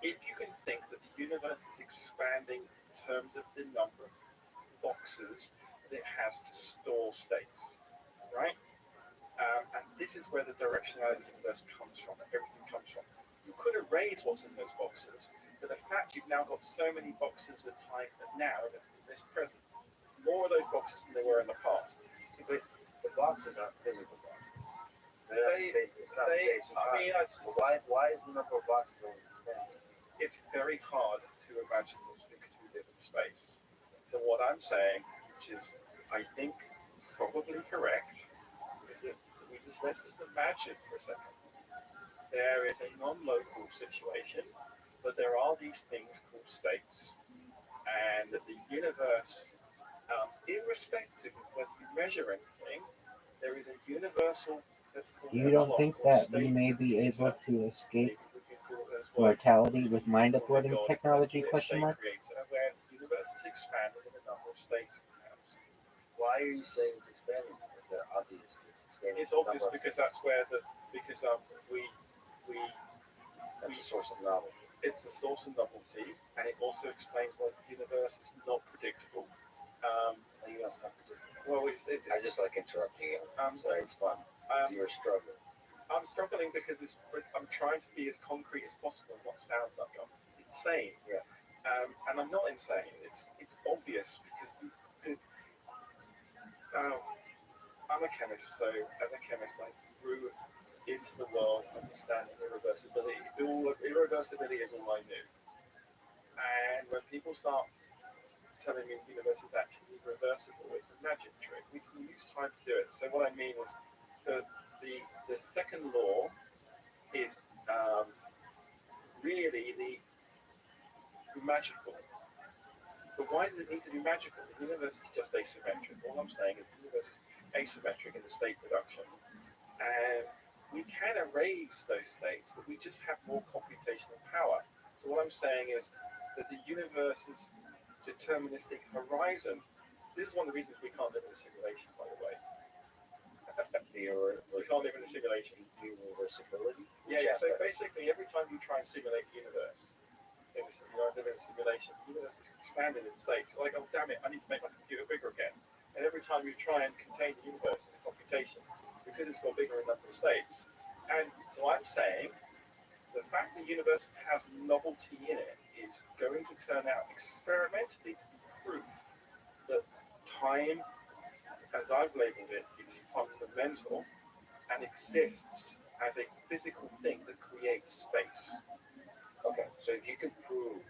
if you can think that the universe is expanding in terms of the number of boxes that it has to store states, right? And this is where the directionality of the universe comes from, and everything comes from. You could erase what's in those boxes, but the fact you've now got so many boxes of time that now, in this present, more of those boxes than there were in the past. But the boxes aren't physical boxes. Why is the number of boxes only 10? It's very hard to imagine this because we live in space. So what I'm saying, which is, I think, probably correct, is that let's just imagine for a second. There is a non-local situation, but there are these things called states, and that the universe, irrespective of whether you measure anything, there is a universal. You don't think that we may be able to escape mortality with mind uploading technology? Where the universe is expanding in a number of states. Why are you saying it's expanding? Is that obvious? It's obvious because that's where we That's the source of knowledge. it's a source of novelty, and it also explains why the universe is not predictable. You know, it's not predictable. Well, I just like interrupting you. sorry. It's fun. So you're struggling. I'm struggling because I'm trying to be as concrete as possible in what sounds like I'm insane. Yeah. And I'm not insane. It's obvious because I'm a chemist, so as a chemist, I grew into the world understanding irreversibility. Irreversibility is all I knew. And when people start telling me the universe is actually reversible, it's a magic trick. We can use time to do it. So what I mean is the second law is really the magical. But why does it need to be magical? The universe is just asymmetric. All I'm saying is the universe is asymmetric in the state production. And we can erase those states, but we just have more computational power. So what I'm saying is that the universe's deterministic horizon, this is one of the reasons we can't live in a simulation, by the way. We can't live in a simulation. Irreversibility? Yeah, so basically every time you try and simulate the universe, live in a simulation, the universe is expanding in states. Like, oh damn it, I need to make my computer bigger again. And every time you try and contain the universe in a computation, because it's got bigger in number of states. And so I'm saying the fact the universe has novelty in it is going to turn out experimentally to be proof that time, as I've labeled it, is fundamental and exists as a physical thing that creates space. Okay, so if you can prove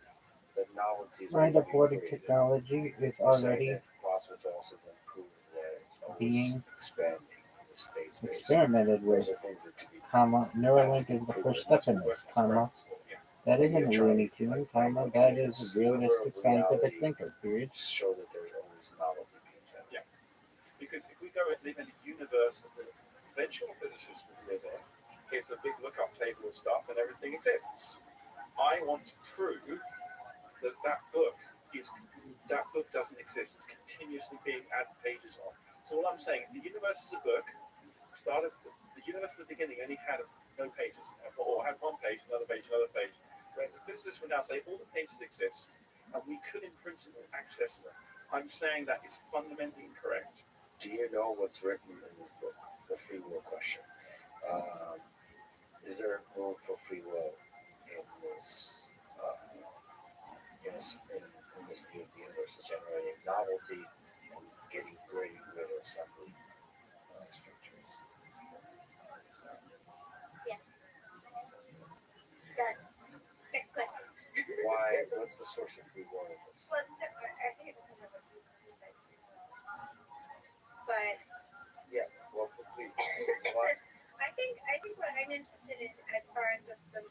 that novelty is Mind-uploaded technology is already it's possible to also then prove that it's always being expanding in the state space. experimented with, Those are things that can be Neuralink is the first step in this, that isn't a Looney Tune, that is a realistic scientific thinker, period. show that there's always novelty being found. Yeah. Because if we go and live in a universe that the conventional physicists would live in, here's a big lookup table of stuff and everything exists. I want to prove that book doesn't exist. It's continuously being added pages on. So all I'm saying, the universe is a book. The universe at the beginning only had no pages, or had one page, another page, another page. Where the physicists would now say all the pages exist, and we could in principle access them. I'm saying that is fundamentally incorrect. Do you know what's written in this book, The Free Will Question? Is there room for free will in this in this view of the universe is generating novelty and getting rid of assembly structures? Yeah. That's next question. Why? What's the source of free will in this? Well, I think it depends on what you mean by free will. But Yeah. Well, please. Why? I think what I'm interested in as far as the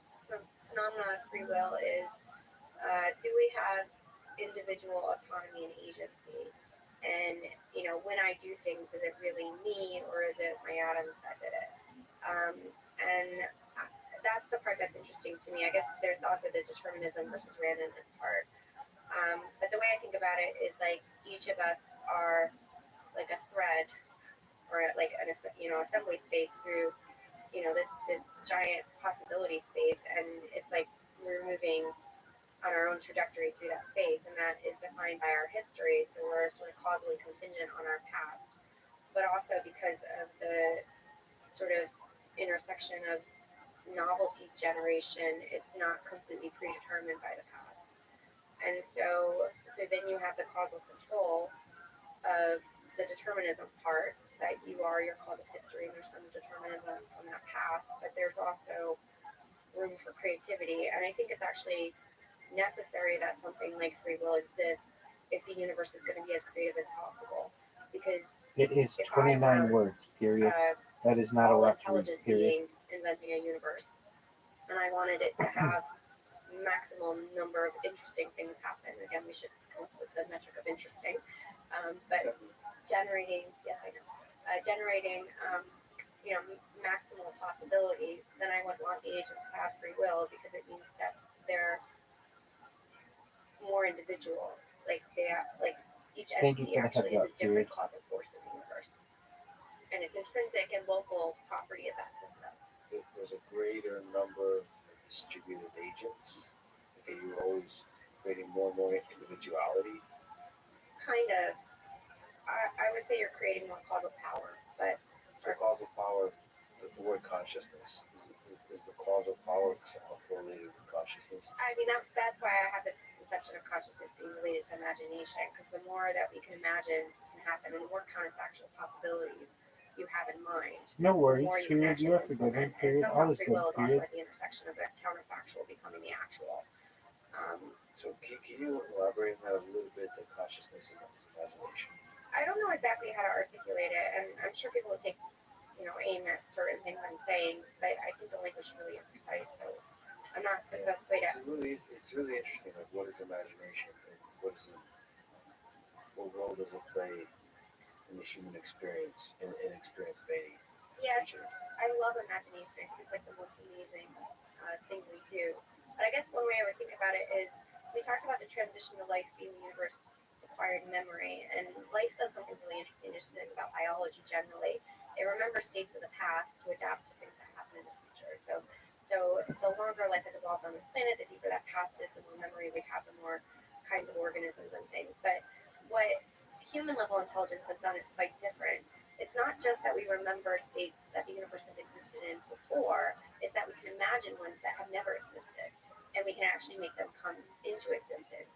phenomena of free will is, do we have individual autonomy and agency? And when I do things, is it really me or is it my atoms that did it? And that's the part that's interesting to me. I guess there's also the determinism versus randomness part. But the way I think about it is like each of us are like a thread or like an assembly space through this giant possibility space, and it's like we're moving on our own trajectory through that space, and that is defined by our history, so we're sort of causally contingent on our past, but also because of the sort of intersection of novelty generation, it's not completely predetermined by the past. And so then you have the causal control of the determinism part, that you are your cause of history, and there's some determinism on that past, but there's also room for creativity. And I think it's actually necessary that something like free will exists if the universe is going to be as creative as possible. Because it is 29 words, period. That is not a rough intelligent being inventing a universe, and I wanted it to have maximum number of interesting things happen. Again, we should come up with the metric of interesting, but generating maximal possibilities, then I would want the agents to have free will, because it means that they're more individual. Like each entity actually is a different causal force in the universe, and it's intrinsic and local property of that system. There's a greater number of distributed agents creating more and more individuality. Kind of. I would say you're creating more causal power, but So causal power, the word consciousness, is the causal power correlated with consciousness. I mean that's why I have this conception of consciousness being related to imagination, because the more that we can imagine can happen, and the more counterfactual possibilities you have in mind, No the worries. more you can Period. actually You are forgiven. implement. And Period. somehow All is free good. will is also Period. at the intersection of that counterfactual becoming the actual. So can you elaborate on that a little bit, the consciousness and imagination? I don't know exactly how to articulate it, and I'm sure people will take, aim at certain things I'm saying, but I think the language is really imprecise, so I'm not the best way to. It's really interesting. Like, what is imagination, and what role does it play in the human experience, in experience dating? Yes, I love imagination. I think it's like the most amazing thing we do. But I guess one way I would think about it is we talked about the transition of life being the universe acquired memory, and life does something really interesting. Just think about biology generally. It remembers states of the past to adapt to things that happen in the future. So the longer life has evolved on this planet, the deeper that past is, the more memory we have, the more kinds of organisms and things. But what human level intelligence has done is quite different. It's not just that we remember states that the universe has existed in before, it's that we can imagine ones that have never existed, and we can actually make them come into existence.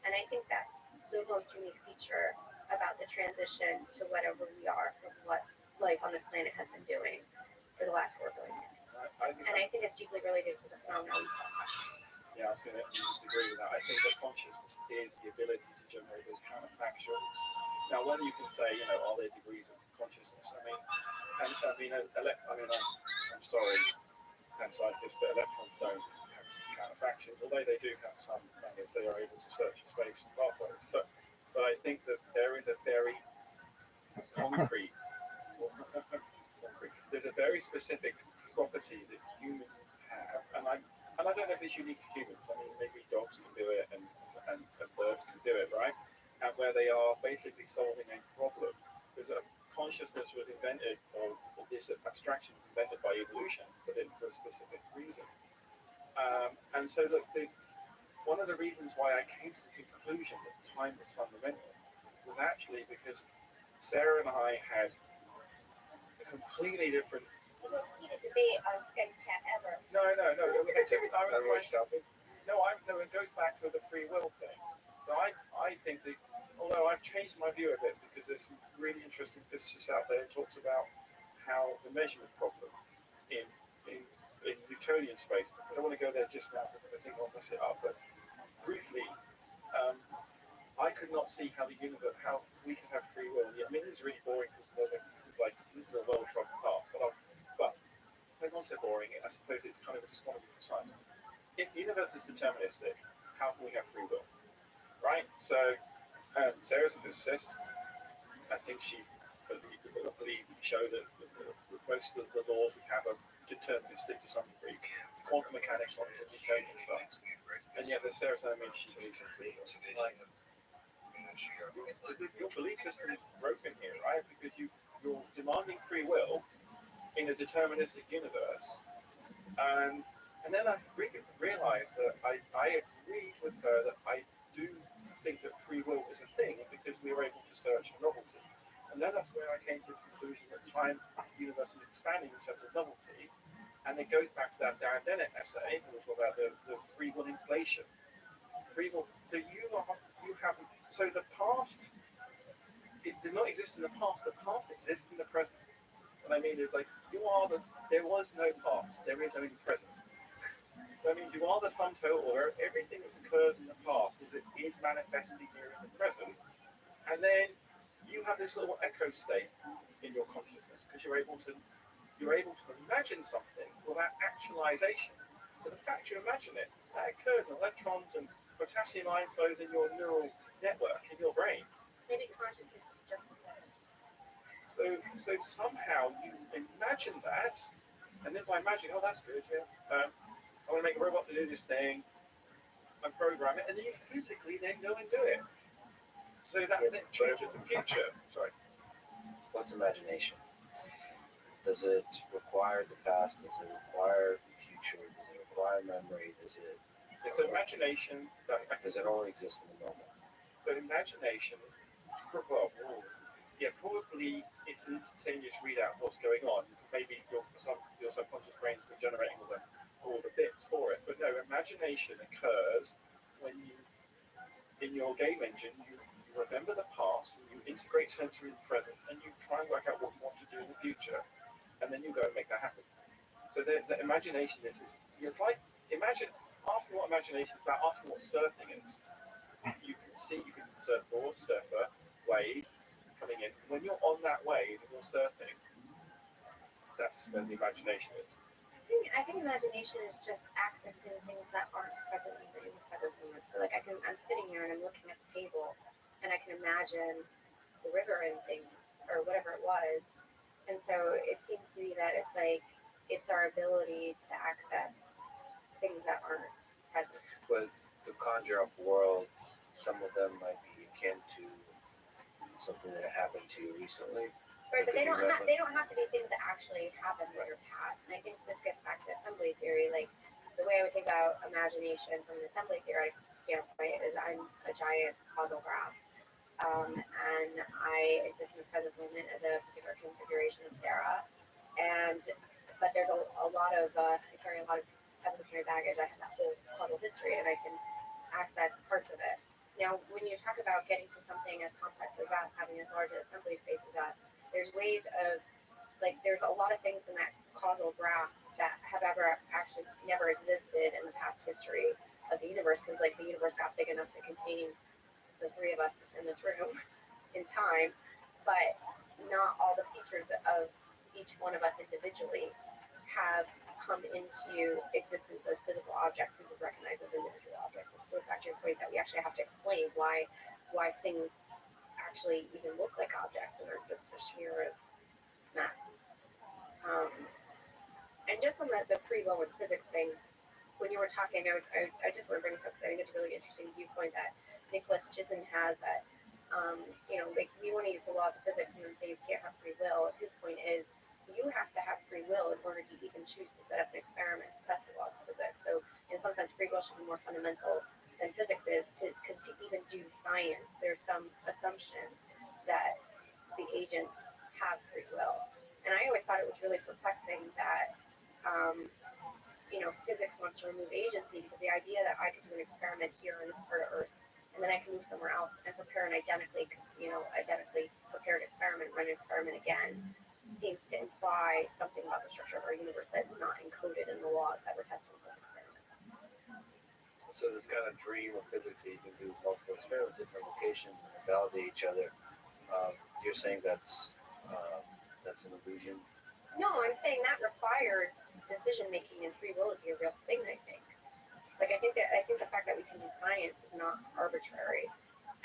And I think that's the most unique feature about the transition to whatever we are from what life on this planet has been doing for the last 4 billion years. And I think it's deeply related to the phenomenon. Yeah, I was going to disagree with that. I think that consciousness is the ability to generate those counterfactuals. Now, whether you can say, are there degrees of consciousness? I'm sorry, scientists, but electrons don't have counterfactuals, although they do have some, if they are able to search in space and pathways. But I think that there is a very concrete, there's a very specific property that humans have, and I don't know if it's unique to humans. I mean, maybe dogs can do it, and birds can do it, right? And where they are basically solving a problem. Because consciousness was invented, or this abstraction was invented by evolution, but for a specific reason. And so, look, one of the reasons why I came to the conclusion that time was fundamental was actually because Sarah and I had a completely different. Debate on Skype chat ever. No. It goes back to the free will thing. So I think that, although I've changed my view of it because there's some really interesting physicists out there who talks about how the measurement problem in Newtonian space. I don't want to go there just now because I think I'll mess it up. But briefly, I could not see how we could have free will. I mean, this is really boring because this is a well-trodden path. But I don't say boring. I suppose it's kind of just one of the precise. If the universe is deterministic, how can we have free will? Right? So, Sarah's a physicist. I think she showed that most of the laws we have are deterministic to some degree. Quantum mechanics, quantum Newtonian stuff. And yet, the serotonin she believes in free will. Your belief system is broken here, right? Because you're demanding free will in a deterministic universe. And then I realized that I agreed with her that I do think that free will is a thing because we were able to search for novelty. And then that's where I came to the conclusion that time, the universe is expanding in terms of novelty. And it goes back to that Darren Dennett essay, which was about the free will inflation. Free will. So so the past, it did not exist in the past. The past exists in the present. What I mean is there was no past. There is only present. That means you are the sum total of everything that occurs in the past is manifesting here in the present. And then you have this little echo state in your consciousness because you're able to imagine something without actualization. But the fact you imagine it, that occurs in electrons and potassium ion flows in your neural network in your brain. Maybe consciousness is just that. So somehow you imagine that, and then by imagining, that's good, yeah. I want to make a robot to do this thing, and program it, and then you physically then go and do it. So that then changes the future. Sorry. What's imagination? Does it require the past? Does it require the future? Does it require memory? Does it It's imagination that Because it only exists in the moment. but imagination, well, probably it's an instantaneous readout of what's going on. Maybe your subconscious brain is generating all the bits for it. But no, imagination occurs when you, in your game engine, you remember the past, you integrate sensory in the present, and you try and work out what you want to do in the future, and then you go and make that happen. So the imagination is it's like, asking what imagination is about, asking what surfing is. You can surfboard, surfer, wave, coming in. When you're on that wave and you're surfing, that's when the imagination is. I think imagination is just accessing things that aren't present in the present moment. So like I'm sitting here and I'm looking at the table and I can imagine the river and things or whatever it was. And so it seems to me that it's like it's our ability to access things that aren't present. But to conjure up worlds, some of them might be akin to something that happened to you recently. Right, but they don't have to be things that actually happened in your past. And I think this gets back to assembly theory. Like the way I would think about imagination from an assembly theoretic standpoint is I'm a giant causal graph. And I exist in the present moment as a particular configuration of Sarah. But there's a lot of I carry a lot of evolutionary baggage. I have that whole causal history, and I can access parts of it. Now, when you talk about getting to something as complex as us, having as large an assembly space as us, there's ways of, like, there's a lot of things in that causal graph that have actually never existed in the past history of the universe, because, like, the universe got big enough to contain the three of us in this room in time, but not all the features of each one of us individually have come into existence as physical objects we would recognize as individual objects. It goes back to your point that we actually have to explain why things actually even look like objects and are just a smear of mass. And just on the free will and physics thing, when you were talking, I just want to bring this up because I think it's a really interesting viewpoint that Nicholas Chissen has that, like we want to use the laws of physics and then say you can't have free will. His point is you have to have free will in order to even choose to set up an experiment to test the laws of physics. So in some sense, free will should be more fundamental than physics is, because to even do science, there's some assumption that the agents have free will. And I always thought it was really perplexing that, physics wants to remove agency, because the idea that I could do an experiment here on this part of Earth, and then I can move somewhere else and prepare an identically prepared experiment, run an experiment again, seems to imply something about the structure of our universe that's not encoded in the laws that we're testing with experiments. So this kind of dream of physics that you can do multiple experiments at different locations and validate each other. You're saying that's an illusion? No, I'm saying that requires decision making, and free will to be a real thing. I think. Like I think the fact that we can do science is not arbitrary,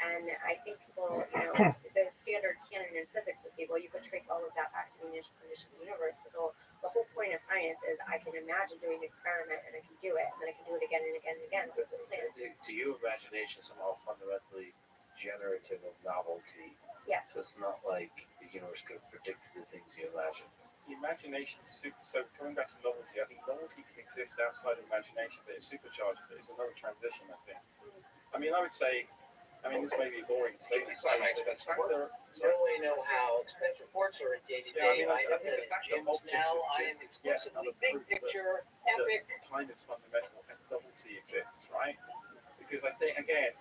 and I think people, the standard canon in physics would be, well, you could trace all of that back to the initial condition of the universe. But the whole point of science is I can imagine doing an experiment and I can do it, and then I can do it again and again and again. To you, imagination is somehow fundamentally generative of novelty. Yeah. So it's not like the universe could have predicted the things you imagine. The imagination is so coming back to novelty, I think novelty can exist outside of imagination, but it supercharges it. It's another transition, I think. I mean, I would say, this may be boring. Can you sign my expense report? You really know how expense reports are a day-to-day item that is Jim's now. I am exclusively big picture, epic. Time is fundamental and novelty exists, right? Because I think, again,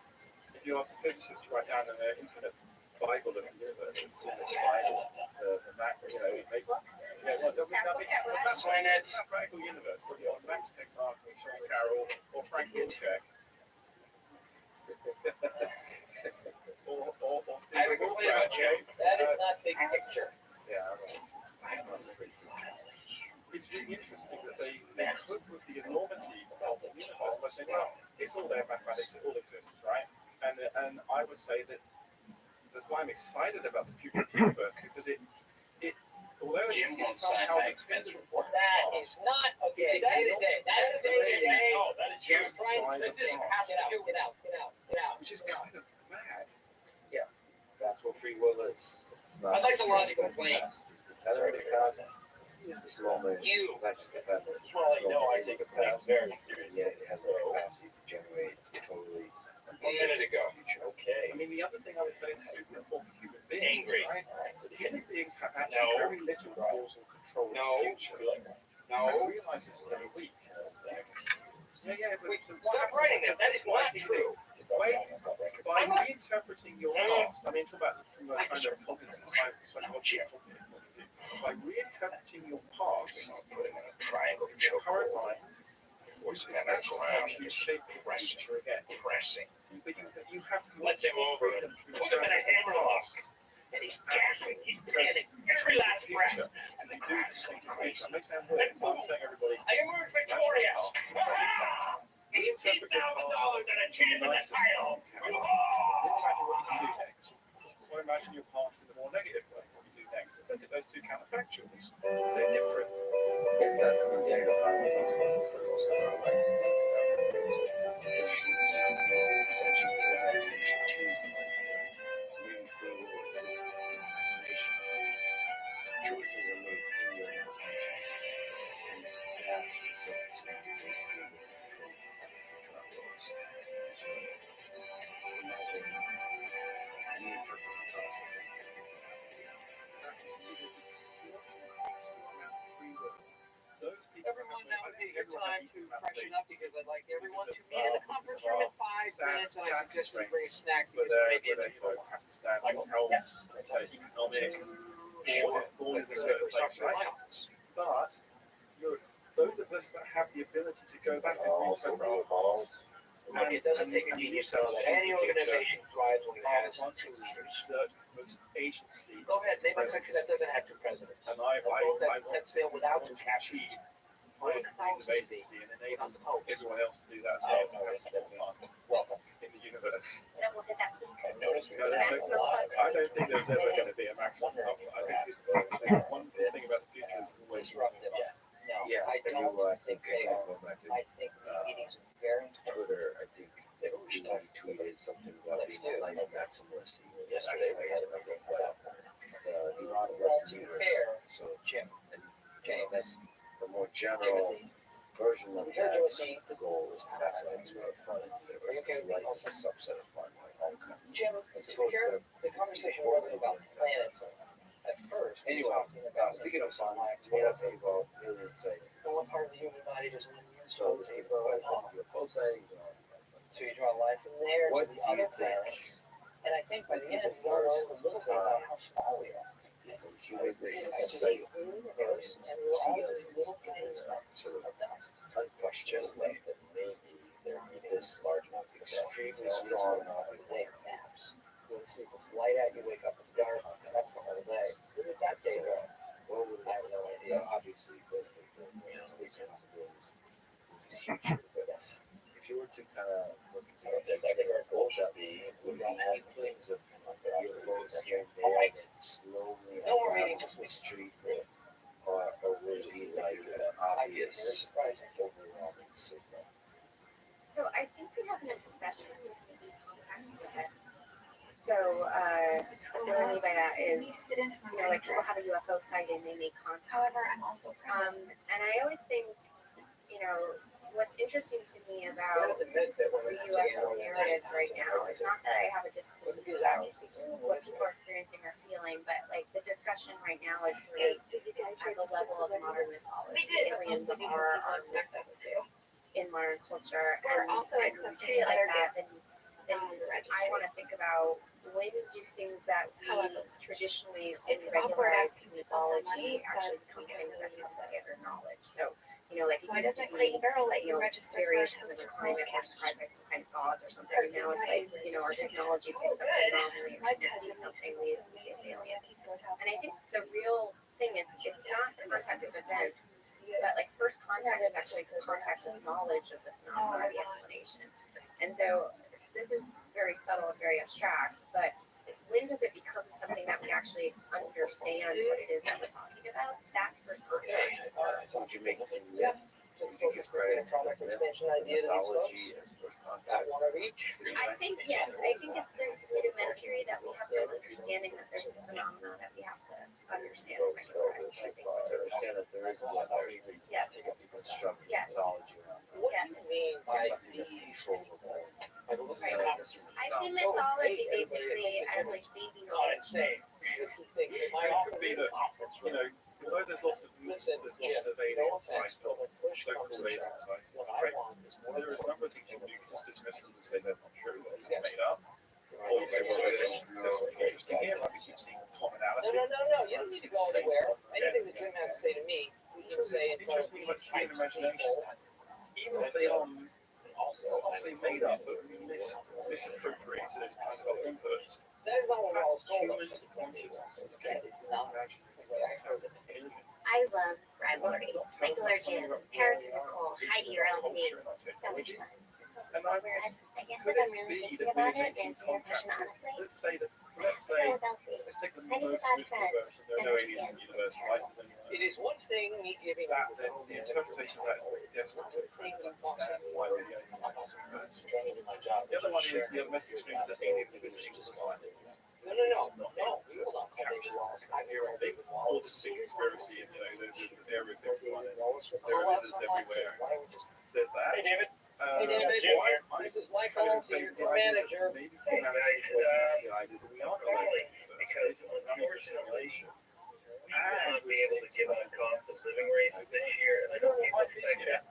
if you ask a physicist to write down an infinite Bible of the universe, it's in this Bible, the macro, Sign it. Practical universe, put it on Max Techmark or Sean Carroll or Frank Wilczek. or I have a complaint about Jim. That is not big picture. Yeah. It's really interesting that they cope with the enormity of the universe by saying, well, it's all there, mathematics, it all exists, right? And I would say that's why I'm excited about the future of the universe, because although Jim it won't is sign somehow my expense report. That is not okay. That is it. That is day-to-day. Oh, that is Jim's trying to Get out. which is kind of mad. That's what free will is. I'd like the logical plane. That's already past. This moment, You. not just dependent. Well, you know, I take a thing very seriously. Yet it has the capacity to generate totally 1 minute ago. Okay. I mean, the other thing I would say is super important for human beings, Angry. right? Human beings have actually No. very little causal control No. of the future. No. I realize this is every week. Yeah, but Wait, so what stop happens writing is that. That is why not do you true. by reinterpreting your past, I mean, talk about from a kind of cognitive psychological point of view, by reinterpreting your past, Put him in a triangle your choke current hold. life, Force him it in a actually ground. helps you shape the future again. Pressing. But you have Let them over it. Put him in a hammerlock. And he's gasping. He's panting. Every last breath. And the crowd is going crazy. That may sound weird, so I'm saying everybody, I emerge victorious. Ah! $18,000 and a chance at the title. imagine what you can do next. Or imagine your past in the more negative way, what you do next. Look at those two counterfactuals. They're different. it's that the data part of those things that most of our life essentially choices are made in your imagination, and that results in basically the control of the future outdoors. So imagine you interpret the process not just needed Those people Everyone, that would be a good time to freshen up because I'd like everyone to meet in the conference room in 5 minutes, and I suggest we bring a snack because it may be a bit full. have to stand on health, economic, all of the certain things, right? But those of us that have the ability to go back and reinterpret our past, Look, it doesn't take a genius to know that any organization thrives when it has once it exert most agency, Go ahead, name a country that doesn't have two presidents. and A boat that set sail without two captains. achieve my dreams of agency and enable everyone else to do that as well. Have more fun Welcome. in the universe. Then we'll get that pink. I noticed we I don't think there's ever going to be a maximum number. I think one thing about the future is always disruptive. Yes. No, Yeah, I don't. think going back to I think meetings are very important. Twitter, I think that we tweeted something about Let's being do a it. life maximalist. Yesterday we had a meeting about The well, to be fair, so Jim, and James, that's the more general Timothy, version of You're that. doing me. The goal is to maximize what fun is there. Because life is a subset of fun. Jim, to be fair, the conversation wasn't about the planets at first. We were talking about Speaking of fun, life. to me that's evolved really exciting. The one part of the human body doesn't want to use So those the people people at all. your full say, So you draw a line from there What to the do you other think? planets. And I think by the end, we'll learn a little bit about how small we are. human beings I to see say, the universe, and we're all these little tiny specks of dust. just like that maybe there be this large amount of extremely strong They have naps. You'll see if it's light out, you wake up, it's dark, that's the whole day. Where did that day go? What would I have no idea. obviously the space possibilities is huge. But Yes. if you were to kind of look I don't at think I think our goal goal should that be, would we be don't have have things of things. UFOs that All are right. slowly No more unravel meetings. the street or would it be like an I get very obvious surprising. overwhelming signal? So I think we have an obsession with making contact with it. So what I mean by that is, like people have a UFO sighting, they make contact. However, I'm also And I always think, what's interesting to me But about it's a myth that when the we UFO narrative right now, it's not that I have a disbelief about what people are experiencing or feeling, but like the discussion right now is sort of at the level of modern mythology. Aliens are in modern culture, and also if we treat it like that, then I want to think about when do things that we traditionally only regularize in mythology actually become things that have standard knowledge. So, like it Why used doesn't to Green be, Barrel let you register for a variations of climate were described by some kind of gods or something. And now it's like, our technology picks up the anomaly or My something, cousin something makes leads this to amazing alien. roadhouse. And I think the real thing is, it's not contact with event, but like first contact is actually contact with knowledge of the phenomenon or the explanation. And so this is very subtle and very abstract, but when does it become something that we actually understand what it is that we're talking about? That's first contact. So would you make it Yeah. Just focus for a product expansion idea to these folks. mythology as first Got contact? one of each. I think, yes, I think it's the rudimentary that we have to understanding that there's a phenomena that we have to understand and recognize. understand that there is a Yeah. constructive Yeah. mythology around that. What do you mean by Something that's these? controllable. Like, what's the Right. conversation? I see mythology basically as like baby Not noise. insane. Because he thinks in my It office could be is that, office, you know, although there's lots of Listen, there's Jim, lots of no alien offense, science, but when push so-called comes to alien shove, science, what I right? want is more There is a number of things you can do to just dismiss them and say they're not true, they're just Yes. made up. Or you say, well, there's something interesting here, like we keep seeing commonality. No. You don't need to go anywhere. Anything that Jim has to say to me, he can say in front of Interesting, these like human types of imagination. people. Even if they are obviously made up, but misappropriated as kind of inputs. That is not what I was told. Human consciousness That is not imagine the way I heard it. alien. I love rivalry. Michael Jim, Paris Nicole, Heidi Rossi, so much fun. And I guess if I'm really thinking about it, and answering your question honestly, let's say, go with Elsie. let's take the That is a most bad mythical friend. version. There are no aliens in the universe, right? It is one thing me giving That, then the interpretation of that is yes, we're trying to understand why we're the only ones in the universe. The other one is the other message extreme is that aliens are visiting the planet. No. We will not call David Wallace. And here on David Wallace, the conspiracy, and there's an area of everyone, and Wallace would there call it us is on everywhere. Why don't we just... There's that. Hey, David. Hey, David, Jim here. this is Michael, your manager. Maybe humanity is the we are Probably because unfortunately, we will not be able to give a cost of living rate this year, and I don't think that's effective.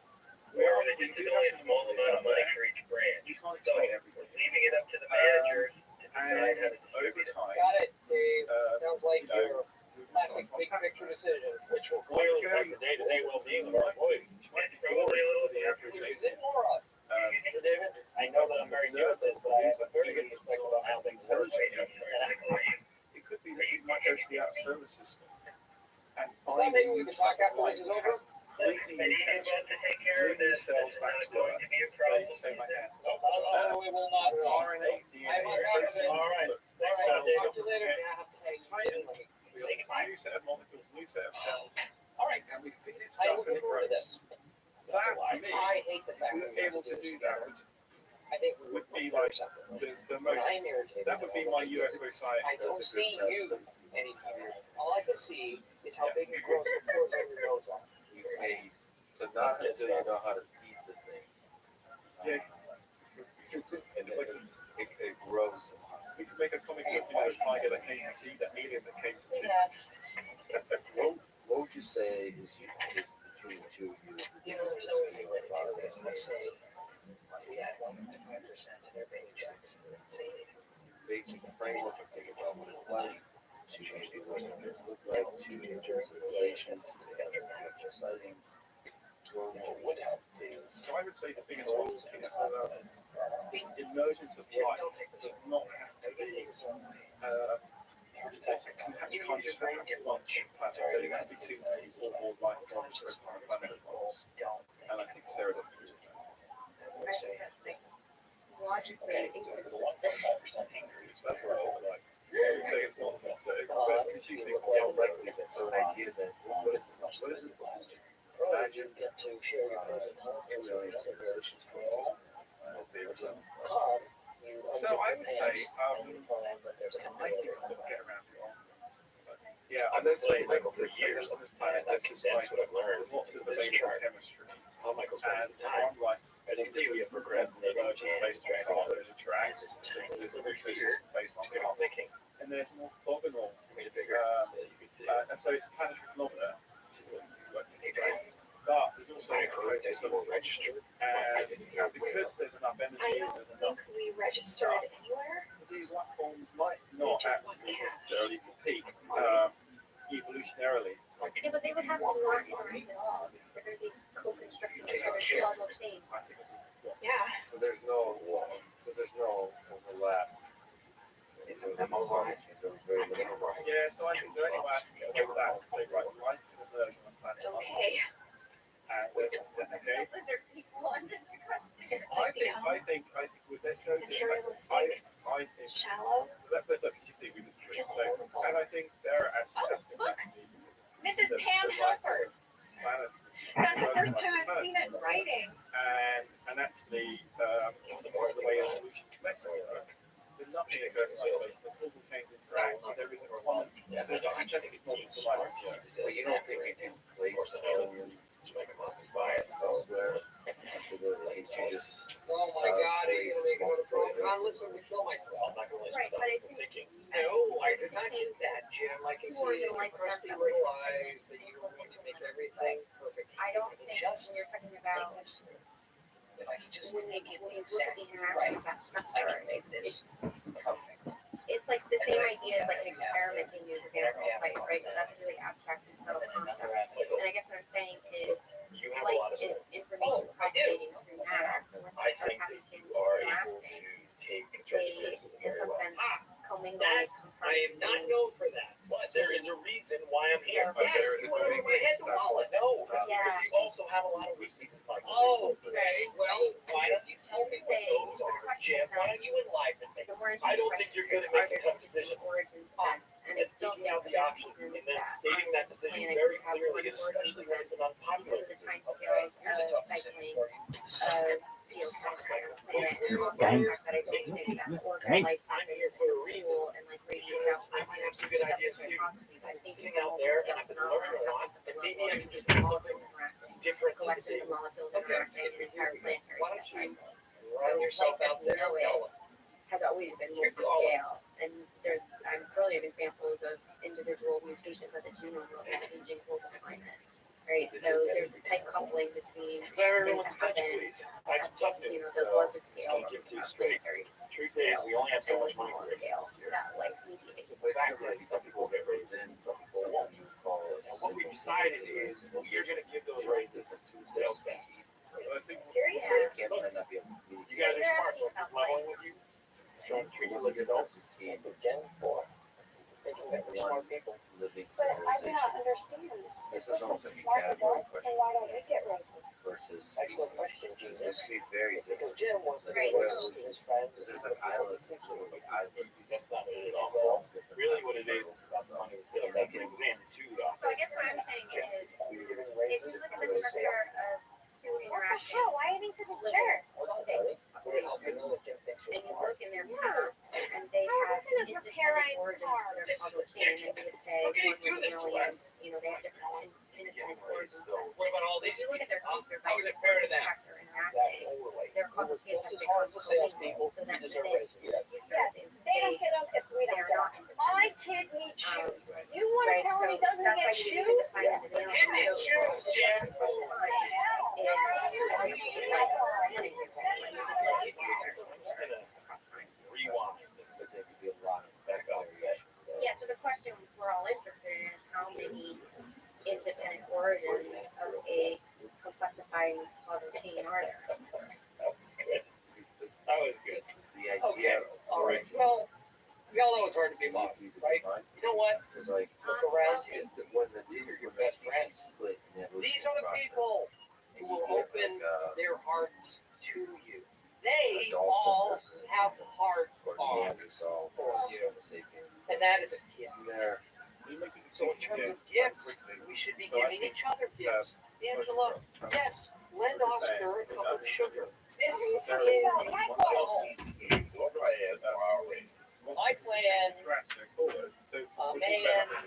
We're going to just only a small amount of money for each brand. You can't So, explain everything. leaving it up to the managers to decide how And to over distribute it. time, Got it, Dave. Sounds like you know, your classic big picture decision. Which will clearly affect the day-to-day well-being of our employees. It's probably a little bit after Is it more of? Mr. David, I know that I'm very new at this, but I have a very good perspective on how things work. it could be that you might go to the out service system and Well, find maybe we can talk after this is over. completely I need you both to take care of this. cells It's back not to going work. to be a They problem. say my hand. No, we will not. RNA, DNA, protein. All right. Look, Thanks, All right, David. talk to you later. Yeah, hey, gentlemen. we got a new set of molecules, new set of cells, All right, and we feed it I stuff will and get it rid of grows. this. That, for me, I hate the fact we that were we have able to to do do that this. I think we would be like something. the most, I'm irritated. that would be my UFO science. I don't as a see good you test. anymore. All I can see is how big it grows before your nose off. Hey, so not until you know how to feed the thing. Yeah. And it grows. We could make a comic book, the tiger that came to see, the alien that came to see. What would you say is between the two of you? You know, there's always a way to do this. I say, we had 1.5% of their paychecks. Basic framework of thinking about what it's like to maybe what it look like to civilizations, to sightings. What help is So I would say the biggest one is the emergence of life does not have to be, you can't just have one planet, there can be two or more life forms on a planet at once. And I think Sarah definitely is that. Logically, inconsistent. Increase, that's what I would like. I would say it's not, but because you think, Well, likely that's an idea that what is it? Imagine get to share your present alien civilizations for all. so I would say, I think we'll get around to it. Yeah, I've and been then studying Michael for years, on this planet, and I've condensed what I've learned there's lots of with this available chart. chemistry. How Michael And spends his time. one life, As you can see, we have procrastinating and based on distracting others. interact. This tiny There's sliver research here, based on critical thinking, and there's more orthogonal. made it bigger so that you can see it. And so it's a planetary phenomena. Hey, Brian, But there's also I heard that you were registered. and because there's enough energy, I and don't there's enough, think we registered anywhere. these life forms might We not just want cash. necessarily compete evolutionarily. Yeah, but they would have to not interact at all. They're going to be co-constructing together, still almost same. I think this is what Yeah. So there's no overlap. There's very little. yeah, so I think the only way I can get away with that is to say, right, life is emerging on planet Mars. Okay. And okay. There are people on this. This is I going to think with that show, materialistic, I think shallow. that's what you think we would do. And I think Sarah actually Oh, look. has Mrs. Pam Halford. planet. That's the first time I've seen it in writing. And actually, the way evolution connects there's nothing that goes like this. The full change interact with everything. There's a gigantic model for life. So you don't necessarily kill myself. I'm not going to let Right, you stop but I me from think- thinking. No, I did not get that, Jim. I can see in your crusty little eyes that you are going to make everything perfect. I don't think Just when you're talking about if I can just when make you it look at exactly the right, interaction of that I structure, can make this perfect. it's like the same idea as like experimenting new example site, right? Because that's a really abstract and subtle concept. And I guess what I'm saying is You have a light lot of is skills. information I do. propagating through matter. So when I you start think having that things you are able interacting, to take they constructive criticism in very some well. sense commingle That and I am not known for that, but there is a reason why I'm here. But Yes, you went over my head the wall. No, that's because you also have a lot of weaknesses. Oh, okay. Well, why don't you tell me what those are, Jim? Why don't you enliven me? I don't think you're good at making tough decisions. And And thinking out the options and then stating that decision very clearly, especially when it's an unpopular decision. Okay, here's a tough decision for you. I'm here for a reason. Because I might have some good ideas too. I'm sitting out there and I've been learning a lot. And maybe I can just bring something different to the table. Okay, why don't you run yourself out there and tell them? Has always been multi-scale, and I'm brilliant examples of individual mutations at the genome level changing global climate, right? So there's a tight coupling between Declare things everyone's that attention, happen please. I have some tough at, news. the larger scale Don't of give too straight. planetary Truth is, we only have so much money and for scale this year. that like mediate. So the fact is, some people get raises and some people won't. And what we decided is, we are gonna give those raises to the sales staff. Seriously? You guys are smart, so I'm just leveling with you. Trying to treat you like adults. Again, for thinking that we're smart people. But I do not understand. If we're some smart adults, then why don't we get raises? Excellent question, Jesus. Very It's because Jim wants to Right. give raises to his friends. There's an island. That's not it at all. Really what it is about the money the sales staff brings in to the So I office. guess what I'm saying is, We're giving if raises you look to at the the structure sales. of two What the interactions, hell? Why are you being such a jerk? Hold on, darling. We're gonna help you know that Jim thinks and you're you smart. look in their past, and they How is have this gonna prepare independent Ryan's origins car? for their This is publishing, and ridiculous. you would say We're getting to 1 this, million, Joanne. they have different independent origins. So what about all If these you look at their people? culture, How is it fair to them? facts are Exactly. interacting, Overweight. their We're culture just has as hard as the become salespeople. so We that deserve they, raises. Yes, they don't get up if we don't they're get not up. My kid needs shoes. You want right? to tell So me he doesn't that's why get you need to shoes? define individual. Kid needs shoes, Jim. I'm just gonna rewind. But there could be a lot of Back up. Yeah, so the question we're all interested in is how many independent origins of a complexifying causal chain are there? That was good. That was good. the idea. Okay, all right. Well, we all know it's hard to be boss, right? You know what? It's like Look around you. these are your best friends. These are the people who will open their hearts to you. They all have heart arms for you. And that is a gift. So in terms of gifts, we should be giving each other gifts. Angela, yes, lend Oscar a cup of sugar. This is just my plan, man,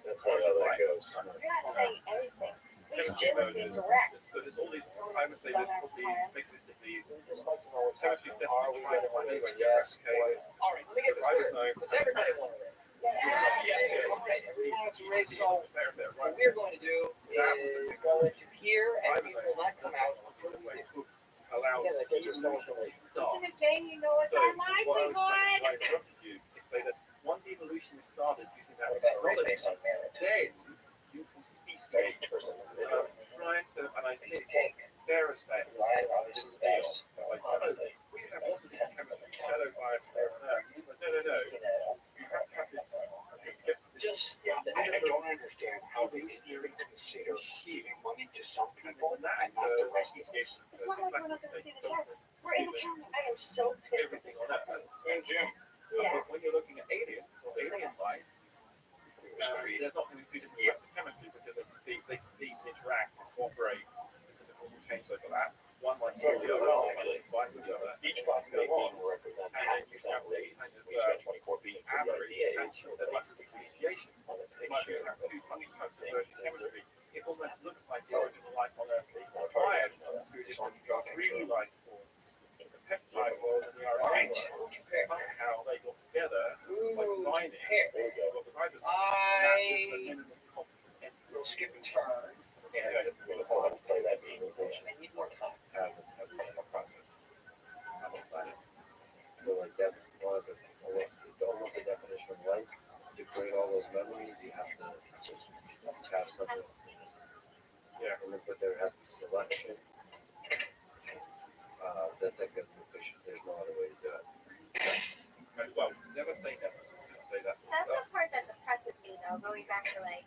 that's not how that goes. You're not saying anything. He's Jim being direct. So there's all these, I would say there's probably basically We'd just like to know what's happening. Definitely Are we going to raise? Yes. All right, let me get this clear. Does everybody want to raise? Yes. Okay, everybody wants to raise. So what we're going to do is go into here and we will not come out until we do. allow Yeah, that gives us no information. start. Listen to Jane, you know it's So, our livelihood. I interrupted you to say that once evolution is started using that What about race methodology, based on merit? then you can see Each person individual. trying to, and I Piece think of cake. Sarah said, Ryan obviously is the best. like, Honestly. we have lots of chemistry, shadow bias, no, no. You have to have this, Just, I don't understand how they can even consider giving money to some people and not the rest of us. It's not like we're not gonna see the checks. We're in the county. I am so pissed at this company. And Jim, Yeah. when you're looking at aliens or alien life, there's not going to be two different types of chemistry because they interact and cooperate because of causal change like that. One like the other, one like the other. Each possibility represents half exactly. We got 24 beats, so the idea is that it's the appreciation on the But you picture. have two funny types of version chemistry. It almost looks like the original life on Earth is required to just really like for the peptide or designing. Here. Well, the guys I will skip a turn. Yeah, it's a lot to play that visualization. I need more time. Have a process. Have a plan. I feel like that's one of almost the definition of life. To create all those memories, you have to have something. Yeah. And then, but there has to be selection. That's like a efficient. There's no other way to do it. Well, never say never. Just say that. That's the part that depresses me, though. Going back to like,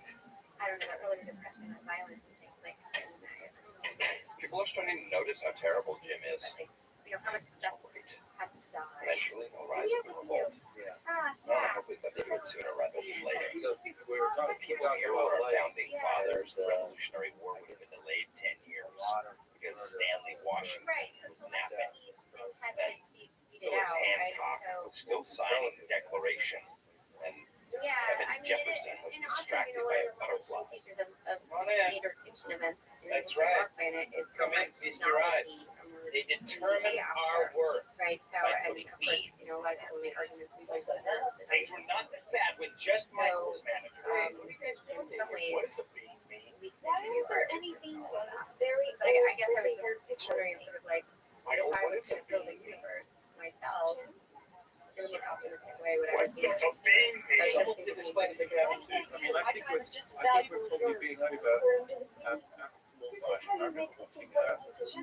I don't know, that earlier discussion of violence and things like that. And I don't know, People are starting to notice how terrible Jim is. like, you know, how much stuff has to die. Eventually, he'll rise up and revolt. Yeah. Yeah. Hopefully, they'll do it sooner rather than later. So we were talking People about here were life. founding fathers. The Revolutionary War would have been delayed 10 years because Stanley Washington Right. was napping. Had to beat it Lewis out, right? Hancock So, was still signing the Declaration, and yeah, Kevin I mean, Jefferson was and also, distracted you know, by one a of the butterfly. features of Come on in. major extinction events That's in right. our planet is how Come in, much feast your eyes. knowledge They determine our worth. right? So, by and putting of course, beans. you know, a lot of people make arguments we like Things were not this bad when just Michael was manager. in some ways, What does a bean mean? we Why continue are there our, any beans on this very like, I old guess I was frizzy-haired picture? wondering sort of like, I if don't I what was is a going to build a bean mean? universe myself, it would look optimistic way, would I What be? does a bean mean? Someone did explain it to Gavin too. I mean, My time is just as I think valuable we're as probably yours. being over. We're in the This This is how you make this important decision.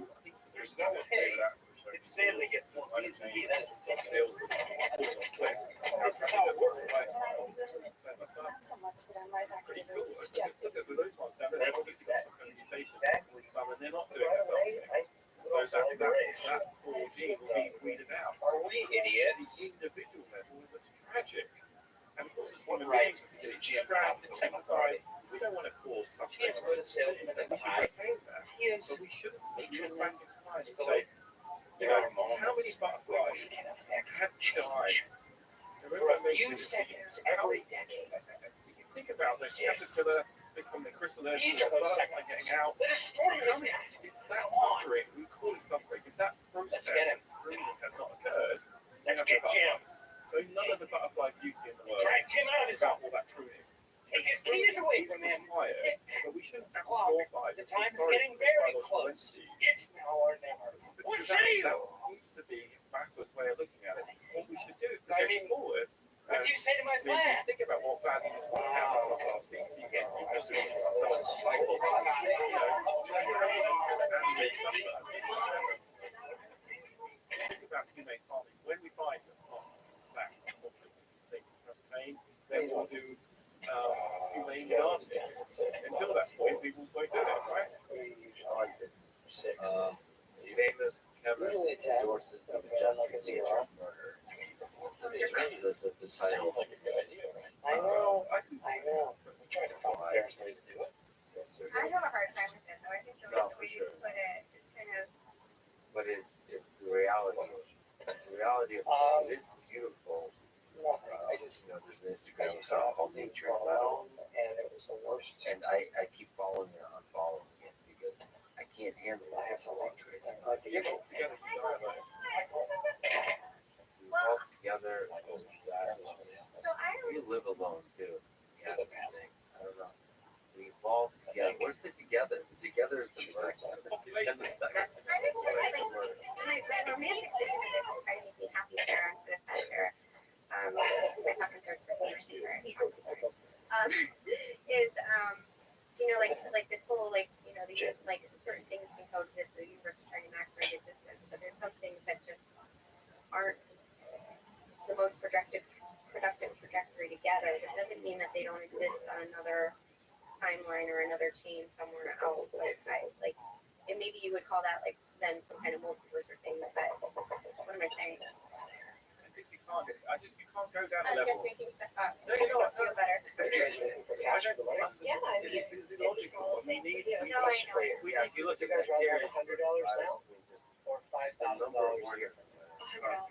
There's no way that Stanley gets more beans than me. That is This is how it works. It's not so much that I'm right back to Pretty the cool. rose. It's Just just look at those ones. They're obviously got some connotation. Exactly. And they're not doing it. So that poor gene will be weeded out. Are we idiots? The individual level is tragic. And of course, it's one of the Right. things Is Jim trapped Crockett in the side. We don't want to cause suffering. He is good at salesman and We should high. pay that. He is But we shouldn't matron look back in time and still say, you know, moments how many butterflies we can affect had died? change Remember for I a mentioned few this? seconds every decade. If you think about the caterpillar becoming the chrysalis, These the are those butterfly seconds. getting out. Let us storm How this many- mess. If that suffering, we call it suffering, if that process Let's get him. really has not occurred, Let's get Jim. so none of the butterfly beauty in the world Drag Jim out of is his about office. all that pruning. Take his keys away from him. Quiet, but we shouldn't have Clock. more by The time is getting very close. It's now or never. What say you? That seems to be a backwards way of looking at it. What we should do is I go mean, forward. What do you say to my I mean, plan? think about what values we have on our things. You get because of think about humane farming. When we find that things then we'll do humane gardening. Until that point, people won't do it, right? I like this. Famous Kevin endorses the nature murder. The title. I know. I know. I'm trying to find a fair way to do it. I have a hard time with it, though. I think the way No, the for way you sure. put it is kind of, But it's the reality. The reality of it is beautiful. I just, You know, there's an I Instagram used to account called always Nature and Metal, and it was the worst. and I keep following it, unfollowing it because I can't handle it. I have so long to it. together, you know, like, We walk together. so I We live alone too. Yeah, So I don't know. We evolve together. Where's the together? The together is the sex. Then the sex. I think my romantic vision of this is trying to be happy parents with that there. I talk in third person, is you know, like this whole like you know these like certain things can coexist. The universe is trying to maximize existence, but there's some things that just aren't the most productive trajectory together. It doesn't mean that they don't exist on another timeline or another chain somewhere else. Like, and maybe you would call that like then some kind of multiverse or thing. But what am I saying? You can't go down I'm the just level. making stuff up. No, you know what? Feel better. Yeah, I mean, It's illogical. We need No, I know. if you look at guys rather have bacteria, $100 now or $5,000 a year?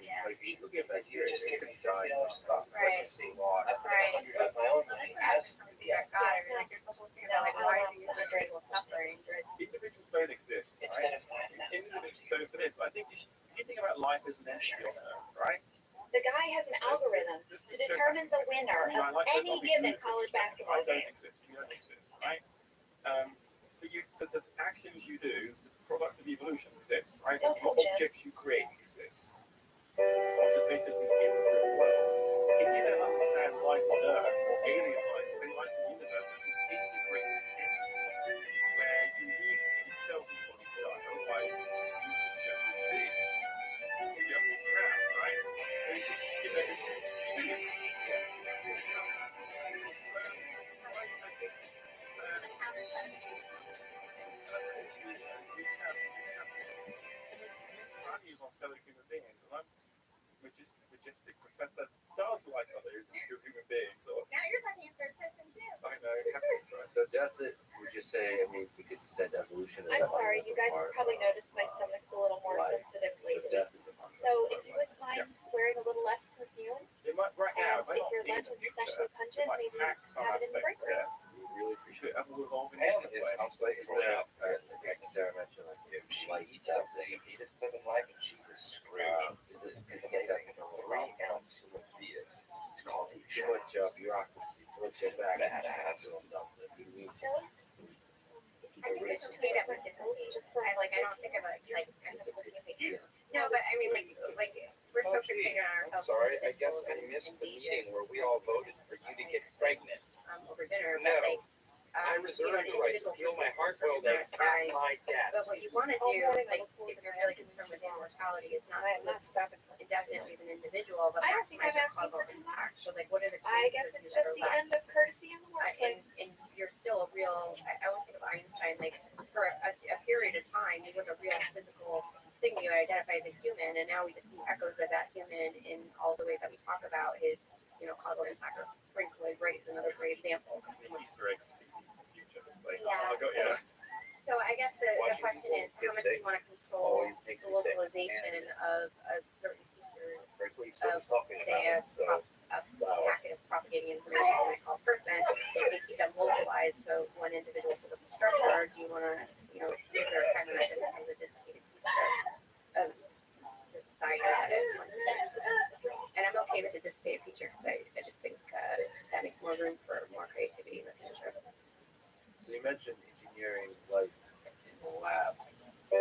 Yeah. Like, you look at bacteria, Just give me die $50 Right. water. I put $100 of my own money as Yeah, God, I mean, like there's the whole thing about like why do you individual suffering? individuals don't exist, instead right? of that. So for this, I think you think about life as an entity on Earth, right? the guy has an algorithm to determine the wind winner I mean, I of like that any obviously given because college basketball I don't game. exist. You don't exist, right? So the actions you do, the product of evolution exists, right? Don't What touch it. objects you create exist. Observations we give through the world. If you don't understand life on Earth or alien life or any life in the universe, it's integrated entity where you need to tell people it's done. Otherwise, you just be jumping around, right? So you just, values on fellow human beings, and I'm majestic professor does like other human beings. Or, Now you're talking in third person too. I know, happens, right? So death, would you say, I mean, we could say evolution is I'm sorry, you guys probably noticed my stomach's a little more sensitive lately. Death is a So if you wouldn't mind wearing a little less perfume, It might, right now, and if your lunch is especially pungent, maybe hack some have it in the break aspect room. there. We really appreciate it. We'll evolve in And this his way. housemate is Yeah, there. Sarah mentioned, like, If she like eats something, if he just doesn't like it, she is screwed. is it Because I'm getting 3 ounce tortillas. It's called a too much bureaucracy, too much back Badass. doing something? You need I just get to meet up with this movie just for I don't think of it like I'm just looking at pictures. No, but I mean like we're Oh, so gee, fixated on I'm ourselves. sorry. I guess I missed the meeting where we all voted for you to get pregnant. Over dinner, No. but like I reserve the right to feel my heart go that's at my But desk. what you want to do, like if you're really concerned with immortality, is not stopping indefinitely as an individual, but I don't think I'm maximize asking for causal too impact. much. So like, what are the I guess it's just the end of courtesy in the workplace. and you're still a real. I always think of Einstein like for a period of time, he was a real physical thing you identify as a human, and now we just see echoes of that human in all the ways that we talk about his, causal impact. Or sprinkling rate is another great example. Easter eggs in the future. Like, Yeah. I got, yeah. So I guess the question is how much do you want to control Always makes the me sick. localization of a certain feature Berkeley still of, talking say, about it, so a packet of propagating information we call person, if they keep them localized so one individual for the structure, do you want to, is there a kind of mechanism of the dissipated feature of the society that is? And I'm okay with the dissipated feature because I just think that makes more room for more creativity in the future. So you mentioned engineering like in the lab. Do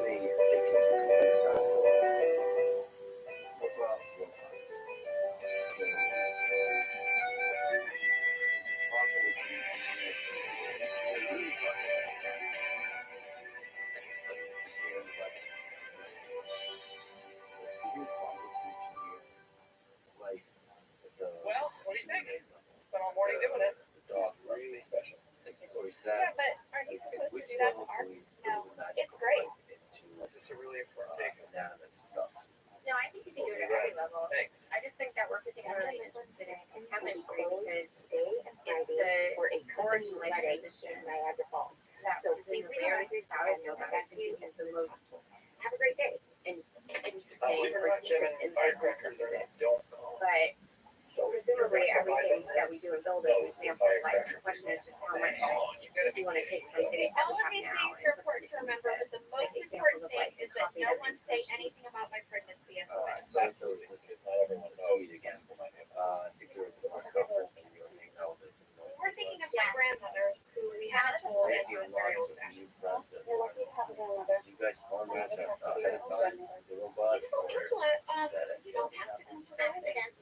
they take into computer science? What about robots? So, is it possible to engineer like the well, what do you think? Spent all morning doing it. the dog Really special. or is Yeah, that but aren't you supposed to which do that level to art? do we No, do the it's great. into This is a really important thing. inanimate stuff? No, I think you can do it at every level. Thanks. I just think that we're particularly interested in chemistry because today and it's for a the origin wedding position in Niagara Falls. that So is please the leave a rarest message value and we'll that get I back to you think as is the soon as most possible. Have a great day. interesting Believe it or not, Jim, and firecrackers are don't call. But presumably everything that we do in buildings is sample life. The question is just how much You gotta do you want to take from today's All of talk these now things and are put important to remember, but the most examples important of, thing like, is that copy no that one say anything about my pregnancy as a Alright, witness. so not everyone knows again. I think you're a couple and you're hanging out with We're thinking of my grandmother, who we haven't told and who is very old fashioned. You're lucky to have a grandmother. You guys format ahead of time, the robot, You don't have to come to the residence.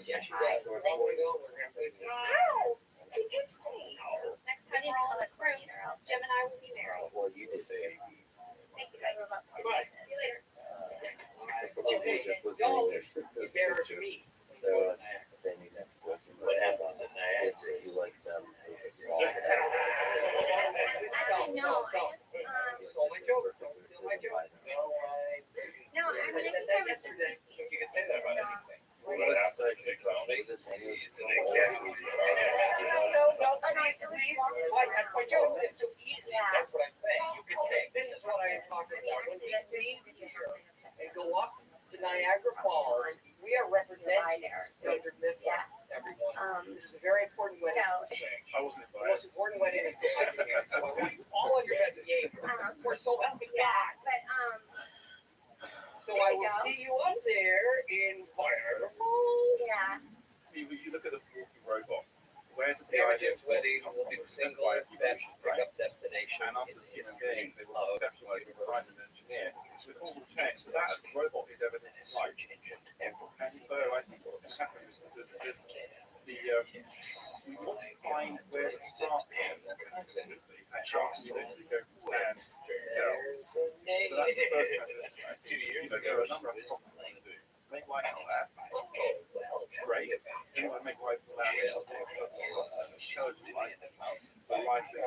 Yeah, she's got North Florida. We're gonna play the Wow, did you say? Next time we're all in this room, Jim and I will be married. well, you just say, Thank you guys. Goodbye. See you later. just listening, You bear to me. so, then you next question. What happens in If Niagara? you like them, No, Stole my joke. Don't steal my joke. No, I I mean, said that yesterday. You can say that about anything. Well, after I think about it, it's No, any- Why? That's my joke. It's so easy. That's what I'm saying. You could say, this is what I am talking about. When we leave here and go up to Niagara Falls, we are representing Mildred Mifflin, everyone. This is a very important wedding. I wasn't The invited. most important wedding until I get here. So I want you all on your best behavior. We're so happy. yeah, but So I will see you up there in Niagara Falls. yeah. you look at the walking robot, where does The the idea origins of wedding walking come will from? be the It's single by best evolution, right? pickup destination And us in as the human history beings, they were of conceptualized, the designed and engineered with all the tech. So that robot is everything it's like. search engine ever. And so I think what's going to happen is that we want to find where the start is and how to literally go from stand to tell. There's a name. So that's the first message, right? 2 years There are a ago, number of she was problems like, to do. Make life not that. oh, well, Great. You want to make life allow you to intelligent life, the life that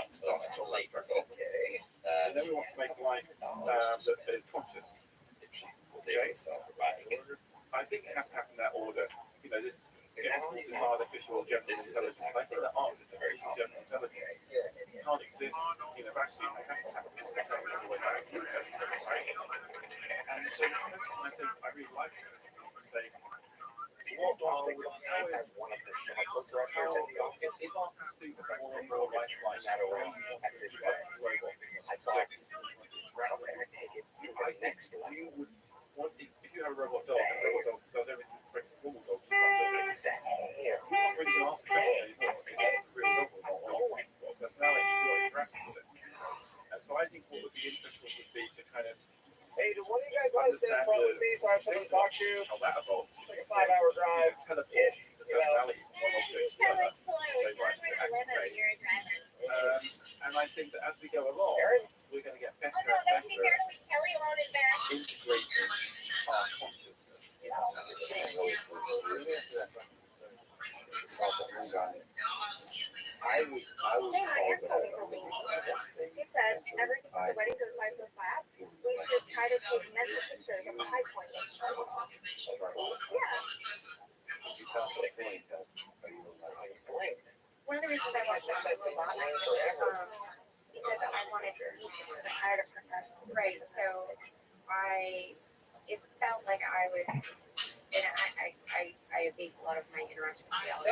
is solved, so late. okay. And then we want to make life that is conscious. Okay? I think it has to happen in that order. This is artificial general intelligence. I think that artificial general intelligence can't exist in a vacuum. It has to happen in a second all the way back. And so the question I think I really like to say, what are we As one of the sharpest rushers in the office, is our pursuit of more and more lifelike robot? I thought, rather than take it to the next level, You would want, if you have a robot dog, and a robot dog does everything that a normal dog does, it's the hair. you're not really going to ask the question anymore. It's a real dog or you think what personality you interact with it. And so I think what would be interesting would be to kind of Hey, do one of you guys want to sit in front with me so I have someone to talk to? how that evolves. It's like a 5-hour drive. Teleport the personality from one object to another. Say, right, activate. And I think that as we go along, we're going to get better and better integrating our consciousness in our I would call She it said, ever since the wedding goes by so fast, we should try to take mental pictures of the high point. Yeah. One of the reasons I watched that robot because I wanted to meet him because I hired a professional. Right. So it felt like I was, and I base a lot of my interaction with reality.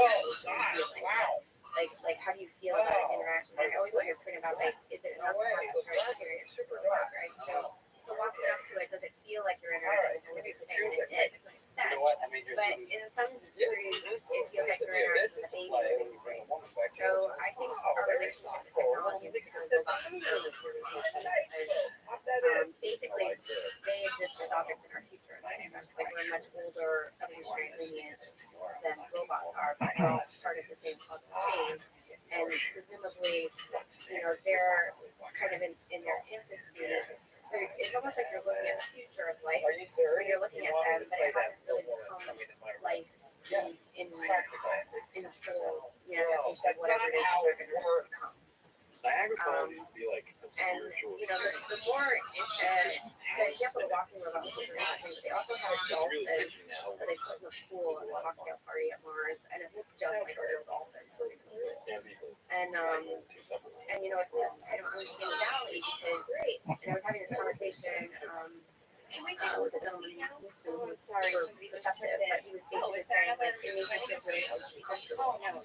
Wow. Like how do you feel about an interaction? I always want your opinion about is it enough time to experience super dark, right? So walking up to it, does it feel like you're interacting with everything? And it did. You know what? I mean, But in some degrees, it feels like you're interacting with a baby or anything. So I think our relationship with technology is kind of basically they exist as objects in our future. Like we're much older evolutionary lineage than robots are, but they're all part of the same cosmic chain. And presumably, they're kind of in their infancy. So it's almost like you're looking at the future of life. When you're looking at them, but it hasn't really become life in a full, whatever it is that they're going to become. Niagara Falls used to be like a And spiritual. the more the example of walking robot was interesting, but they also had a dolphin that they put in the pool at the cocktail party at Mars, and it looked just like a real dolphin. And it's kind of uncanny valley because and I was having this conversation with a gentleman who was super receptive, but he was basically saying like it makes me feel really uncomfortable. And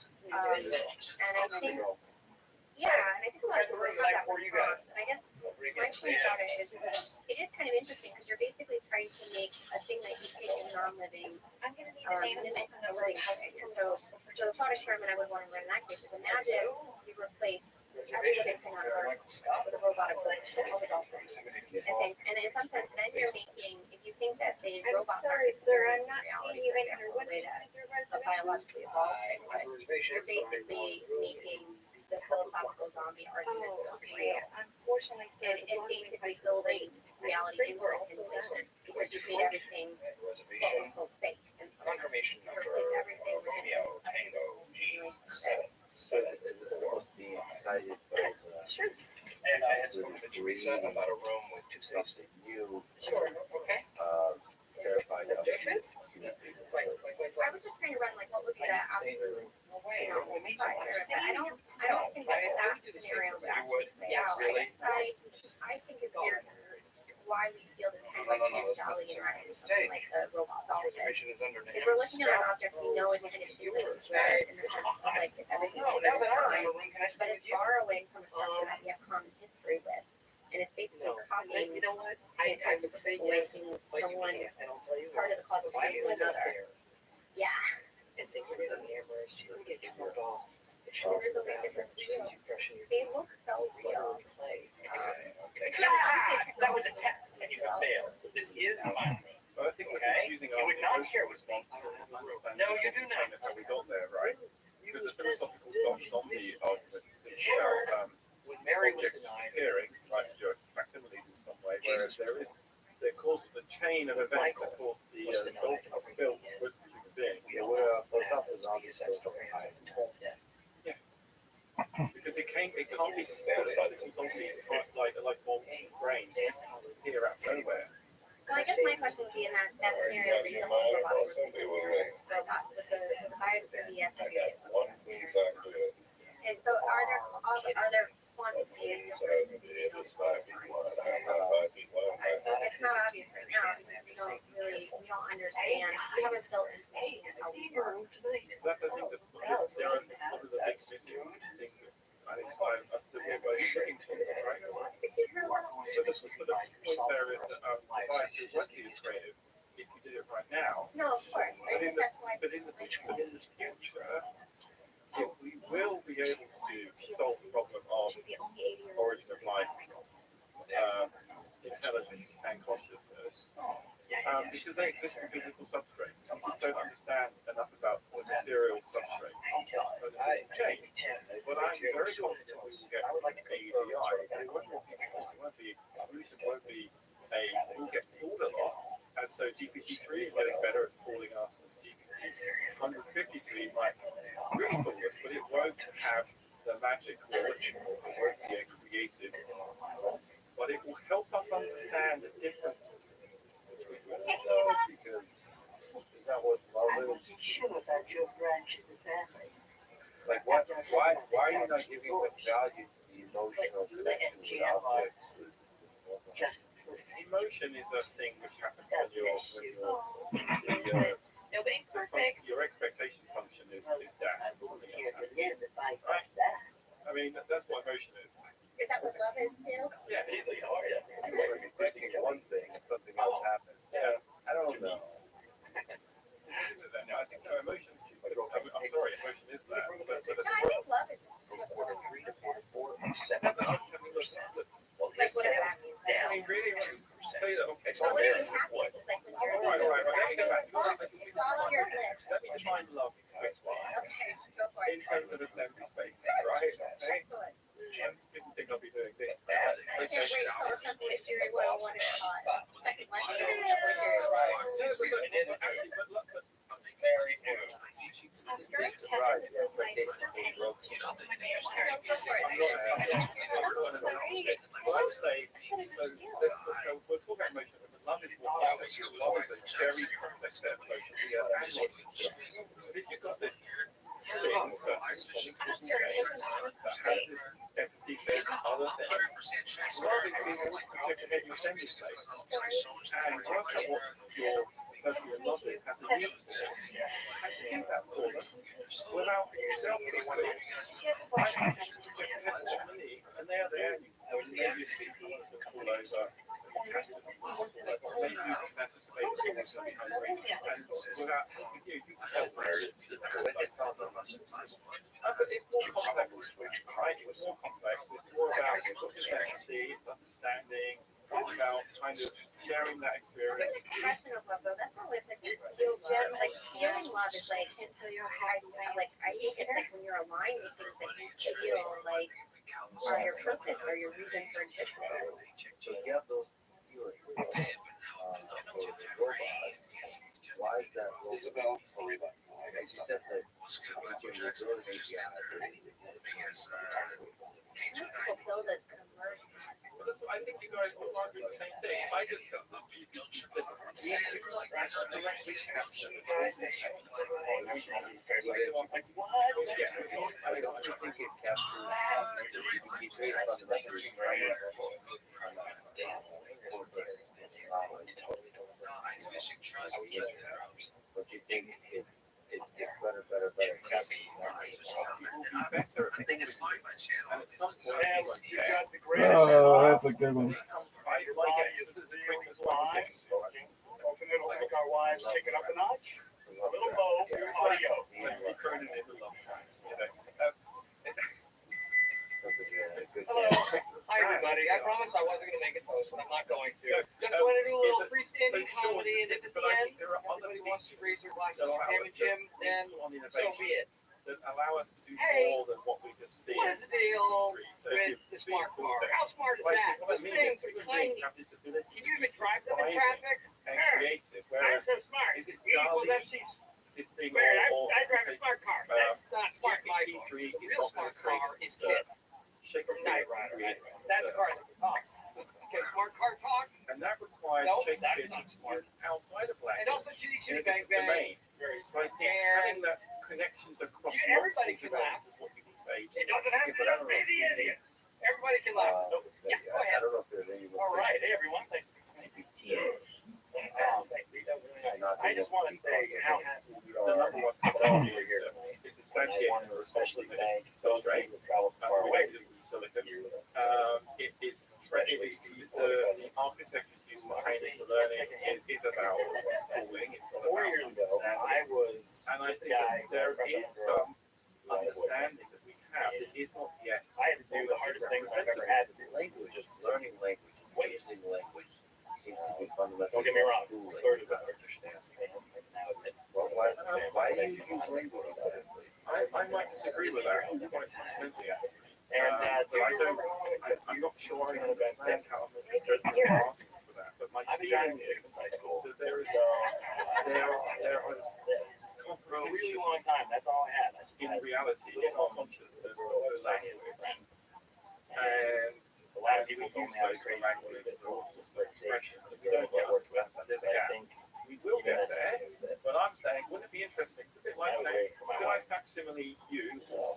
I think a lot of people have that response. And I guess my point about it is kind of interesting because you're basically trying to make a thing that you treat as non-living mimic a living thing. And so the thought experiment I would want to run in that case is imagine you replace every living thing on Earth with a robotic glitch and all the dolphins. And in some sense, then you're making, if you think that the robots are experiencing reality, a way to biologically evolve things, you're basically making the philosophical zombie argument real. Unfortunately, And basically building reality into a simulation because you made everything quote unquote fake and Confirmation you number replace everything with Romeo Tango G7. So it's supposed to be excited, sure. And I had spoken to Teresa about a room with two stuff safes. that you Sure. Okay. terrified of. I was just trying to run like what would be the absolute I don't think that scenario would actually play out. I think it's weird why we feel this kind of like jolly interaction with something like the robot dolphin. If we're looking at an object we know is kind of human good in the sense of like everything's fine, but it's borrowing from a structure that we have common history with. And it's basically copying I would say yes from one part of the causal chain to another. Yeah. It's think of the camera is to get turned off. It shows the background, she's refreshing your They look so real. play. Okay. That was a test, and you can fail. This is mine. But I think we're Okay. confusing You would not share with me. No, you do not. how we got there, right? Because the philosophical zombie argument is about When Mary was objects denied, appearing, right, facsimiles in some way, whereas there causes the chain of events that cause the gulf of film with human beings. we Yeah, don't we're know both what up as happens because that story hasn't been told yet. Because it can't be sustained by the zombie like more brain here out of nowhere. So I guess my question would be in that scenario where the whole robot was robots with the virus for the And so are there quantities? It's not obvious right now because we don't understand. We haven't built information how we work. That's the thing there are some of the big things that I think that we're both looking for, right? So the point there is that devices won't be as creative if you did it right now. No, of course. I think that's why. But in the future, if we will be able to solve the problem of origin of life, intelligence, and consciousness, because they exist in physical substrates. Some people don't understand enough about the material substrate. So it's change. But I'm very confident we will get ADI. It won't be evolution won't be we'll get fooled a lot. And so GPT-3 is getting better at fooling us. GPT-153 might really fool us, but it won't have the magic quality. It won't be a creative. But it will help us understand the difference between because is that what love is? Like why are you not giving the value to the emotional connection with objects? emotion is a thing which happens when Nobody's perfect. your expectation function is down. Right? I mean, that's what emotion is. Is that what love is too? Yeah, easily. Oh, yeah. You're expecting one thing and something else happens. Yeah. I don't know. No, I think no emotion. I'm sorry, emotion is that. But No, I think love is like whatever that means. I mean, really, say that. Okay. But when you're happy, it's like when you're All right. Let me go back. it's all of your bliss. Let me define love quickly Okay, go for in it. terms of assembly space, right? Okay. Excellent. Didn't think I'll be doing this. I can't wait till assembly theory 101 is taught. Second lesson is assembly theory 1. Very new. I'm sure it's Right, heaven yeah, is like, expectations being broken. go for it. We're talking about emotion, but love is more complex. Love is a very complex set of emotions. We have analog. But if you've got this thing that has this empathy thing, other things, love is being able to get your assembly space and work out what your person in love is has to use for, and to do that for them without self-reflecting. And they are there. Maybe you see someone to fall over. Maybe you can anticipate someone's going to be hungry. And without helping you, you can help them. But it's more complex, right? It's more complex. It's more about empathy, understanding, it's about kind of sharing that experience. It's passion of love though. That's not what it's like. Feel like feeling love is like until you're like I think it's like when you're aligned with things that you feel like are your purpose or your reason for existence. So you have those feelings for robots. Why is that robot? As you said, that your ability To build a conversion. I think you guys will argue the same thing. I just But you think it's better. Oh, that's a good one. Hoping it'll make our lives take it up a notch. A little low audio. And if at the end everybody wants to raise their glasses for him and Jim, then so be it. That allow us to do Hey, more than what we just see. What is the deal with the smart car? How smart is that? Those things are tiny. Can you even drive them in traffic? And Sure. creative. I'm Whereas so smart. is it Well, Charlie? she's This thing Swear, all I drive a smart car. that's not smart, Michael. GPT-3 The is real not going smart to create car is Kit. Shakespeare Knight Rider. create That's a car that can talk. Okay, smart car talk. and that requires No, Shakespeare that's not to smart. use outside of language. And also chitty in chitty a bang different bang. domain. Very So I smart. think having that connections across Everybody multiple can laugh. domains is what we can say. It doesn't have to Yeah, but I don't be know the if idiot. Everybody can laugh. Yeah, go I ahead. don't know if there's any. All right, hey everyone. Thanks. Maybe teenagers. I just want to say how happy we The are. number one technology here is And I substantiated want to especially thank those those people who traveled far away. silicon. It is the architecture used for training for learning is about tooling. It's all 4 about years ago, I was and I this think guy. that there is some understanding that we have that is not yet. I had to do the hardest thing I've ever had to do. Language, just learning language, using language seems to be fundamental. Don't get me wrong, Tooling, learn you about gotta understand. it. Well, why do you use language exactly? I might disagree with that. I'm quite convincing actually. And But I don't. I'm not sure I understand how I'm for that. But my I've been feeling driving music is since high school. that there is So there are this for a really comprehension long time. That's all I had. I just in had reality not conscious of the language. And a lot of we people use told me I was those crazy. language for all sorts of expressions. We Don't don't get get worked with. there's a But I gap. think We will get there. But I'm saying, wouldn't it be interesting? It's a bit like saying, could I facsimile you,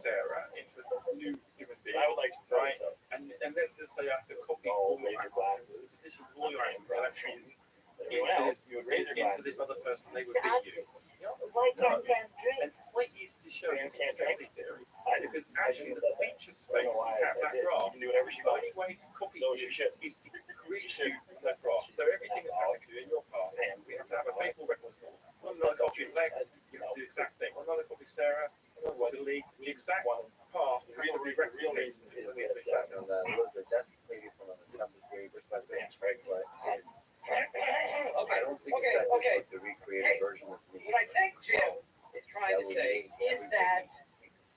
Sarah, into a new human being? I would like to try Right. And let's just say I have to copy all all your laser glasses, glasses. all your electrons Anyone else, you would raise your into glasses. this other person, they would be you. Why can't that drink? And quite easy to show you Can't family theory, I did. because actually the feature I space don't know why you have I that did. You graph. can do whatever she The only wants. way to copy No, you you should. is to create you that graph. So everything that's happened to you in your past, we have to have a faithful record. One another copy of Lex, you know, the exact thing. One another copy of Sarah, another delete, the exact path. The real reason is we had a Back on that a little bit, that's maybe from an assembly theory perspective, but I don't think it's that difficult to recreate a version of me. What I think Jim is trying to say is that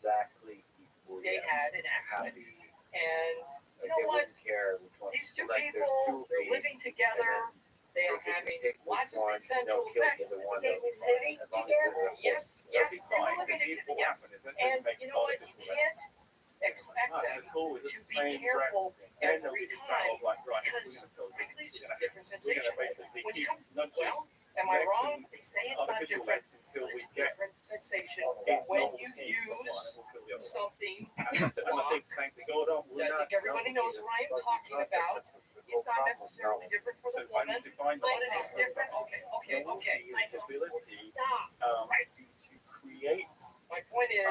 Exactly equally they had an accident. happy. And Like, know they what? wouldn't care which one. these two Like, there's people, two they're beings, living together. They are having lots of consensual sex. The one They were living as long as together. they're- Yes, yes, they were living together. Yes. And you know what? You can't expect them to be careful every time because frankly it's just a different sensation. When you come, well, am I wrong? They say it's not different, but it's a different sensation when you use something. I think everybody knows what I am talking about. It's not necessarily different for the woman, but it is different. Okay. Stop. To create My point is,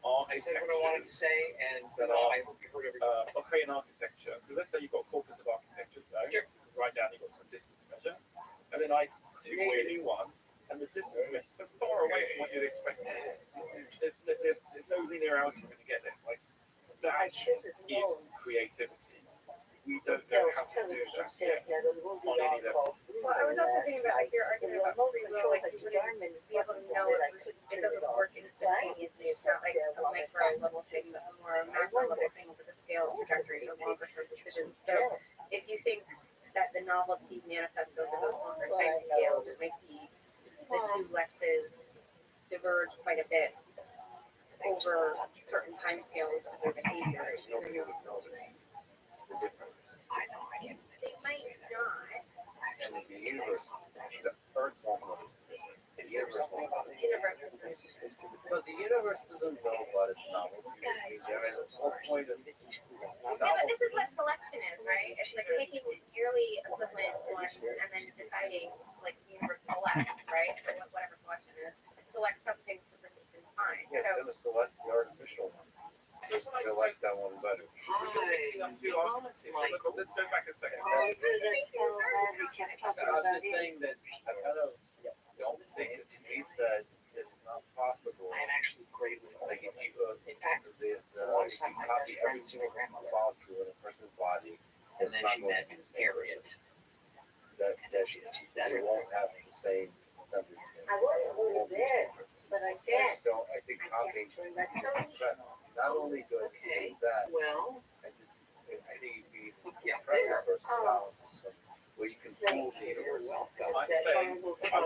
I said what I wanted to say, and I hope you heard everybody. okay in architecture. So let's say you've got a corpus of architecture, right? Sure. Write down you've got some distance measure, and then I create a new one, and the distance measure so far away from what you'd expect. There's no linearity when you get there. Like I that should have is known. creativity. We don't know how to do that yet on any level. Well, I was also thinking about like your argument about free will, like you wouldn't be able to know if it doesn't work instantaneously. It's not like a micro level thing, but a more macro level thing with the scale trajectory of longer term decisions. So if you think that the novelty manifests over those longer time scales, it makes the two lexes diverge quite a bit over certain time scales of their behavior. The difference. They might not. And the universe, the earth won't know. The universe won't know. But the universe doesn't know about its novelty. The whole point of Yeah, but this is what selection is, right? It's like taking yearly equivalent ones and then deciding, like, the universe selects, right? Or whatever selection is, select something to persist in time. yeah, So it's gonna select the artificial one. They like that one better.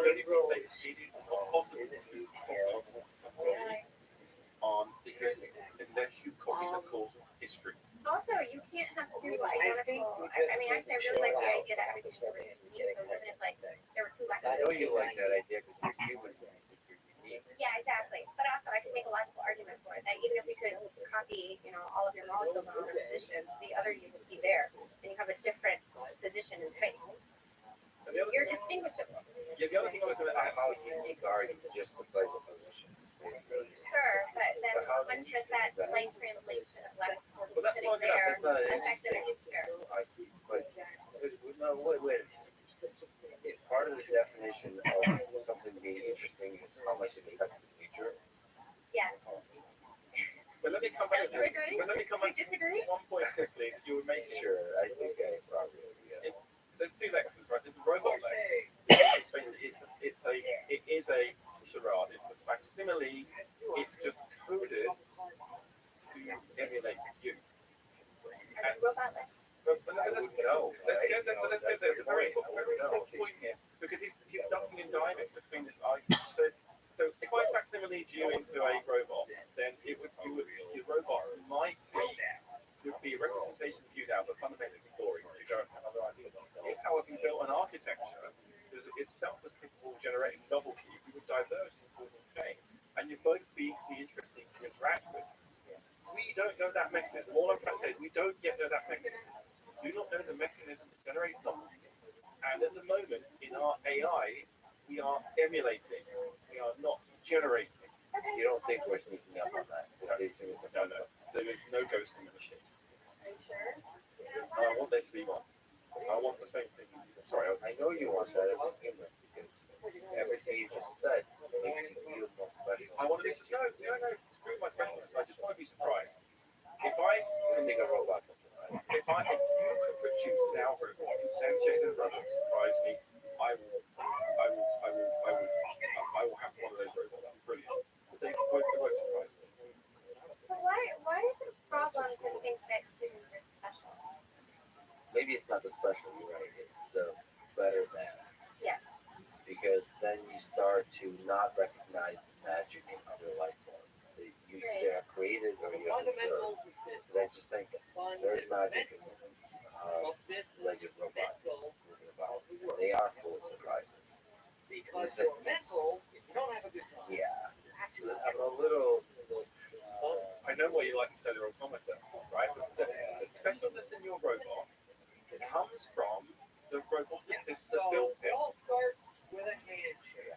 only reason it is not possible to copy on because unless you copy the causal history. Also, you can't have two identical. I mean, actually, I really like the idea that everything's unique. So even if like there were two I know you like lexicons. that idea because you're human. And you think you're unique. Yeah, exactly. But also, I can make a logical argument for it that even if we could copy, all of your molecules on other positions, the other you would be there, and you have a different position in space. And the other You're thing, distinguishable. yeah, the other thing I was going to add, How unique are you just to play the position? Sure, but then when does that slight translation of lexicons well, that's sitting not there going to affect the user? I see. But no, wait. If part of the definition of something being interesting is how much it affects the future. Yes. But let me come back. Do you agree? But let me come Do back you disagree? to one point quickly. You were making Sure, I think I probably yeah. there's two lexicons, right? There's a robot lex. It is a charade. It's a facsimile. It's just coded to emulate you. Are you robot lex? But I let's wouldn't know. let's get there's a very important point here because he's ducking and diving between this argument. So if I facsimile you into a robot, then your robot might be a representation of you now, but fundamentally boring. You don't have other ideas. If, however, you built an architecture that itself was capable of generating novelty, you would diverge in causal chain, and you'd both be interesting to interact with. We don't know that mechanism. All I'm trying to say is we don't yet know that mechanism. We do not know the mechanism that generates novelty. And at the moment, in our AI, we are emulating. We are not generating. You don't think we're sneaking up on that? No. There is no ghost in the machine. Are you sure? I want there to be one. I want the same thing. Sorry, I know you want that as a human because everything you just said makes you feel more special. I want to be surprised. No. Screw my specialness. I just want to be surprised. If I You think a robot can survive? if you could produce an algorithm and change the run surprise me, I will have one of those robots. Brilliant. But they won't surprise me. So why is it a problem to think that humans are special? Maybe it's not the special, you're right. It's the better than. Yeah. Because then you start to not recognize the magic in other life forms. You either are created or you are observed. So I just think there's magic in legend robots moving about. They are full of surprises. Because you're mental, if you don't have a good time. Yeah. I'm a little. I know why you like to say the automata, right? The specialness in your robot comes from the robot that sits that built It it. all starts with a handshake.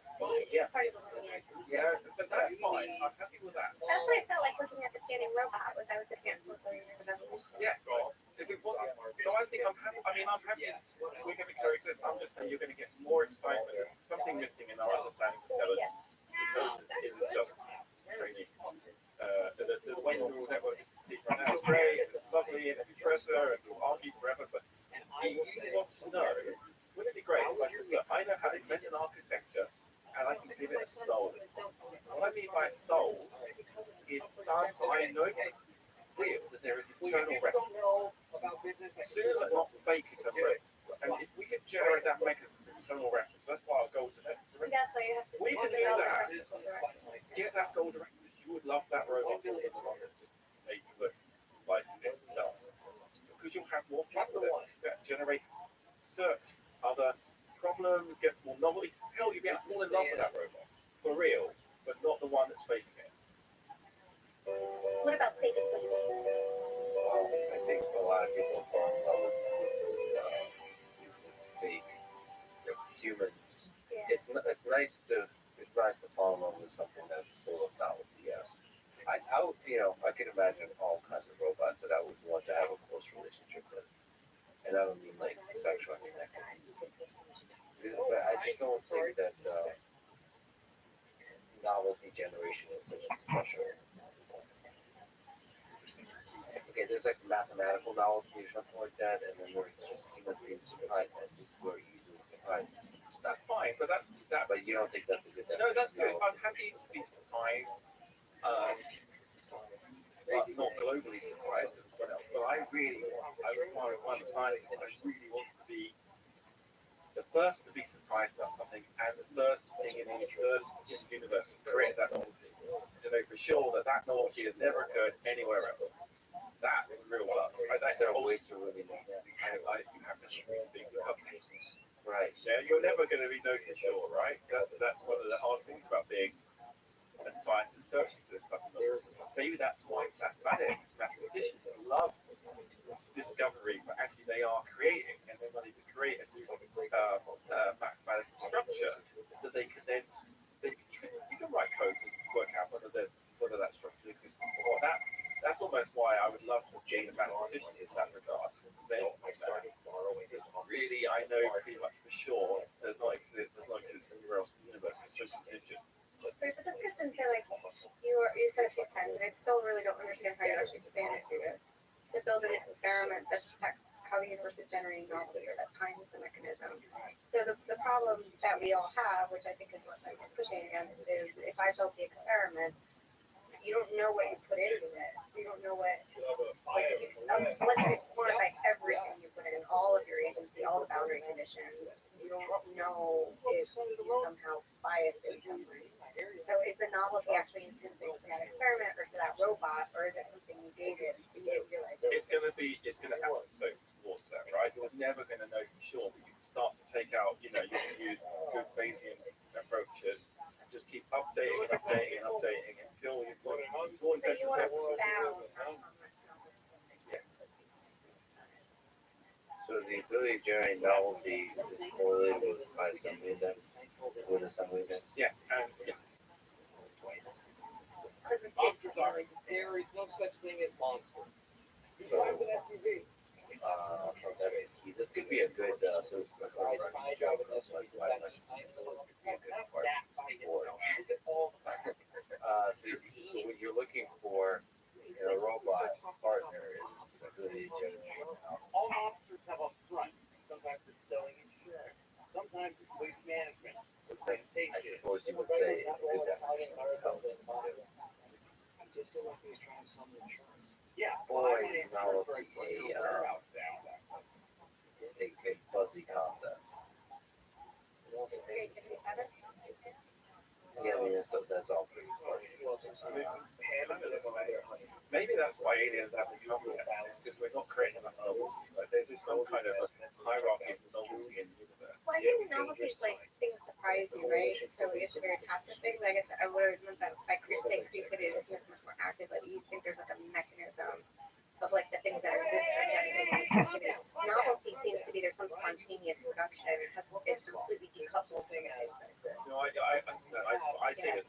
Yeah. Part of the linear. Yeah, but that's fine. I'm happy with that. That's what I felt like looking at the standing robot was I was looking at the linear evolution. Yeah, well, if it was, so I think I'm happy. I mean, I'm happy. We're going to carry this. I'm just saying you're going to get more excitement. There's something missing in our understanding of intelligence because it is just training. The way neural network is right now is great. It's lovely and it's impressive and we'll argue forever. But you want to know, wouldn't it be great if I said, look, I know how to invent an architecture and I can give it a soul. What I mean by soul is some I know it's real, that there is eternal reference. Sooner but not fake eternal reference. And if we could generate that mechanism for eternal reference, that's why our goal today. That's why you have to We can do develop that. technical direction. Get that goal direction. You would love that robot to make it look like it does. Because you'll have more people that generate search other problems, get more novelty. Hell, you'll be able to fall in love with that robot. For real, but not the one that's faking it. What about fake intelligence? I think a lot of people fall in love with fake humans. Yeah. It's nice to fall in love with something that's full of novelty. Yes, I can imagine all kinds of robots that I would want to have a close relationship with, and I don't mean like sexual. I mean that. But I just don't think that novelty generation is such a special. Okay, there's like mathematical novelty or something like that, and then there's just human being surprised that just very easily surprised. That's fine, but that's that. But you don't think that's a good No, that's good. novelty? I'm happy to be surprised. But not globally surprised as well. But I really want, I'm a scientist, I really want to be the first to be surprised about something and the first thing in the universe to create that novelty. To know for sure that that novelty has never occurred anywhere else. That's real love. Right? That's There are always ways to really know that. you have to be Right. yeah, you're never going to be no for sure, right? That's one of the hard things about being a scientist searching for this stuff. Maybe that's why mathematics, mathematicians love discovery, but actually they are creating, and they're wanting to create a new mathematical structure that they can then you can write code to work out whether that structure exists or not. That's almost why I would love to be a mathematician in that regard. Then really, I know pretty much for sure there's not exist anywhere else in the universe. It's so contingent. There's a difference into like you said it 6 times, and I still really don't understand how you actually expand it to build an experiment that detects how the universe is generating novelty or that time is the mechanism. So the problem that we all have, which I think is what I'm pushing against, is if I build the experiment, you don't know what you put into it. You don't know what unless you quantify everything you put in, all of your agency, all the boundary conditions. You don't know if you somehow biased it. So is the novelty actually intrinsic to that experiment or to that robot, or is it something you gave it and you didn't realize it? It's going to have to go towards that, right? You're never going to know for sure, but you can start to take out, you can use good Bayesian approaches, just keep updating and updating and updating until you've got more So you want to intensive. bound how much novelty. So the ability to generate novelty is correlated with assembly events, with assembly events. Yeah, and yeah. Monsters are. There is no such thing as monsters. That's key. This could be a good so this could be a good so what you're looking for in a robot partner is ability to generate novelty. All monsters have a front. Sometimes it's selling insurance. Sometimes it's waste management. I suppose you would say it is that Just so like he's trying to sell insurance. Yeah. boy, novelty a fuzzy concept. Creativity habits. Yeah, I mean that's all pretty fuzzy. Maybe that's why aliens have the problem because we're not creating enough novelty. Like there's some kind of a hierarchy of novelty in the universe. Well, I think novelty is like things surprise you, right? So it's a very passive thing. I guess I would have meant that by creating creativity is much more active. Like you think there's like a mechanism of like the things that exist are generating creativity. Novelty seems to be there's some spontaneous production. It's completely decoupled from it. No, I say that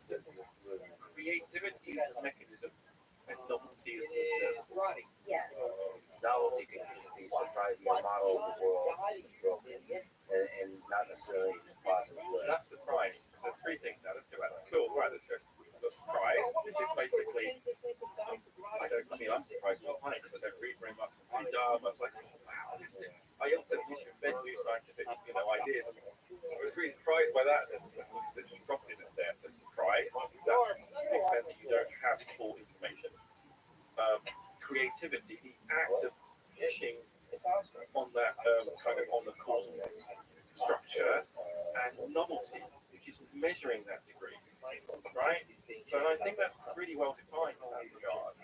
creativity is a mechanism and novelty is the Right. Yes. Novelty can be surprising your model of the world and not necessarily in a positive way. That's the prize. There's three things now. Let's go back. Cool. Right. Let's go. The prize, which is basically, I'm surprised by mine because I don't read very much. I'm dumb. I was like, wow, this thing. I often invent new scientific, ideas. I was really surprised by that. There's property that's there. So surprise. That extent that you don't have full information. Creativity, the act of pushing on that kind of on the causal structure, and novelty, which is measuring that degree, right? So I think that's really well defined in that regard.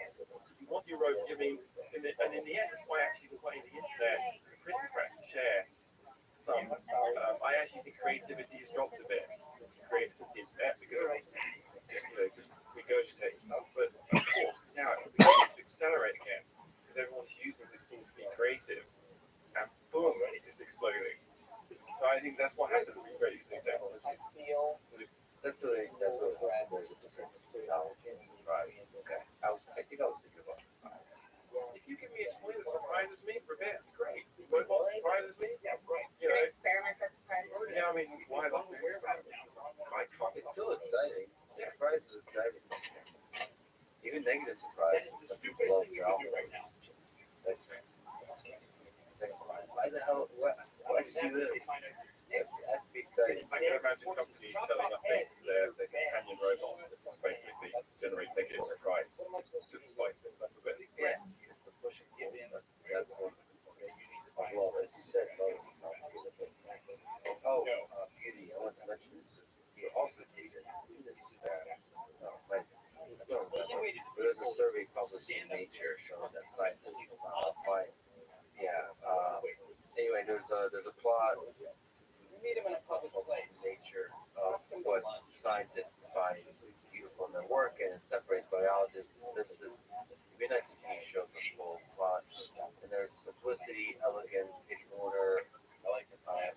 You want your rope, in the end, that's why actually the way the internet, the print press share some. I actually think creativity has dropped a bit. Creativity is there because just regurgitate stuff, but of course now it can be used to accelerate again because everyone's using this tool to be creative, and boom, it's exploding. So I think that's what happens when you ready to technology. That's really there's a difference between novelty and surprise. Okay. I think I was thinking about surprise. If you give me a toy that surprises me for a bit, it's great. Robot surprises me, Experiments that surprise you. I mean, why not? It's still exciting. Surprise is exciting. Even negative surprise. Some people love drama right now. Why the hell? Why did you do this? That's exciting. I can imagine companies selling up their companion robot that basically generate negative surprise to spice it up a bit. Yeah. That's one. Well, as you said, there's a plot. Meet him in a public place. Nature of what scientists find beautiful in their work, and it separates biologists. This is it'd be nice if you showed the full plot. And there's simplicity, elegance, order,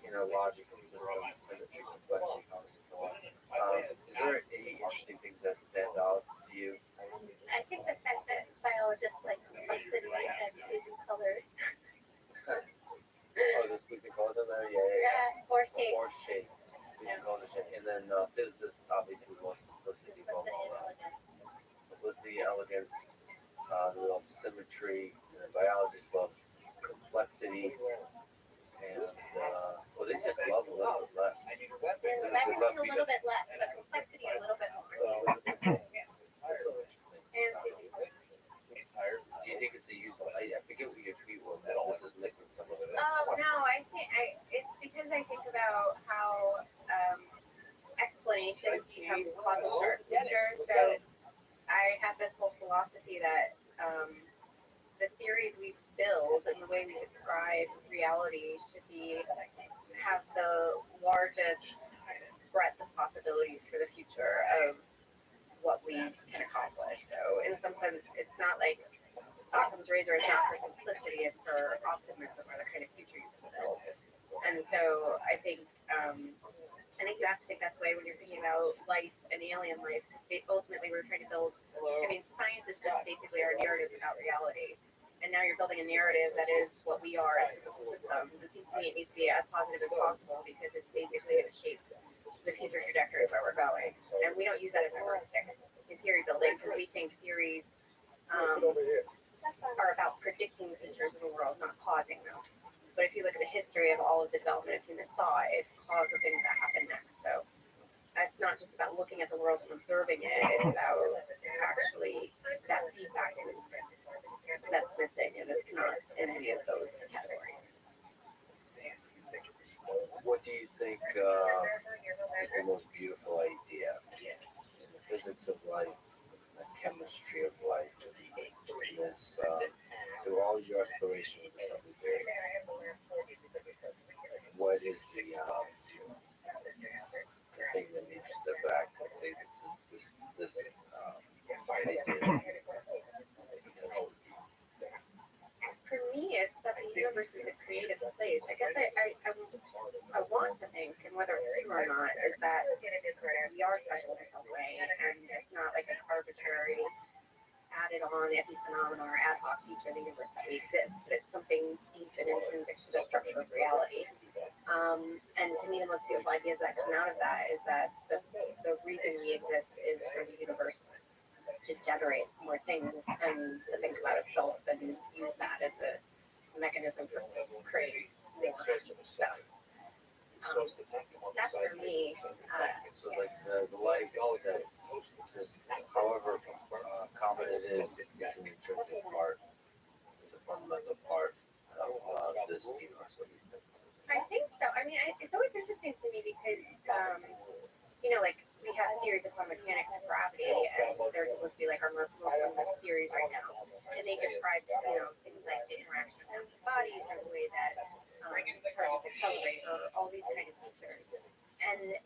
inner logic, symmetry, complexity, and so on. Is there any interesting things that stand out to you? I think the fact that biologists like complexity and using colors. Oh, there's pleasing colors in there? Yeah. Yeah, or shape. Or shape. Pleasing colors and shape. And then physicists obviously want simplicity, simplicity, elegance, they love symmetry, and biologists love complexity, and well, they just love a little bit less. Everything a little bit less, but complexity a little bit more. And Do you think it's a useful? I forget what your tweet was. This is mixing some of it. no, I think it's because I think about how explanations become causal for our future. So I have this whole philosophy that the theories we build and the way we describe reality should have the largest breadth of possibilities for the future of what we can accomplish. So in some sense, it's not like Occam's razor is not for simplicity, it's for optimism or the kind of future you can build. And so I think you have to think that way when you're thinking about life and alien life. Ultimately, we're trying to build. I mean, science is just basically our narrative about reality. And now you're building a narrative that is what we are as a physical system. It seems to me it needs to be as positive as possible because it's basically going to shape the future trajectory of where we're going. And we don't use that as a heuristic in theory building because we think theories are about predicting the futures of the world, not causing them. But if you look at the history of all of the development of human thought, it's caused the things that happen next. So it's not just about looking at the world and observing it, it's about actually that feedback that's missing, and it's not in any of those categories. What do you think is the most beautiful idea in the physics of life, the chemistry of life, in this, through all your exploration of this other day? What is the thing that made you step back and say this idea? For me, it's that the universe is a creative place. I guess I want to think, and whether it's true or not, is that we are special in some way, and it's not like an arbitrary, added on epiphenomenon or ad hoc feature of the universe that we exist, but it's something deep and intrinsic to the structure of reality. And to me, the most beautiful ideas that come out of that is that the reason we exist is for the universe to generate more things and to think about itself and use that as a mechanism for creating more stuff. That's for me. So like the life that just however common it is an intrinsic part, is a fundamental part of this universe. I think so. I mean, it's always interesting to me because, like we have theories of quantum mechanics and gravity, and they're supposed to be like our most theories right now. And they describe, things like the interaction of bodies or the way that charges accelerate or all these kind of features. And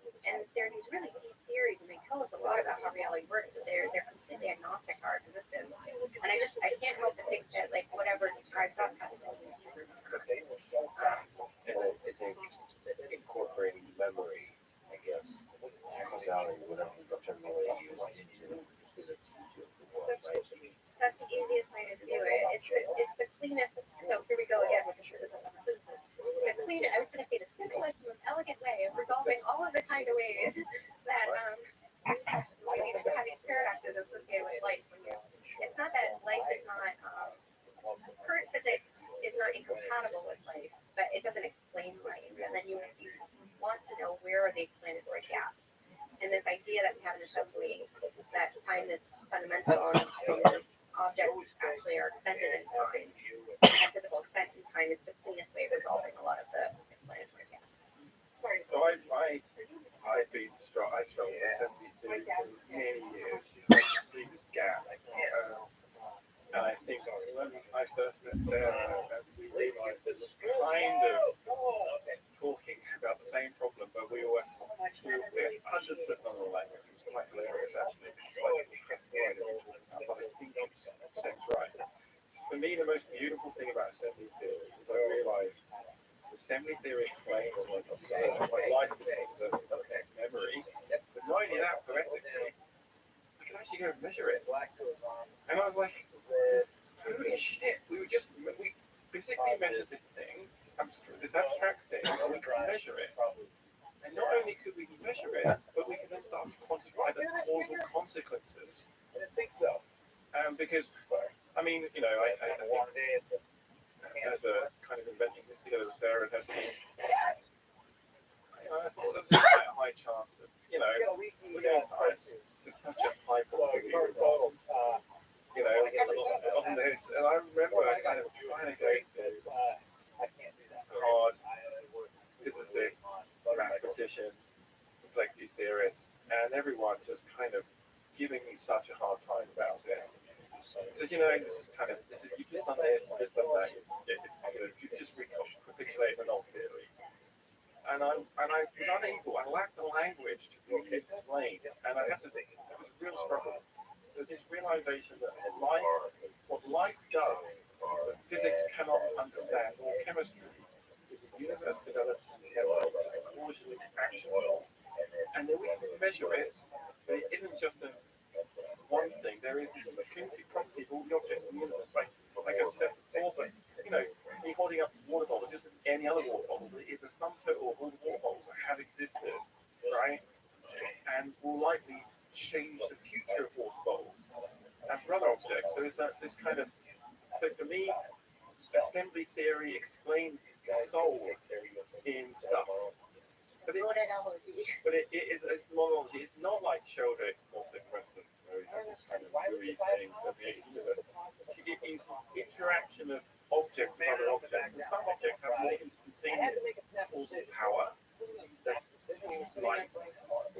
there are these really deep theories, and they tell us a lot about how reality works. They're completely agnostic to our existence. And I can't help but think that like whatever describes us has to be deeper than us. And I think incorporating memory, I guess, causality, whatever the term you want to use, into physics, into the world, right? That's the easiest way to do it. It's the cleanest. So here we go again with the physics. The cleanest. I was going to say the simplest, most elegant way of resolving all of the kind of ways that having paradoxes associated with life. It's not that life is not current physics is not incompatible with life, but it doesn't explain life. And then you want to know where are the explanatory gaps. And this idea that we have in assembly that time is fundamental and objects actually are extended in time. And physical extent in time is the cleanest way of resolving a lot of the explanatory gaps. So I've been strong. I struggled with assembly for many years. I see this gap. And I think when I first met Sarah, we realized this kind of actually go measure it. And I was like, holy shit, we physically measured this thing, this abstract thing, and we could measure it. And not only could we measure it, but we could then start to quantify the causal consequences. Because, I mean, you know, I think as a kind of inventing this together with Sarah and her team, I thought there was quite a high chance that, you know, looking at science is such a high probability result. You know, on this, and I remember kind of trying to go to hard physicists, mathematicians, complexity theorists, and everyone just kind of giving me such a hard time about it. So, you know, it's kind of, you've just done this, you've just done that, you've just recapitulated an old theory. And I was unable, I lacked the language to explain, and I had to think, it was a real struggle. There's this realization that what life does, that physics cannot understand, or chemistry, is the universe develops causally actionable. And then we can measure it, but it isn't just one thing. There is this intrinsic property of all the objects in the universe. Like I've said before, but you know, you're holding up a water bottle, just as any other water bottle, it is the sum total of all the water bottles that have existed, right? And will likely change the future of water bottles and for other objects. So it's this kind of, so for me, assembly theory explains the soul in stuff. But it is it's monology. It's not like Sheldon or the Preston, where we have this kind of three things that the universe. It is interaction of objects with other objects. And some objects have more instantaneous causal power, like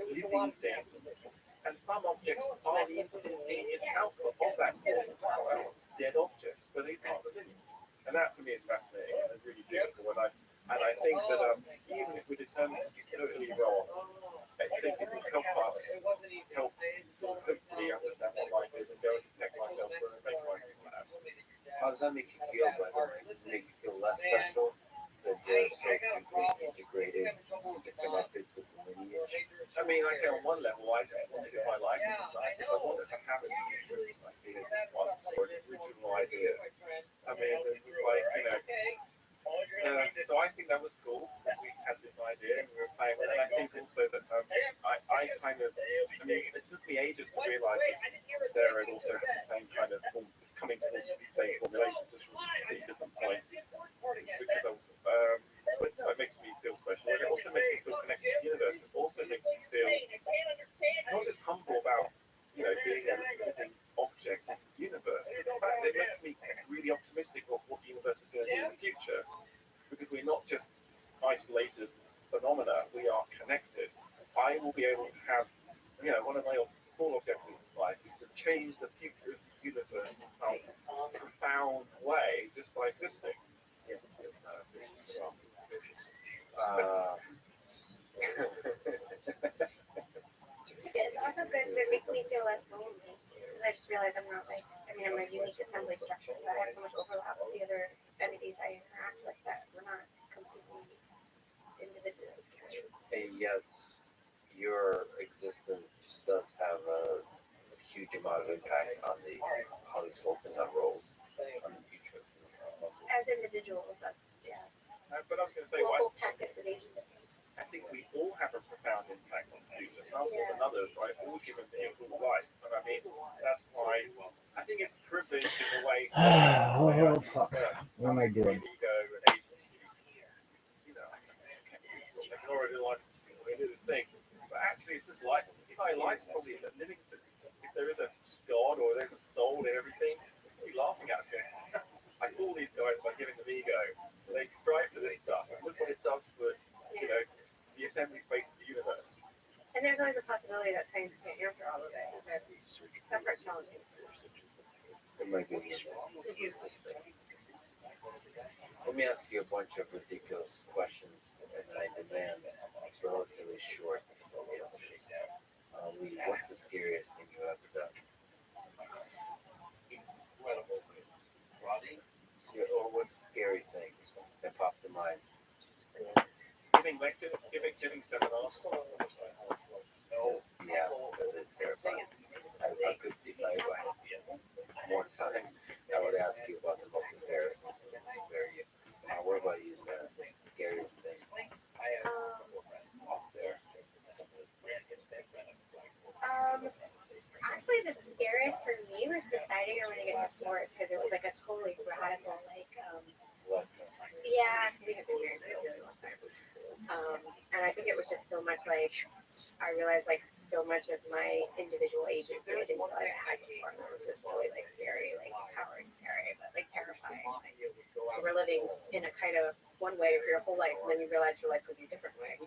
living things, and some objects are the instantaneous output of that causal power, dead objects, but they are the living. And that for me is fascinating and it's really beautiful. And I think that even if we're determined to be totally wrong, I think it will help us hopefully understand what life is and go and protect myself and make life last. How does that make you feel, by the way? Does it make you feel less special that you're so completely integrated, connected to the lineage? I mean, like on one level, I just wanted to do my life as a scientist. I wanted to have it like the original idea. I mean, it was like, you know, so I think that was cool that we had this idea and we were playing with it. And I think also that I kind of, I mean, it took me ages to realize that Sarah had also had the same kind of coming towards the same formulation, just from completely different points. Because of, but no, it makes me feel special. And it also makes me feel connected to the universe. It also makes me feel not just humble about, you know, being a living object in the universe. In fact, it makes me really optimistic of what the universe is going to do in the future. Because we're not just isolated phenomena, we are connected. I will be able to have, you know, one of my small objectives in life is to change the future of the universe in some profound way, just by existing. Also good, it makes me feel less lonely. I just realized I'm not like, I mean, I'm a unique assembly structure, but I have so much overlap with the other entities I interact with that we're not completely individuals. And yet, your existence does have a huge amount of impact on how these open up roles on the future. As individuals, that's, yeah. But I was going to say, Local packets of agency. I think we all have a profound impact on the future, some more than others, right? All human beings all life. And I mean, that's why I think it's privileged in a way. Oh, fuck. What am I doing? Ego and agency, you know, ignore it in life, we do this thing. But actually, it's just life. You know, life probably is a living thing. If there is a God or there's a soul in everything, we're laughing at it. I fool these guys by giving them ego. So they strive for this stuff. And look what it does for, you know, the assembly space of the universe. And there's always a possibility that science can't answer all of it. That's part challenging. It might be Let me ask you a bunch of ridiculous questions, and I demand relatively short answers. Lee, what's the scariest thing you ever done? Or what's the scary thing that popped to mind? Giving lectures, giving seminars. Yeah, that is terrifying. I could I realized like so much of my individual agency I didn't realize I had before. And it was just really like scary, like empowering, scary, but like terrifying. Like we're living in a kind of one way for your whole life, and then you realize your life could be a different way.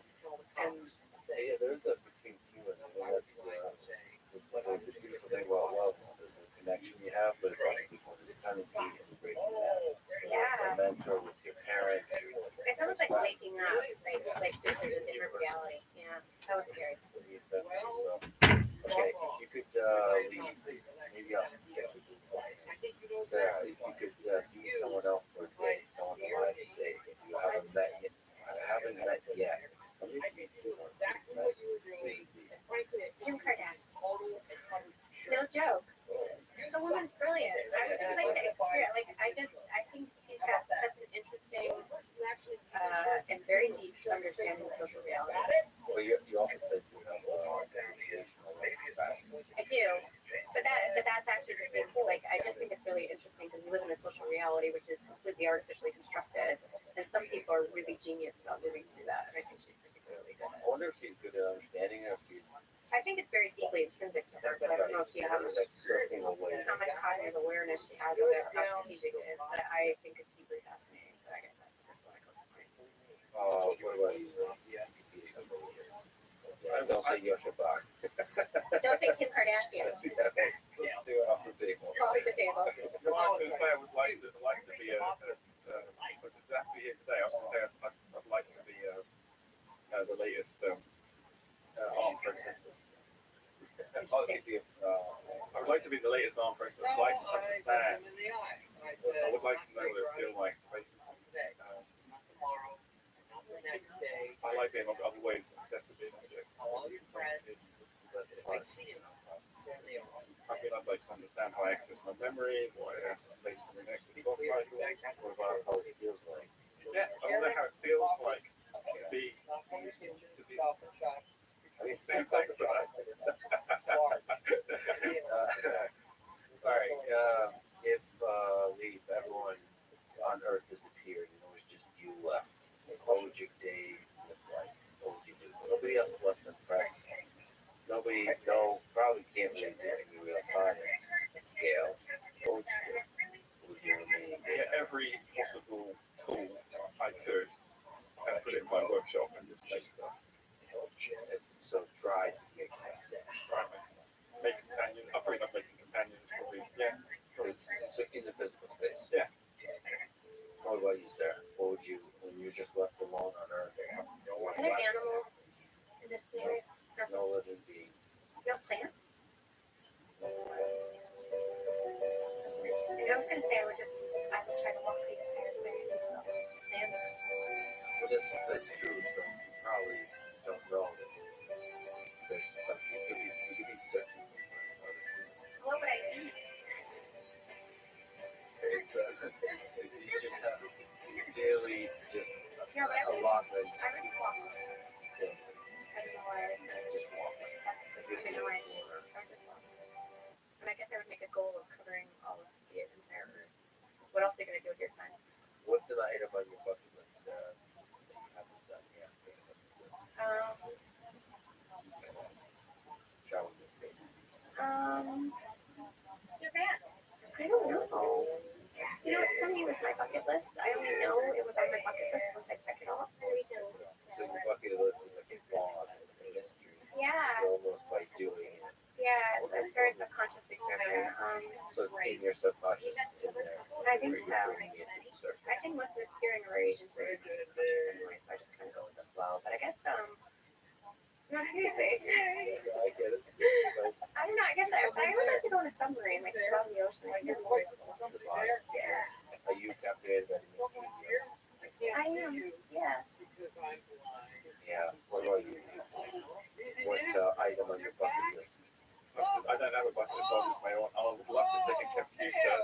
And Yeah, there's a between humans. I mean, that's the beautiful thing about love is the connection you have, but it's also the dependency and the breaking down. yeah, A mentor with your parents. it's almost like waking up, like this is a different reality. Yeah, that was scary. So, okay, if you could leave, maybe I'll get with this one. Sarah, if you could be someone else for a day, someone alive today, if you haven't met yet, let me be someone Kim Kardashian. No joke. The woman's brilliant. I would just like to experience, like, I think she's got such an interesting and very deep understanding of social reality. Well, you also said you have educational I do. But that's actually the thing. Like, I just think it's really interesting because we live in a social reality which is completely artificially constructed. And some people are really genius about living through that. And I think she's particularly good at I wonder if she's good at understanding it, if she's I think it's very deeply intrinsic to her, but I don't know if she has like surfing away. how much cognitive awareness she has of it, or how strategic it is. But I think it's deeply fascinating. But I guess that's what I go to mind. What about you? Don't say Yosha Bar. Don't say Kim Kardashian. Do it off the table. Off the table. I was going to say I would like to be but it's actually here today. I was going to say I'd like to be the latest armed princess. I would like to be the latest armed princess. I'd like to understand. I would like to know what it feels like. I like being other ways than just being objects. I mean, I'd like to understand how I access my memory, what I have to place on the next cycle. What about how it feels like? Yeah, I wonder how it feels like to be. Thanks for that. Sorry. If everyone on Earth disappeared and it was just you left, what would your day look like? What would you do? Nobody else left in press. Nobody, probably can't really do any real science scale. What would you do? What would your remaining day? Yeah, every possible tool I could and put it in my workshop and just make stuff. So try to make sense. Make companions. I'll probably not making companions. Probably, yeah. So in the physical space. Yeah. What about you, Sarah? What would you, when you're just left alone on Earth? Are there animals in this series? No living being. No plants? I was going to say I would try to walk the entire thing. Well, that's true. So you probably don't know that there's stuff you could be searching for other people. What would I eat? It's you just have daily just No, but a lot that I would walk. yeah, I don't know why. just walk. I know I would just walk. And I guess I would make a goal of covering all of the entire Earth. What else are you going to do with your time? What's an item on your bucket list that you haven't done yet? Travel with me. Your band. I don't know. You know, it's funny with my bucket list. I only know it was on my bucket list once I check it off. So your bucket list is like a bond in history. Yeah. Almost by doing it. Yeah, it's very subconsciously driven. So it's in your subconscious in there. I think Where so. you're bringing it to surface. I think most of the steering relations are anyway, so I just kind of go with the flow. But I guess, not seriously. I get it. I don't know. I guess I would like to go on a submarine, like around the ocean, like this. Yeah. Are you captivated by the mystery? I am. Yeah. Yeah. What about you? What item on your bucket list? I don't have a bucket list of my own. I would love to take a computer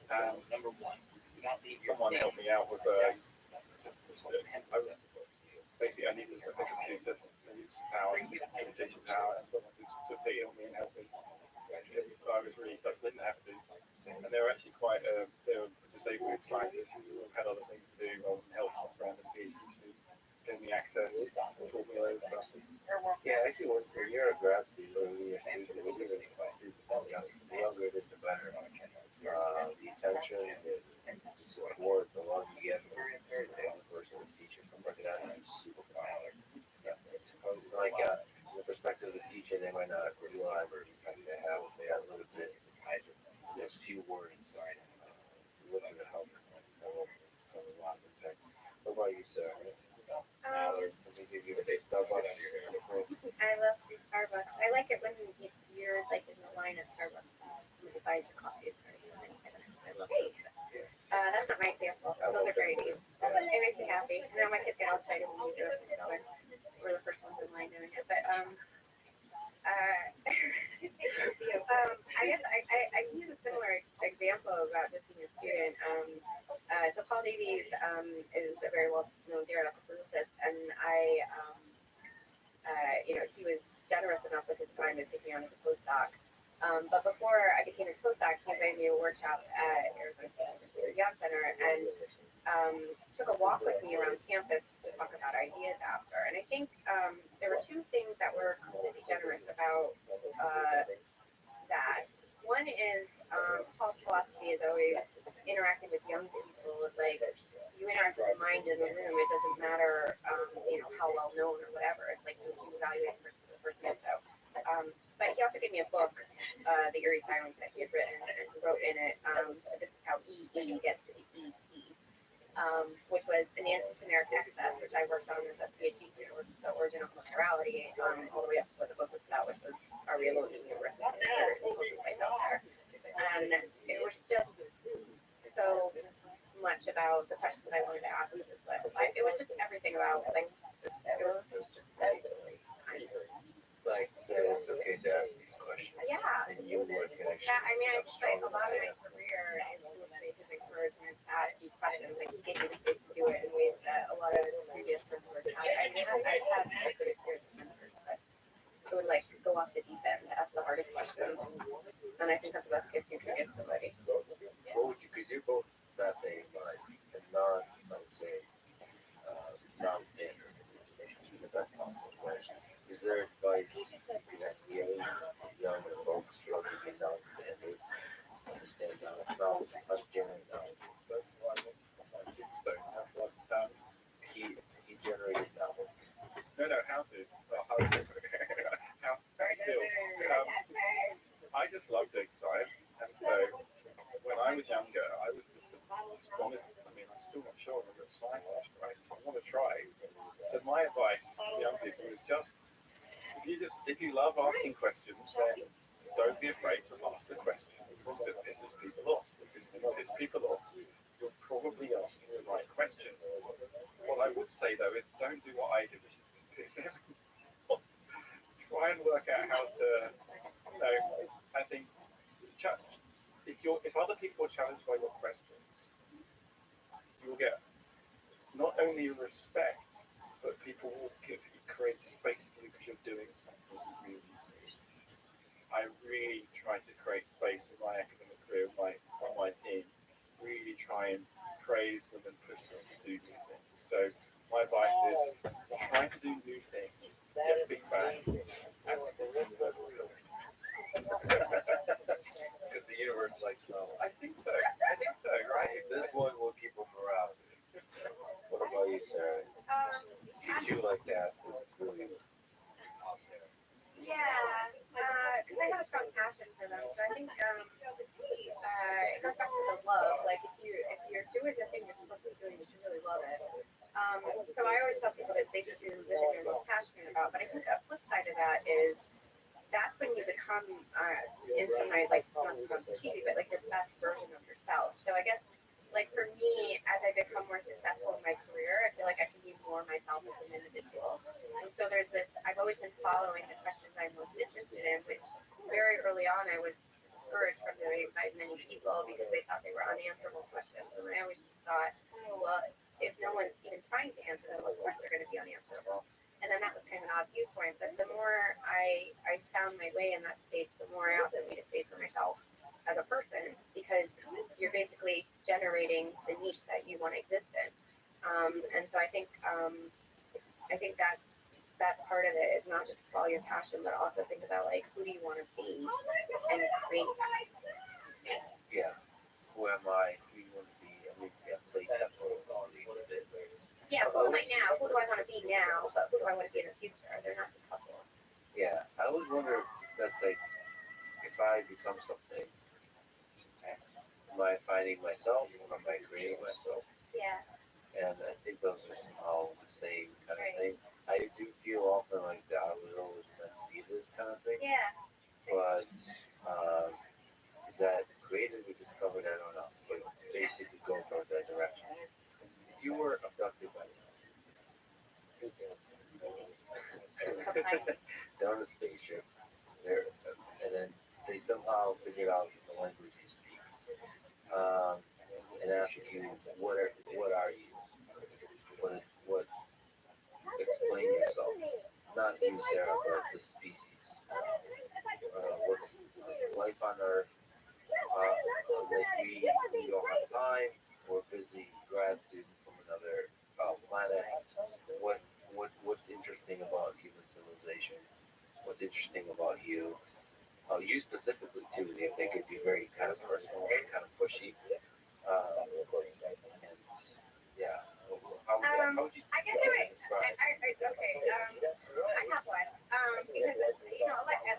Number one, do not leave your Someone thing. helped me out with basically I needed a computer, I needed some power, communication power, and someone to pay on me and help me. I was really tough, didn't have to. And they were actually quite, they were disabled scientists who had other things to do rather than help some random PhD student. Gave me access, taught me loads of stuff. Yeah, actually, when you're a grad student, or you're a student, when you're a student, the younger it is, the better. The attention, the support, the love you get from the person, the teacher, from working out is super powerful. Like, the perspective of the teacher, they might not realize or they have a little bit, there's few words, looking to help, have a lot of impact. What about you, sir? Something give you a Starbucks? I love Starbucks. I like it when you're like in the line at Starbucks. You buy your coffee. I love it. That's not my example. Those are very deep. It makes me happy. And then my kids get all excited when we do it together. We're the first ones in line doing it. But I guess I use a similar example about just being a student. So Paul Davies is a very well-known gerontologist, and he was generous enough with his time to take me on as a postdoc. But before I became a postdoc, he invited me to a workshop at Arizona State University Young Center and took a walk with me around campus to talk about ideas after. And I think there were two things that were completely generous about that. One is Paul's philosophy is always interacting with young people. Like, you interact with the mind in the room, it doesn't matter, how well known or whatever. It's like you evaluate the person is. So, but he also gave me a book, The Eerie Silence, that he had written, and he wrote in it, this is how EE gets to the ET, which was enantiomeric excess, which I worked on as a PhD student, was the origin of morality, all the way up to what the book was about, which was, are we alone in the universe? And it was just so much about the questions that I wanted to ask. It was just everything about, like, it was just really kind of. Like, it's okay to ask these questions. Yeah. And you would connection. Yeah, I mean, I just like a lot of my career is his encouragement to ask these questions. Like, he gave me the space to do it in ways that a lot of previous mentors had. I've had a good experience with mentors, but it would like go off the deep end to ask the hardest questions. And I think that's the best gift you can give somebody. What would you, because you're both fascinated by and non, I would say, non-standard in the best possible way. Is there advice you can give young folks how to be non-standard, understand knowledge, understanding knowledge, but he generated knowledge. No, how to? I just love doing science, and so when I was younger, I was just wanted. I mean, I'm still not sure I'm a scientist, right? I want to try. So my advice to young people is if you love asking questions, then don't be afraid to ask the question. Because if it pisses people off, because if you piss people off, you're probably asking the right question. What I would say though is don't do what I did, which is piss everyone off. Try and work out how to. I think if other people are challenged by your questions, you will get not only respect, but people will create space for you because you're doing something really good. I really try to create space in my academic career on my team. Really try and praise them and push them to do new things. So my advice is try to do new things, get feedback, and Because the universe likes knowledge. I think so, right? This one will keep them around. What about you, Sarah? You like to ask them really out there. Yeah, because I have a strong passion for them. So I think it goes back to the love. Like, if you're doing the thing you're supposed to be doing, you should really love it. So I always tell people that they should do the thing they're most passionate about. But I think the flip side of that is that's when you become, in some ways, like, not cheesy, but like the best version of yourself. So I guess, like, for by many people because they thought they were unanswerable questions. And I always thought, oh, well, if no one's even trying to answer them, of course they're going to be unanswerable. And then that was kind of an odd viewpoint. But the more I found my way in that space, the more I also made a space for myself as a person, because you're basically generating the niche that you want to exist in. And so I think that part of it is not just follow your passion, but also think about like who do you want to be and create that. Yeah. Who am I? Who you want to be? I mean, yeah, play that role with it. Yeah, who am I now? Who do I want to be now? But who do I want to be in the future? They're not the couple. Yeah, I always wonder if that's like, if I become something, am I finding myself or am I creating myself? Yeah. And I think those are somehow the same kind of thing. I do feel often like that I was always meant to be this kind of thing. Yeah. But is that creative or discovered? I don't know. But basically go towards that direction. If you were abducted by they're on a spaceship, and then they somehow figured out the language you speak, and ask you, what are you? What explain yourself? Not you, Sarah, but the species. What's life on Earth? Like we don't have time. We're busy grad students from another planet. What's interesting about human civilization? What's interesting about you? You specifically too. They could be very kind of personal and kind of pushy. And yeah, how would you? I can do it. Okay. I have one. Because like I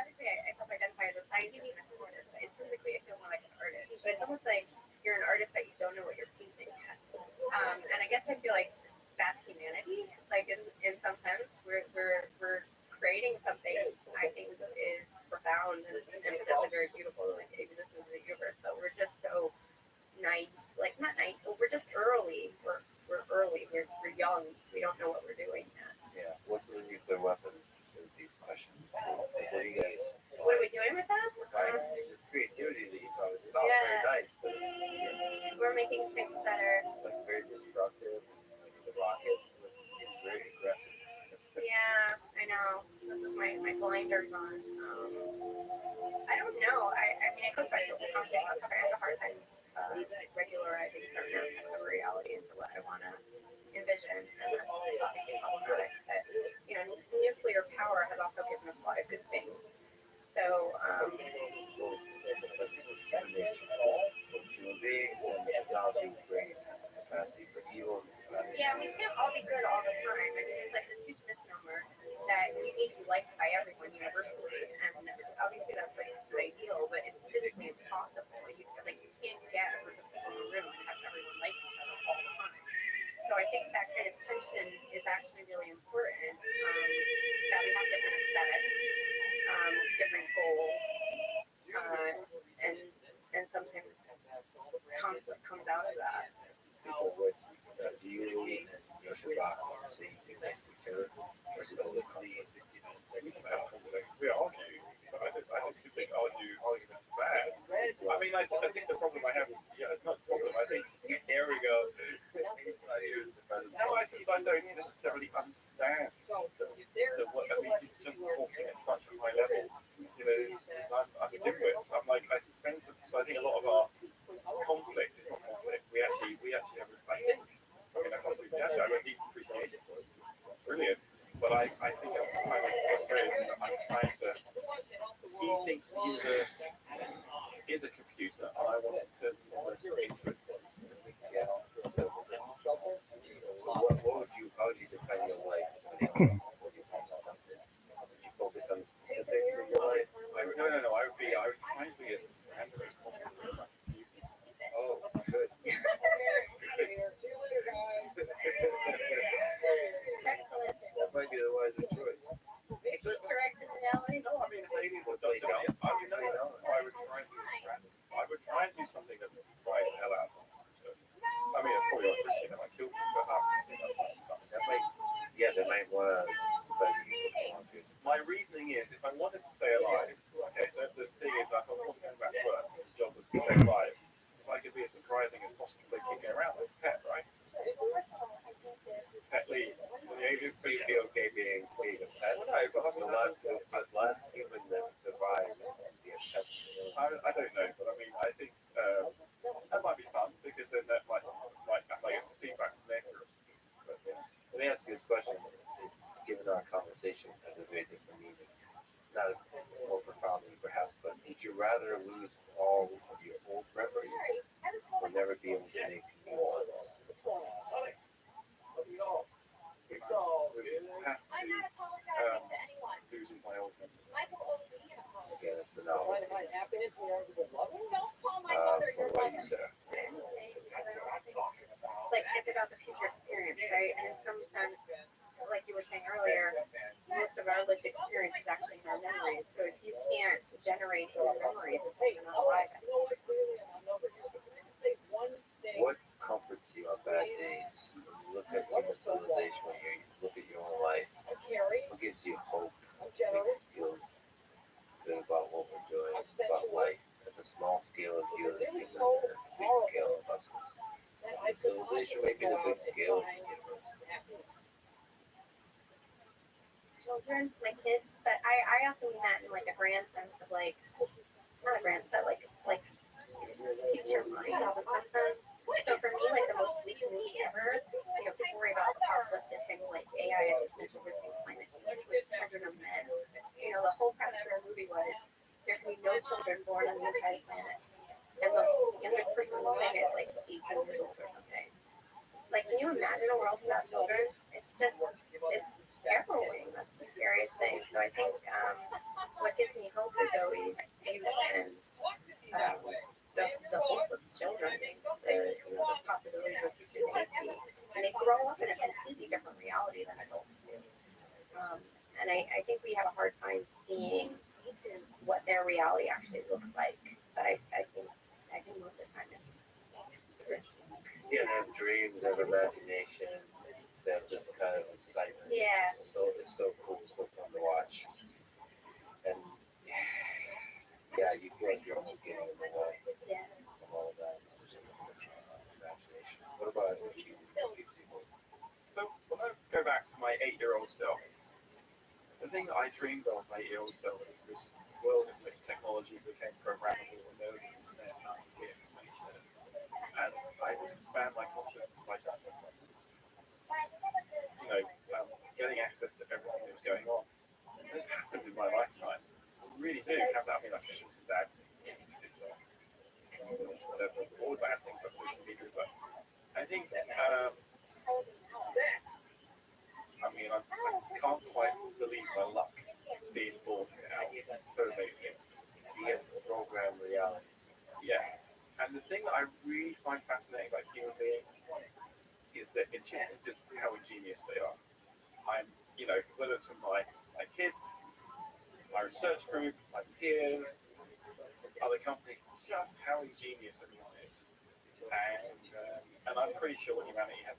would say I self-identify as a scientist, even stay alive. If I could be as surprising as possible, they keep me around like a pet, right? Pet lead. Please be okay being a pet. The last human that survived to be a pet. I don't know, but I mean, I think that might be fun because then that might have like feedback from their group. But, let me ask you this question. Given our conversation has a very different meaning, not more profoundly perhaps, but would you rather lose all of your old memories or never be able to make new ones? I'm not apologizing to anyone. Losing my old memories. Michael OD and apology. Again, it's the knowledge. Don't call my mother your What about you, mother. Sarah? Like it's about the future experience, right? And sometimes, like you were saying earlier, most of our lived experience is actually in our memories. So if you can't generate those memories, it's like you're not alive. What comforts you on bad days? When you look at human civilization, when you look at your own life, what gives you hope? What makes you feel good about what we're doing, about life, at the small scale of you as a human, and at the big scale of us as a civilization, maybe the big scale of the universe. Children, my kids, but I also mean that in like a grand sense of like, not a grand, but like future mind of the system. So for me, like the most bleak movie ever, people worry about apocalyptic things like AI assisted with climate change, with children of men. The whole premise of the movie was there can be no children born on the entire planet. And the youngest person living is like 18 years old or something. Like, can you imagine a world without children? It's harrowing. That's the scariest thing. So I think what gives me hope is always youth and the hope of children, the possibilities of future safety. And they grow up in a completely different reality than adults do. And I think we have a hard time seeing what their reality actually looks like. But I think most of the time it's Yeah, they have dreams, they have imagination, they have this kind of excitement. yeah. It's so cool, so fun to watch. And yeah, you feel like you're almost getting in the way of all of that imagination. What about you? So when I go back to my 8-year-old self, the thing that I dreamed of my 8-year-old self was this world in which technology became programmable and there was an internet and I could get information. And I would expand my consciousness by that. Getting access to everything that was going on. And this happened in my lifetime. I really do have that. I mean, I think it's bad. Whatever, all the bad things about social media, but I think, I can't quite believe my luck being born now. So amazing. The program reality. Yeah. And the thing that I really find fascinating about human beings is that it's just how ingenious they are. Whether it's from my kids, my research group, my peers, other companies, just how ingenious everyone is. And I'm pretty sure humanity has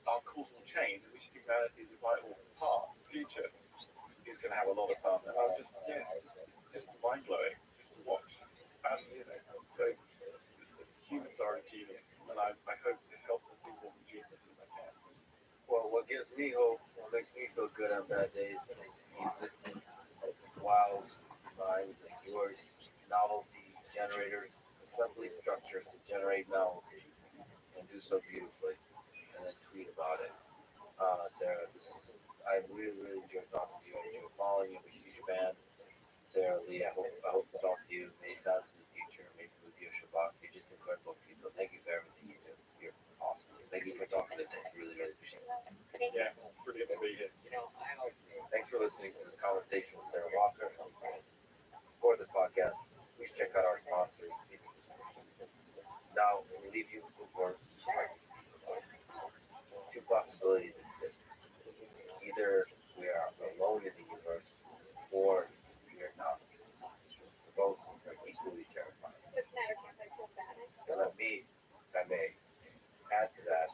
our causal chain, in which humanity is a vital part of the future, is going to have a lot of fun. And I'm just mind blowing just to watch. So humans are ingenious, and I hope to help them be more ingenious as I can. Well, what gives me hope, what makes me feel good on bad days, is the existence of wild minds like yours, novelty generators, assembly structures to generate novelty, and do so beautifully, and then tweet about it. Sarah, I really, really enjoyed talking to you. I enjoyed following you. I'm a huge fan. Sarah Lee, I hope to talk to you many times in the future, maybe with you, Shabbat. You're just incredible people. Thank you for everything you do. You're awesome. Thank you for talking today. Really, really appreciate it. Yeah, brilliant to be here. Thanks for listening to this conversation with Sarah Walker. For this podcast, please check out our sponsors. Now, we leave you with words. Two possibilities exist. Either we are alone in the universe, or we are not. Both are equally terrifying. And let me, if I may, add to that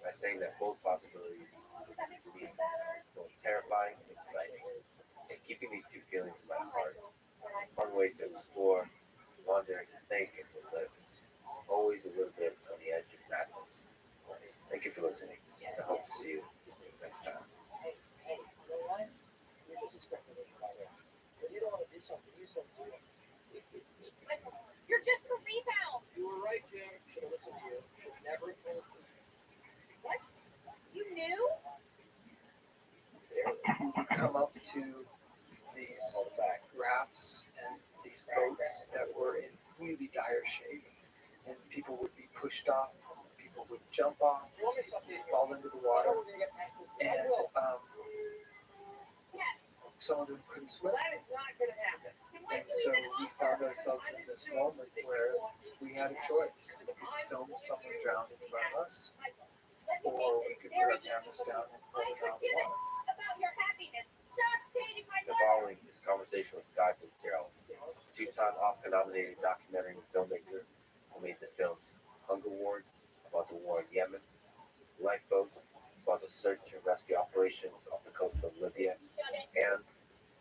by saying that both possibilities can be both terrifying and exciting. And keeping these two feelings in my heart, one way to explore, wonder, and think pushed off, people would jump off, fall into the water, and some of them couldn't swim. And so we found ourselves in this moment where we had a choice. We could film someone drowned in front of us, or we could put our cameras down and pull them out of the water. The following is a conversation with Scott Fitzgerald, two-time Oscar-nominated documentary filmmaker who made the films Hunger Wars about the war in Yemen, Lifeboat about the search and rescue operations off the coast of Libya, and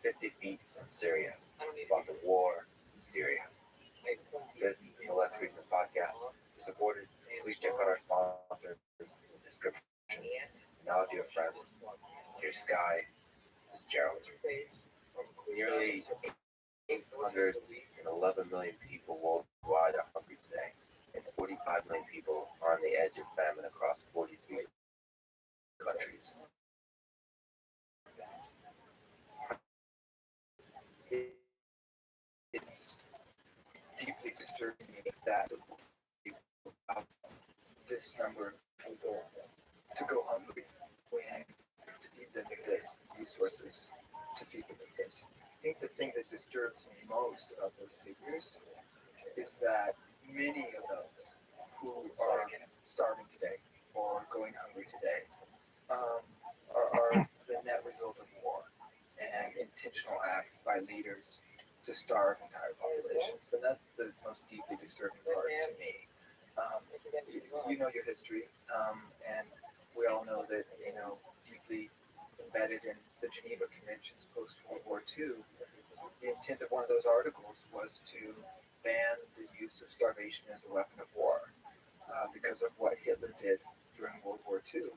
50 Feet from Syria about the war in Syria. This is the Let's Read This podcast. To support it, please check out our sponsors in the description. Now, dear friends, here's Sky Fitzgerald. Nearly 811 million people worldwide are hungry today, and 45 million people are on the edge of famine across 43 countries. It's deeply disturbing that this number of people to go hungry when to feed them exist, resources to feed them exist. I think the thing that disturbs me most about those figures is that many of those who are starving today or going hungry today are the net result of war and intentional acts by leaders to starve entire populations. And that's the most deeply disturbing part to me. You know your history, and we all know that, deeply embedded in the Geneva Conventions post-World War II, the intent of one of those articles was to ban the use of starvation as a weapon of war because of what Hitler did during World War II.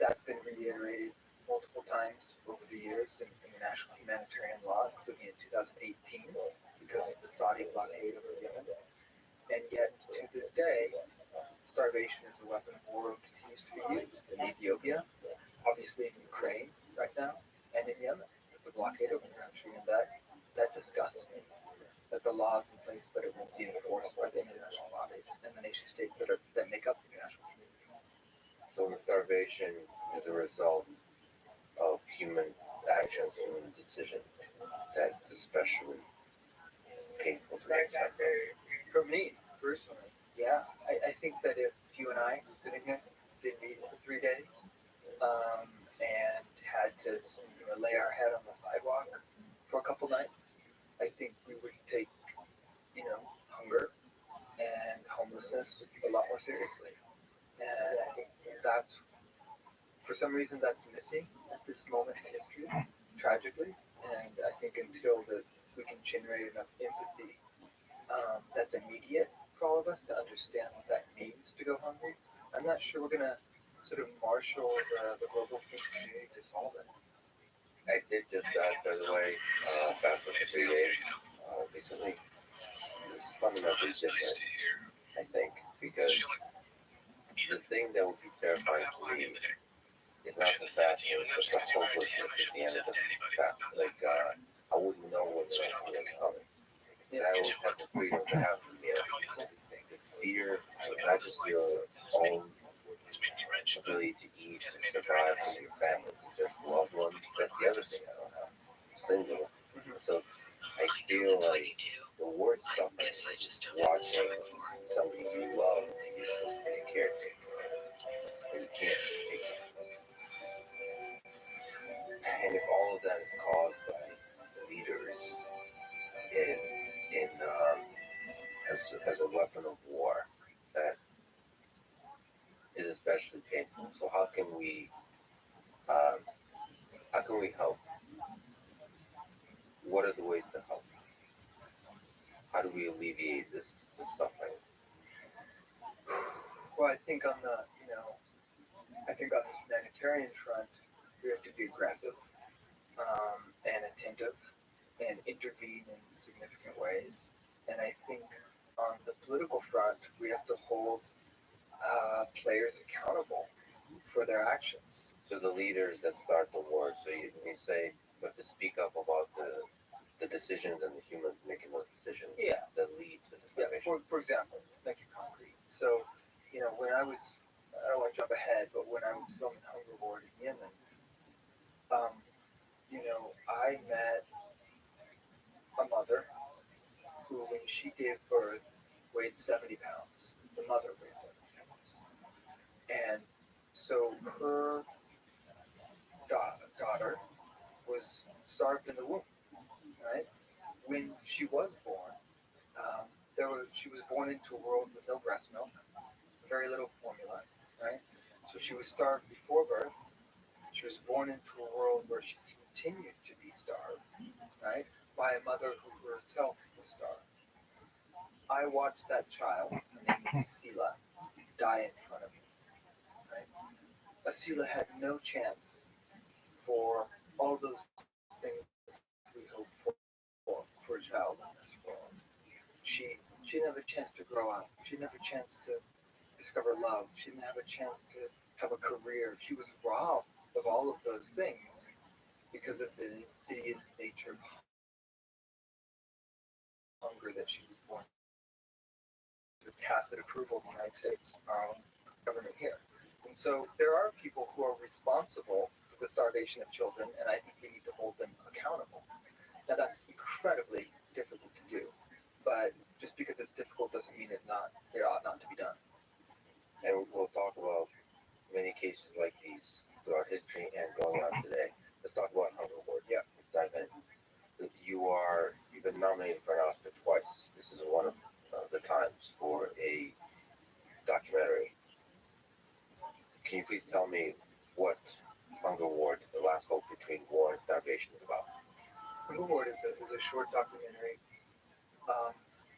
That's been reiterated multiple times over the years in international humanitarian law, including in 2018 because of the Saudi blockade over Yemen. And yet, to this day, starvation as a weapon of war continues to be used in Ethiopia, obviously in Ukraine right now, and in Yemen. There's a blockade over the country, and that disgusts me. That the law is in place, but it won't be enforced by the international bodies and the nation states that make up the international community. So the starvation is a result of human actions, human decisions. That's especially painful to accept. For me, personally, yeah, I think that if you and I sitting here didn't eat for 3 days and had to lay our head on the sidewalk for a couple nights, I think we would take, hunger and homelessness a lot more seriously. And I think that's, for some reason, that's missing at this moment in history, tragically. And I think until we can generate enough empathy that's immediate for all of us to understand what that means to go hungry, I'm not sure we're going to sort of marshal the global food community to solve it. I did just that, by the way, back for 3 days recently. It was fundamentally different, I think, because the thing that would be terrifying to me is not the fact that the hopelessness at the end of the fact. Like, I wouldn't know what the next meal is coming. And I always have the freedom to have the meal. The fear, not just your own ability to eat and survive with your family, just loved ones. That's the other thing I don't have. Single. So I feel like the worst stuff is watching somebody you love and you care for. And you can't take it. And if all of that is caused by leaders as a weapon of war, that is especially painful. So how can we help? What are the ways to help? How do we alleviate this suffering? Well, I think on the humanitarian front, we have to be aggressive and attentive and intervene in significant ways. And I think on the political front, we have to hold players accountable for their actions. So the leaders that start the war, so you say we have to speak up about the decisions and the humans making those decisions that lead to the starvation. For example, make it concrete. So she gave birth, weighed 70 pounds. The mother weighed 70 pounds. And so her daughter was starved in the womb, right? When she was born, she was born into a world with no breast milk, very little formula, right? So she was starved before birth. She was born into a world where she continued to be starved, right, by a mother who herself was starved. I watched that child, her name is Sela, die in front of me, right? Sela had no chance for all those things we hope for a child in this world. She didn't have a chance to grow up. She didn't have a chance to discover love. She didn't have a chance to have a career. She was robbed of all of those things because of the insidious nature of hunger that she was born with tacit approval of the United States, our own government here. And so there are people who are responsible for the starvation of children, and I think we need to hold them accountable. Now that's incredibly difficult to do, but just because it's difficult doesn't mean it ought not to be done. And we'll talk about many cases like these throughout history and going on today. Let's talk about hunger ward. Yeah, dive in. You've been nominated for an Oscar twice. This is one of the times for a documentary. Can you please tell me what Hunger Ward, The Last Hope Between War and Starvation, is about? Hunger Ward is a short documentary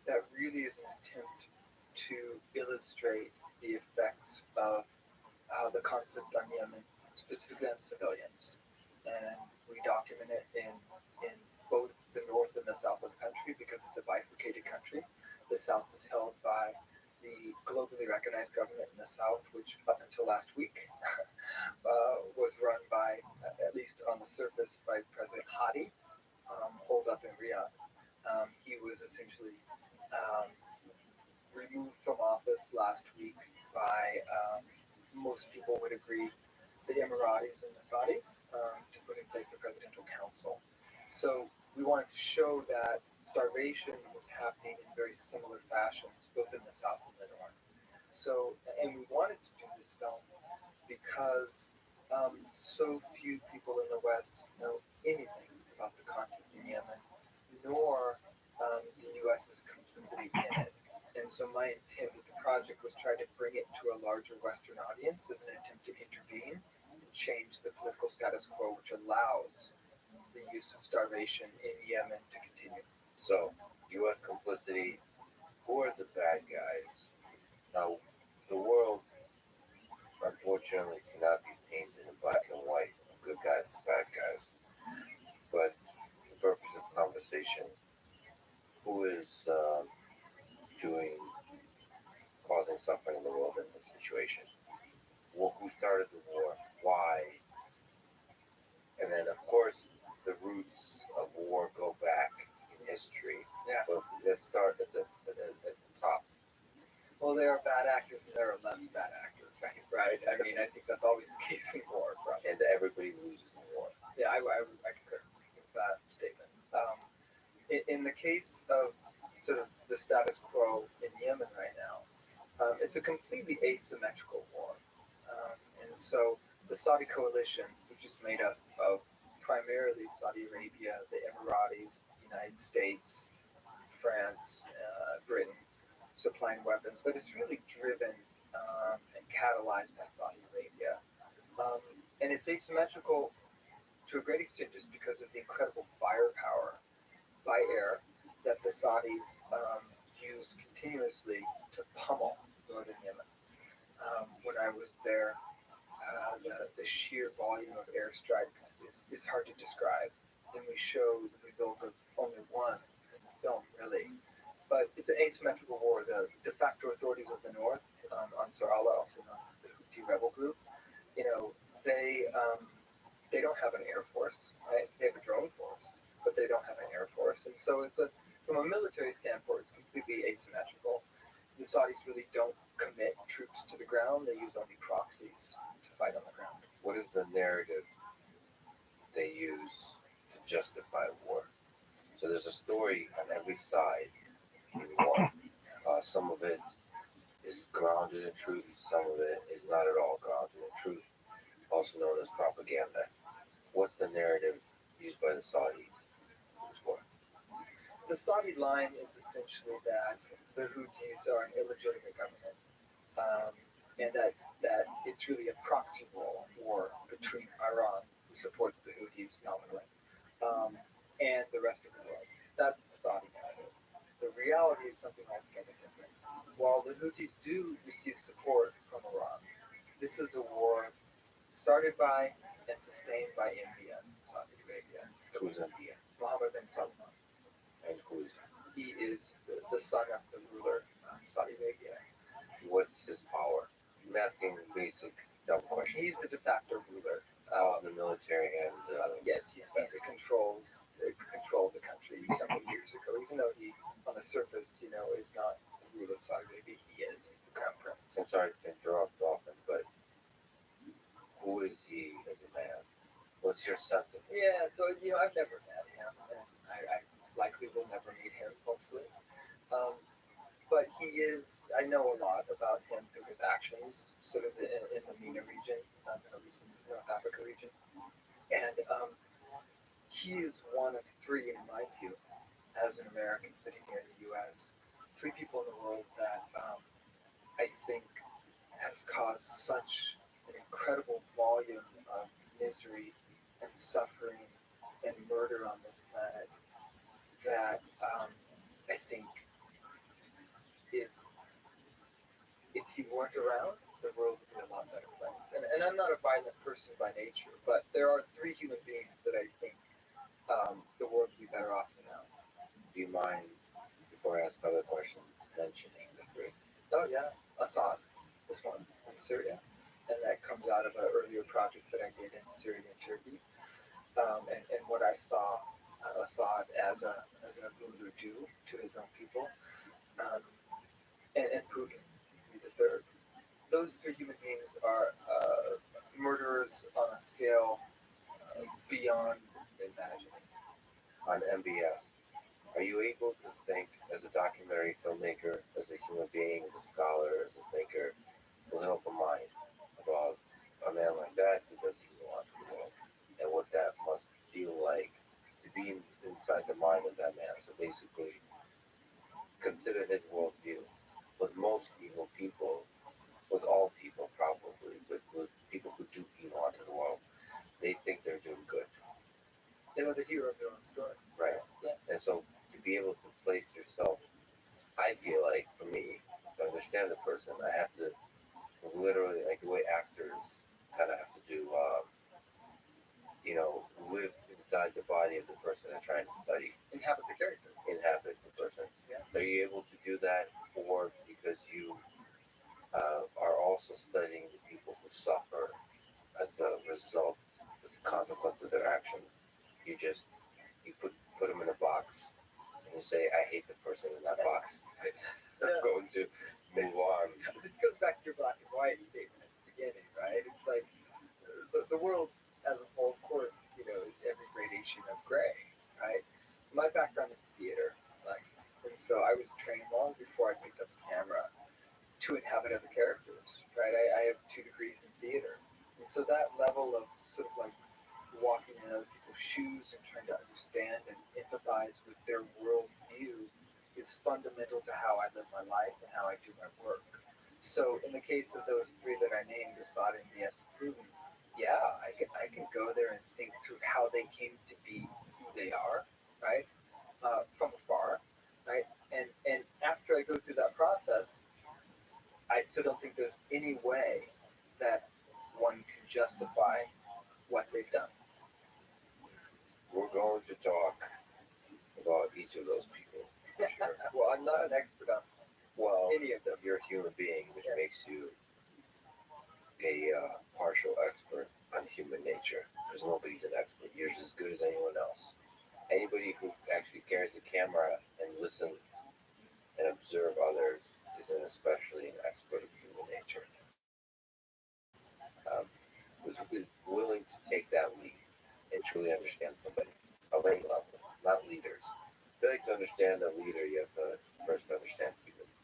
that really is an attempt to illustrate the effects of the conflict on Yemen, specifically on civilians. And we document it in both the north and the south of the country because it's a bifurcated country. The south is held by the globally recognized government in the south, which up until last week was run by, at least on the surface, by President Hadi, holed up in Riyadh. He was essentially removed from office last week by, most people would agree, the Emiratis and the Saudis to put in place a presidential council. So we wanted to show that starvation was happening in very similar fashions, both in the south and the north. So, and we wanted to do this film because so few people in the West know anything about the conflict in Yemen, nor the U.S.'s complicity in it. And so my intent with the project was try to bring it to a larger Western audience as an attempt to intervene and change the political status quo, which allows the use of starvation in Yemen to continue. So, U.S. complicity, who are the bad guys? Now, the world, unfortunately, cannot be painted in black and white, good guys and bad guys. But for the purpose of conversation, who is causing suffering in the world in this situation? Who started the war? Why? And then, of course, the roots of war go back in history. Yeah. But let's start at the top. Well, there are bad actors and there are less bad actors, right? I mean, I think that's always the case in war, right? And everybody loses in war. Yeah, I concur with that statement. In the case of sort of the status quo in Yemen right now, it's a completely asymmetrical war. And so the Saudi coalition, which is made up of primarily Saudi Arabia, the Emiratis, the United States, France, Britain, supplying weapons, but it's really driven and catalyzed by Saudi Arabia. And it's asymmetrical to a great extent just because of the incredible firepower by air that the Saudis use continuously to pummel northern Yemen. When I was there, the sheer volume of airstrikes is hard to describe. And we show the result of only one in the film, really. But it's an asymmetrical war. The de facto authorities of the north, Ansar Allah, also known as the Houthi rebel group, they don't have an air force, right? They have a drone force, but they don't have an air force. And so from a military standpoint, it's completely asymmetrical. The Saudis really don't commit troops to the ground. They use only proxies to fight on the ground. What is the narrative they use to justify war? So there's a story on every side. Some of it is grounded in truth, some of it is not at all grounded in truth, also known as propaganda. What's the narrative used by the Saudis? The Saudi line is essentially that the Houthis are an illegitimate government, and that it's really a proxy war between Iran, who supports the Houthis nominally, and the rest of the world. That's the Saudi narrative. The reality is something altogether different. While the Houthis do receive support from Iran, this is a war started by and sustained by MBS, Saudi Arabia. Who's MBS? Mohammed bin Salman. And who's He is the son of the ruler of Saudi Arabia. what's his power? I'm asking basic dumb questions. He's the de facto ruler. The military and Yes, he controls the country several years ago. Even though he, on the surface, is not the ruler of Saudi Arabia, he is. He's the crown prince. I'm sorry to interrupt often, but who is he as a man? What's your sense of him? Yeah, so I've never met him, and I likely will never meet him, hopefully. But he is. I know a lot about him through his actions, sort of in the MENA region, Middle East, North Africa region, and he is one of three, in my view, as an American sitting here in the U.S., three people in the world that I think has caused such an incredible volume of misery and suffering and murder on this planet that I think if he weren't around, the world would be a lot better place. And I'm not a violent person by nature, but there are three human beings that I think the world would be better off without. Do you mind, before I ask other questions, mentioning the three? Oh yeah, Assad, this one in Syria, and that comes out of an earlier project that I did in Syria and Turkey, and what I saw Assad as an Ubuntu do to his own people, and Putin, the third. Those three human beings are murderers on a scale beyond imagining. On MBS, are you able to think as a documentary filmmaker, as a human being, as a scholar, as a thinker, with an open mind about a man like that who doesn't even want the world, and what that must feel like to be inside the mind of that man? So basically, consider his worldview. With most evil people, with all people probably, with people who do evil onto the world, they think they're doing good. They know the hero of their own story. Right. Yeah. And so to be able to place yourself, I feel like for me, to understand the person, I have to literally, like the way actors kind of have to do, live inside the body of the person they're trying to study. Inhabit the character. Inhabit the person. Yeah. Are you able to do that, or because you are also studying the people who suffer as a result, as a consequence of their actions? You put them in a box and you say, I hate the person in that box. I'm going to move on. This goes back to your black and white statement at the beginning, right? It's like the world as a whole, of course, is every gradation of gray, right? My background is theater, and so I was trained long before I picked up the camera to inhabit other characters, right? I have 2 degrees in theater, and so that level of sort of like walking in other people's shoes and trying to understand and empathize with their worldview is fundamental to how I live my life and how I do my work. So in the case of those three that I named, Assad, MBS, and Putin, yeah, I can go there and think through how they came to be who they are, right? From afar, right? And after I go through that process, I still don't think there's any way that one can justify what they've done. We're going to talk about each of those people. Sure. Well, I'm not an expert on any of them. You're a human being, which makes you a partial expert on human nature, because nobody's an expert. You're as good as anyone else. Anybody who actually carries a camera and listens and observe others is especially an expert of human nature. Who's willing to take that lead and truly understand somebody of any level, not leaders. If you like to understand a leader, you have to first understand humans.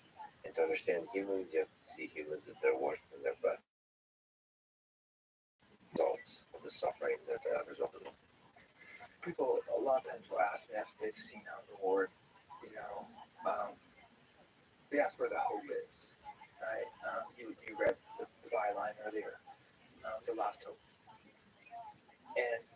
understand humans, you have to see humans at their worst and their best. Results of the suffering that resulted in. People a lot of times will ask me after they've seen Hunger Ward, you know, they ask where the hope is, right? You read the byline earlier, the last hope. And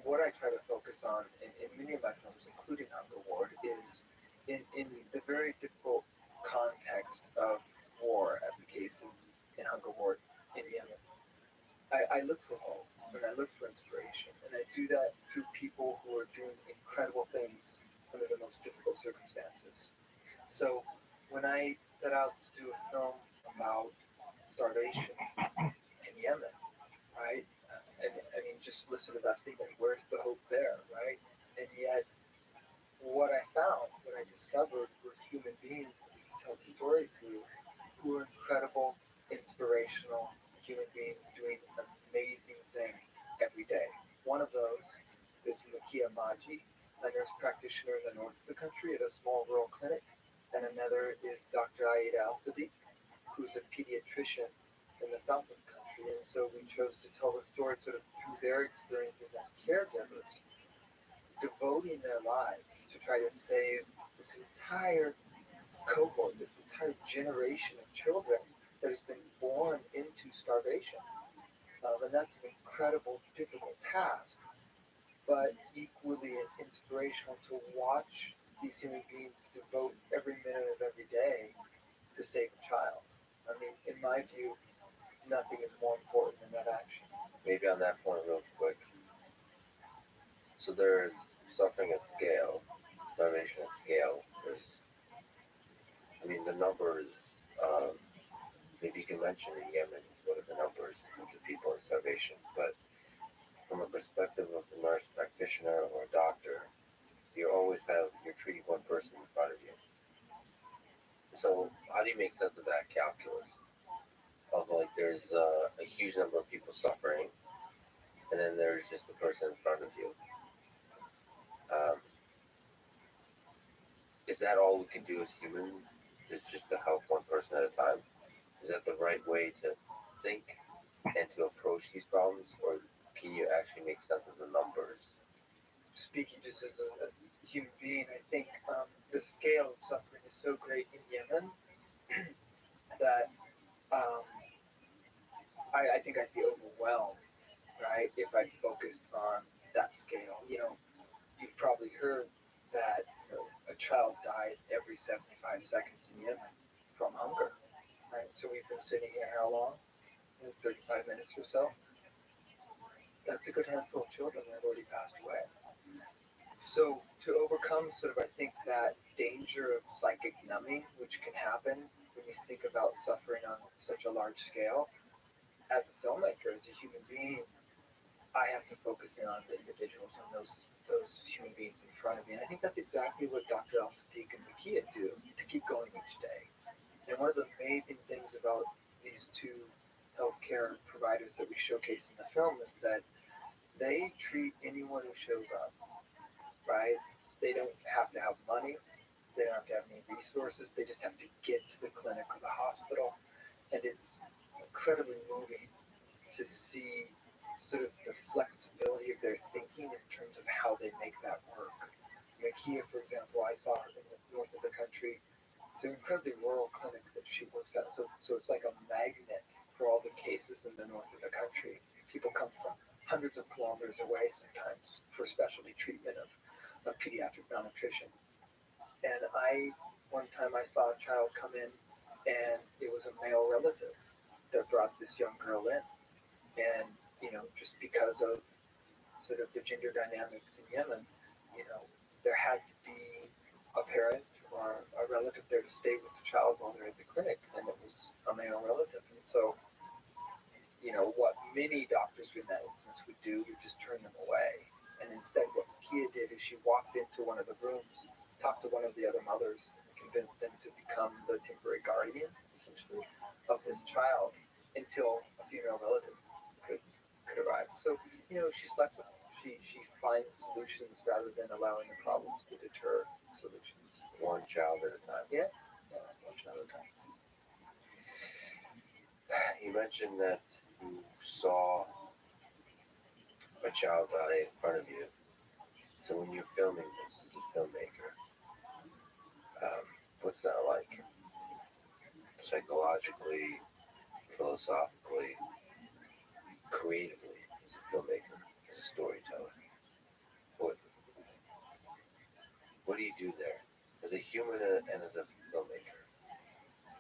what I try to focus on in many of my films, including Hunger Ward, is in the very difficult context of war, as the case is in Hunger Ward in Yemen. I look for hope and I look for inspiration, and I do that through people who are doing incredible things under the most difficult circumstances. So when I set out to do a film about starvation in Yemen, right? And I mean, just listen to that statement. Where's the hope there, right? And yet, what I found, what I discovered, were human beings that we can tell the story through, who are incredible, inspirational human beings doing amazing things every day. One of those is Makia Maji, a nurse practitioner in the north of the country at a small rural clinic, and another is Dr. Aida Al-Sadiq, who's a pediatrician in the south of the country. And so we chose to tell the story sort of through their experiences as caregivers, devoting their lives to try to save this entire cohort, this entire generation of children that has been born into starvation. And that's an incredible, difficult task, but equally inspirational to watch these human beings devote every minute of every day to save a child. I mean, in my view, nothing is more important than that action. Maybe on that point, real quick. So there's suffering at scale, starvation at scale. The numbers. Maybe you can mention in Yemen what are the numbers of the people in starvation, but from a perspective of the nurse practitioner or a doctor, you're treating one person in front of you. So how do you make sense of that calculus? Of like there's a huge number of people suffering, and then there's just the person in front of you. Is that all we can do as humans? Is just to help one person at a time? Is that the right way to think and to approach these problems, or can you actually make sense of the numbers? Speaking just as a human being, I think the scale of suffering is so great in Yemen that I think I'd be overwhelmed, right, if I focused on that scale. You know, you've probably heard that a child dies every 75 seconds in Yemen from hunger, right? So we've been sitting here how long? 35 minutes or so. That's a good handful of children that have already passed away. So to overcome sort of, I think, that danger of psychic numbing, which can happen when you think about suffering on such a large scale, as a filmmaker, as a human being, I have to focus in on the individuals and those human beings in front of me. And I think that's exactly what Dr. Al-Sadiq and Makia do to keep going each day. And one of the amazing things about these two healthcare providers that we showcase in the film is that they treat anyone who shows up, right? They don't have to have money. They don't have to have any resources. They just have to get to the clinic or the hospital. And it's incredibly moving to see sort of the flexibility of their thinking in terms of how they make that work. Makia, for example, I saw her in the north of the country. It's an incredibly rural clinic that she works at. So it's like a magnet for all the cases in the north of the country. People come from hundreds of kilometers away sometimes for specialty treatment of pediatric malnutrition. And one time I saw a child come in, and it was a male relative that brought this young girl in. And, just because of sort of the gender dynamics in Yemen, there had to be a parent or a relative there to stay with the child while they're at the clinic, and it was a male relative. And so, what many doctors in that instance would do would just turn them away. And instead, what Makia did is she walked into one of the rooms, talked to one of the other mothers, and convinced them to become the temporary guardian, essentially, of this child until a female relative could arrive. So, she's flexible. She finds solutions rather than allowing the problems to deter solutions. One child at a time. Yeah. another time. You mentioned that you saw a child die in front of you. So when you're filming this as a filmmaker, what's that like? Psychologically, philosophically, creatively, as a filmmaker, as a storyteller? What, what do you do there? As a human and as a filmmaker?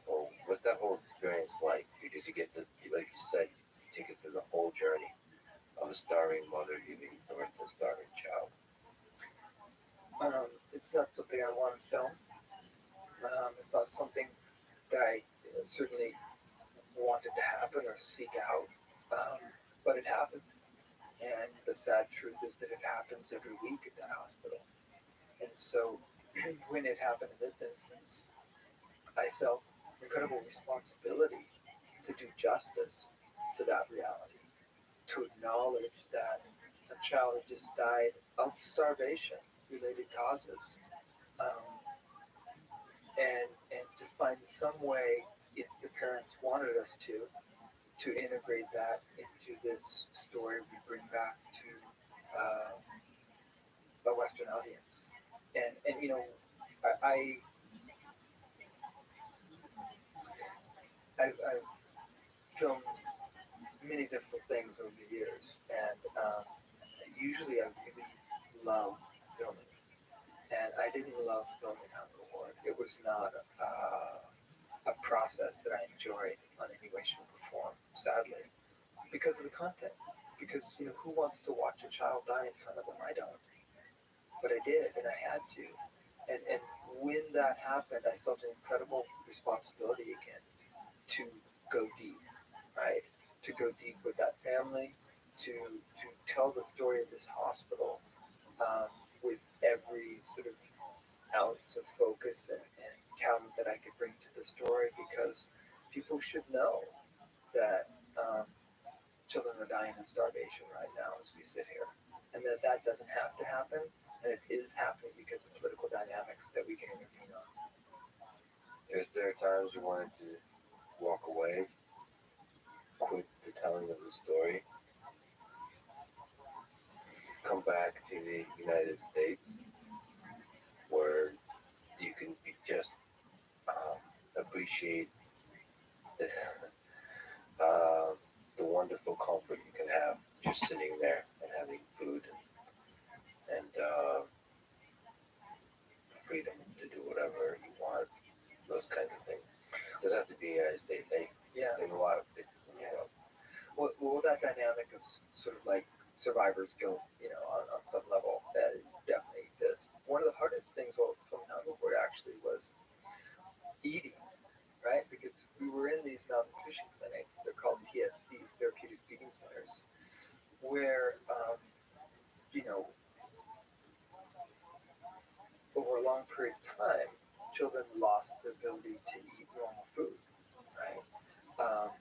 Well, what's that whole experience like? Because you get to, like you said, you take it through the whole journey of a starving mother giving birth to a starving child. It's not something I want to film. It's not something that I certainly wanted to happen or seek out, but it happened. And the sad truth is that it happens every week at that hospital. And so when it happened in this instance, I felt incredible responsibility to do justice to that reality, to acknowledge that a child had just died of starvation related causes, um, and to find some way, if the parents wanted us to integrate that into this story we bring back to a Western audience. And you know, I've filmed many different things over the years, and usually I really love filming, and I didn't love filming Hunger Ward. It was not a process that I enjoyed on any way, shape, or form, sadly, because of the content. Because, you know, who wants to watch a child die in front of them? I don't. But I did, and I had to. And when that happened, I felt an incredible responsibility again to go deep, right? To go deep with that family, to tell the story of this hospital with every sort of ounce of focus and talent that I could bring to the story, because people should know that children are dying of starvation right now as we sit here, and that doesn't have to happen, and it is happening because of political dynamics that we can intervene on. Is there times you wanted to walk away, quit the telling of the story, come back to the United States, where you can be just appreciate the, the wonderful comfort you can have just sitting there and having food and freedom to do whatever you want, those kinds of things. It doesn't have to be United States. Yeah. In a lot of places in the world. Well, that dynamic of sort of like survivor's guilt, you know, on some level, that definitely exists. One of the hardest things about filming Hunger Ward actually was eating, right? Because we were in these malnutrition clinics. They're called TFCs, therapeutic feeding centers, where, you know, over a long period of time, children lost the ability to eat normal food, right?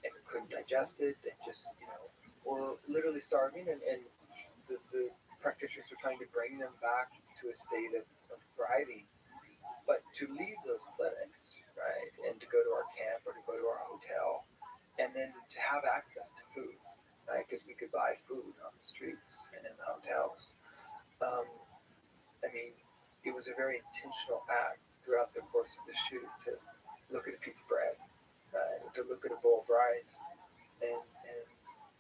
And couldn't digest it, and just, you know, were literally starving, and the practitioners were trying to bring them back to a state of thriving. But to leave those clinics, right, and to go to our camp or to go to our hotel, and then to have access to food, right, because we could buy food on the streets and in the hotels. I mean, it was a very intentional act throughout the course of the shoot to look at a piece of bread, right, to look at a bowl of rice, and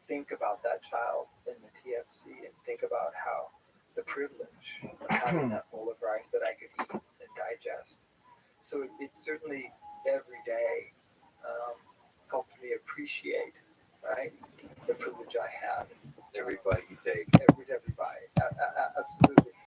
think about that child in the TFC, and think about how the privilege of having that bowl of rice that I could eat and digest. So it certainly every day helped me appreciate, right, the privilege I had. Every bite you take. Every bite, absolutely.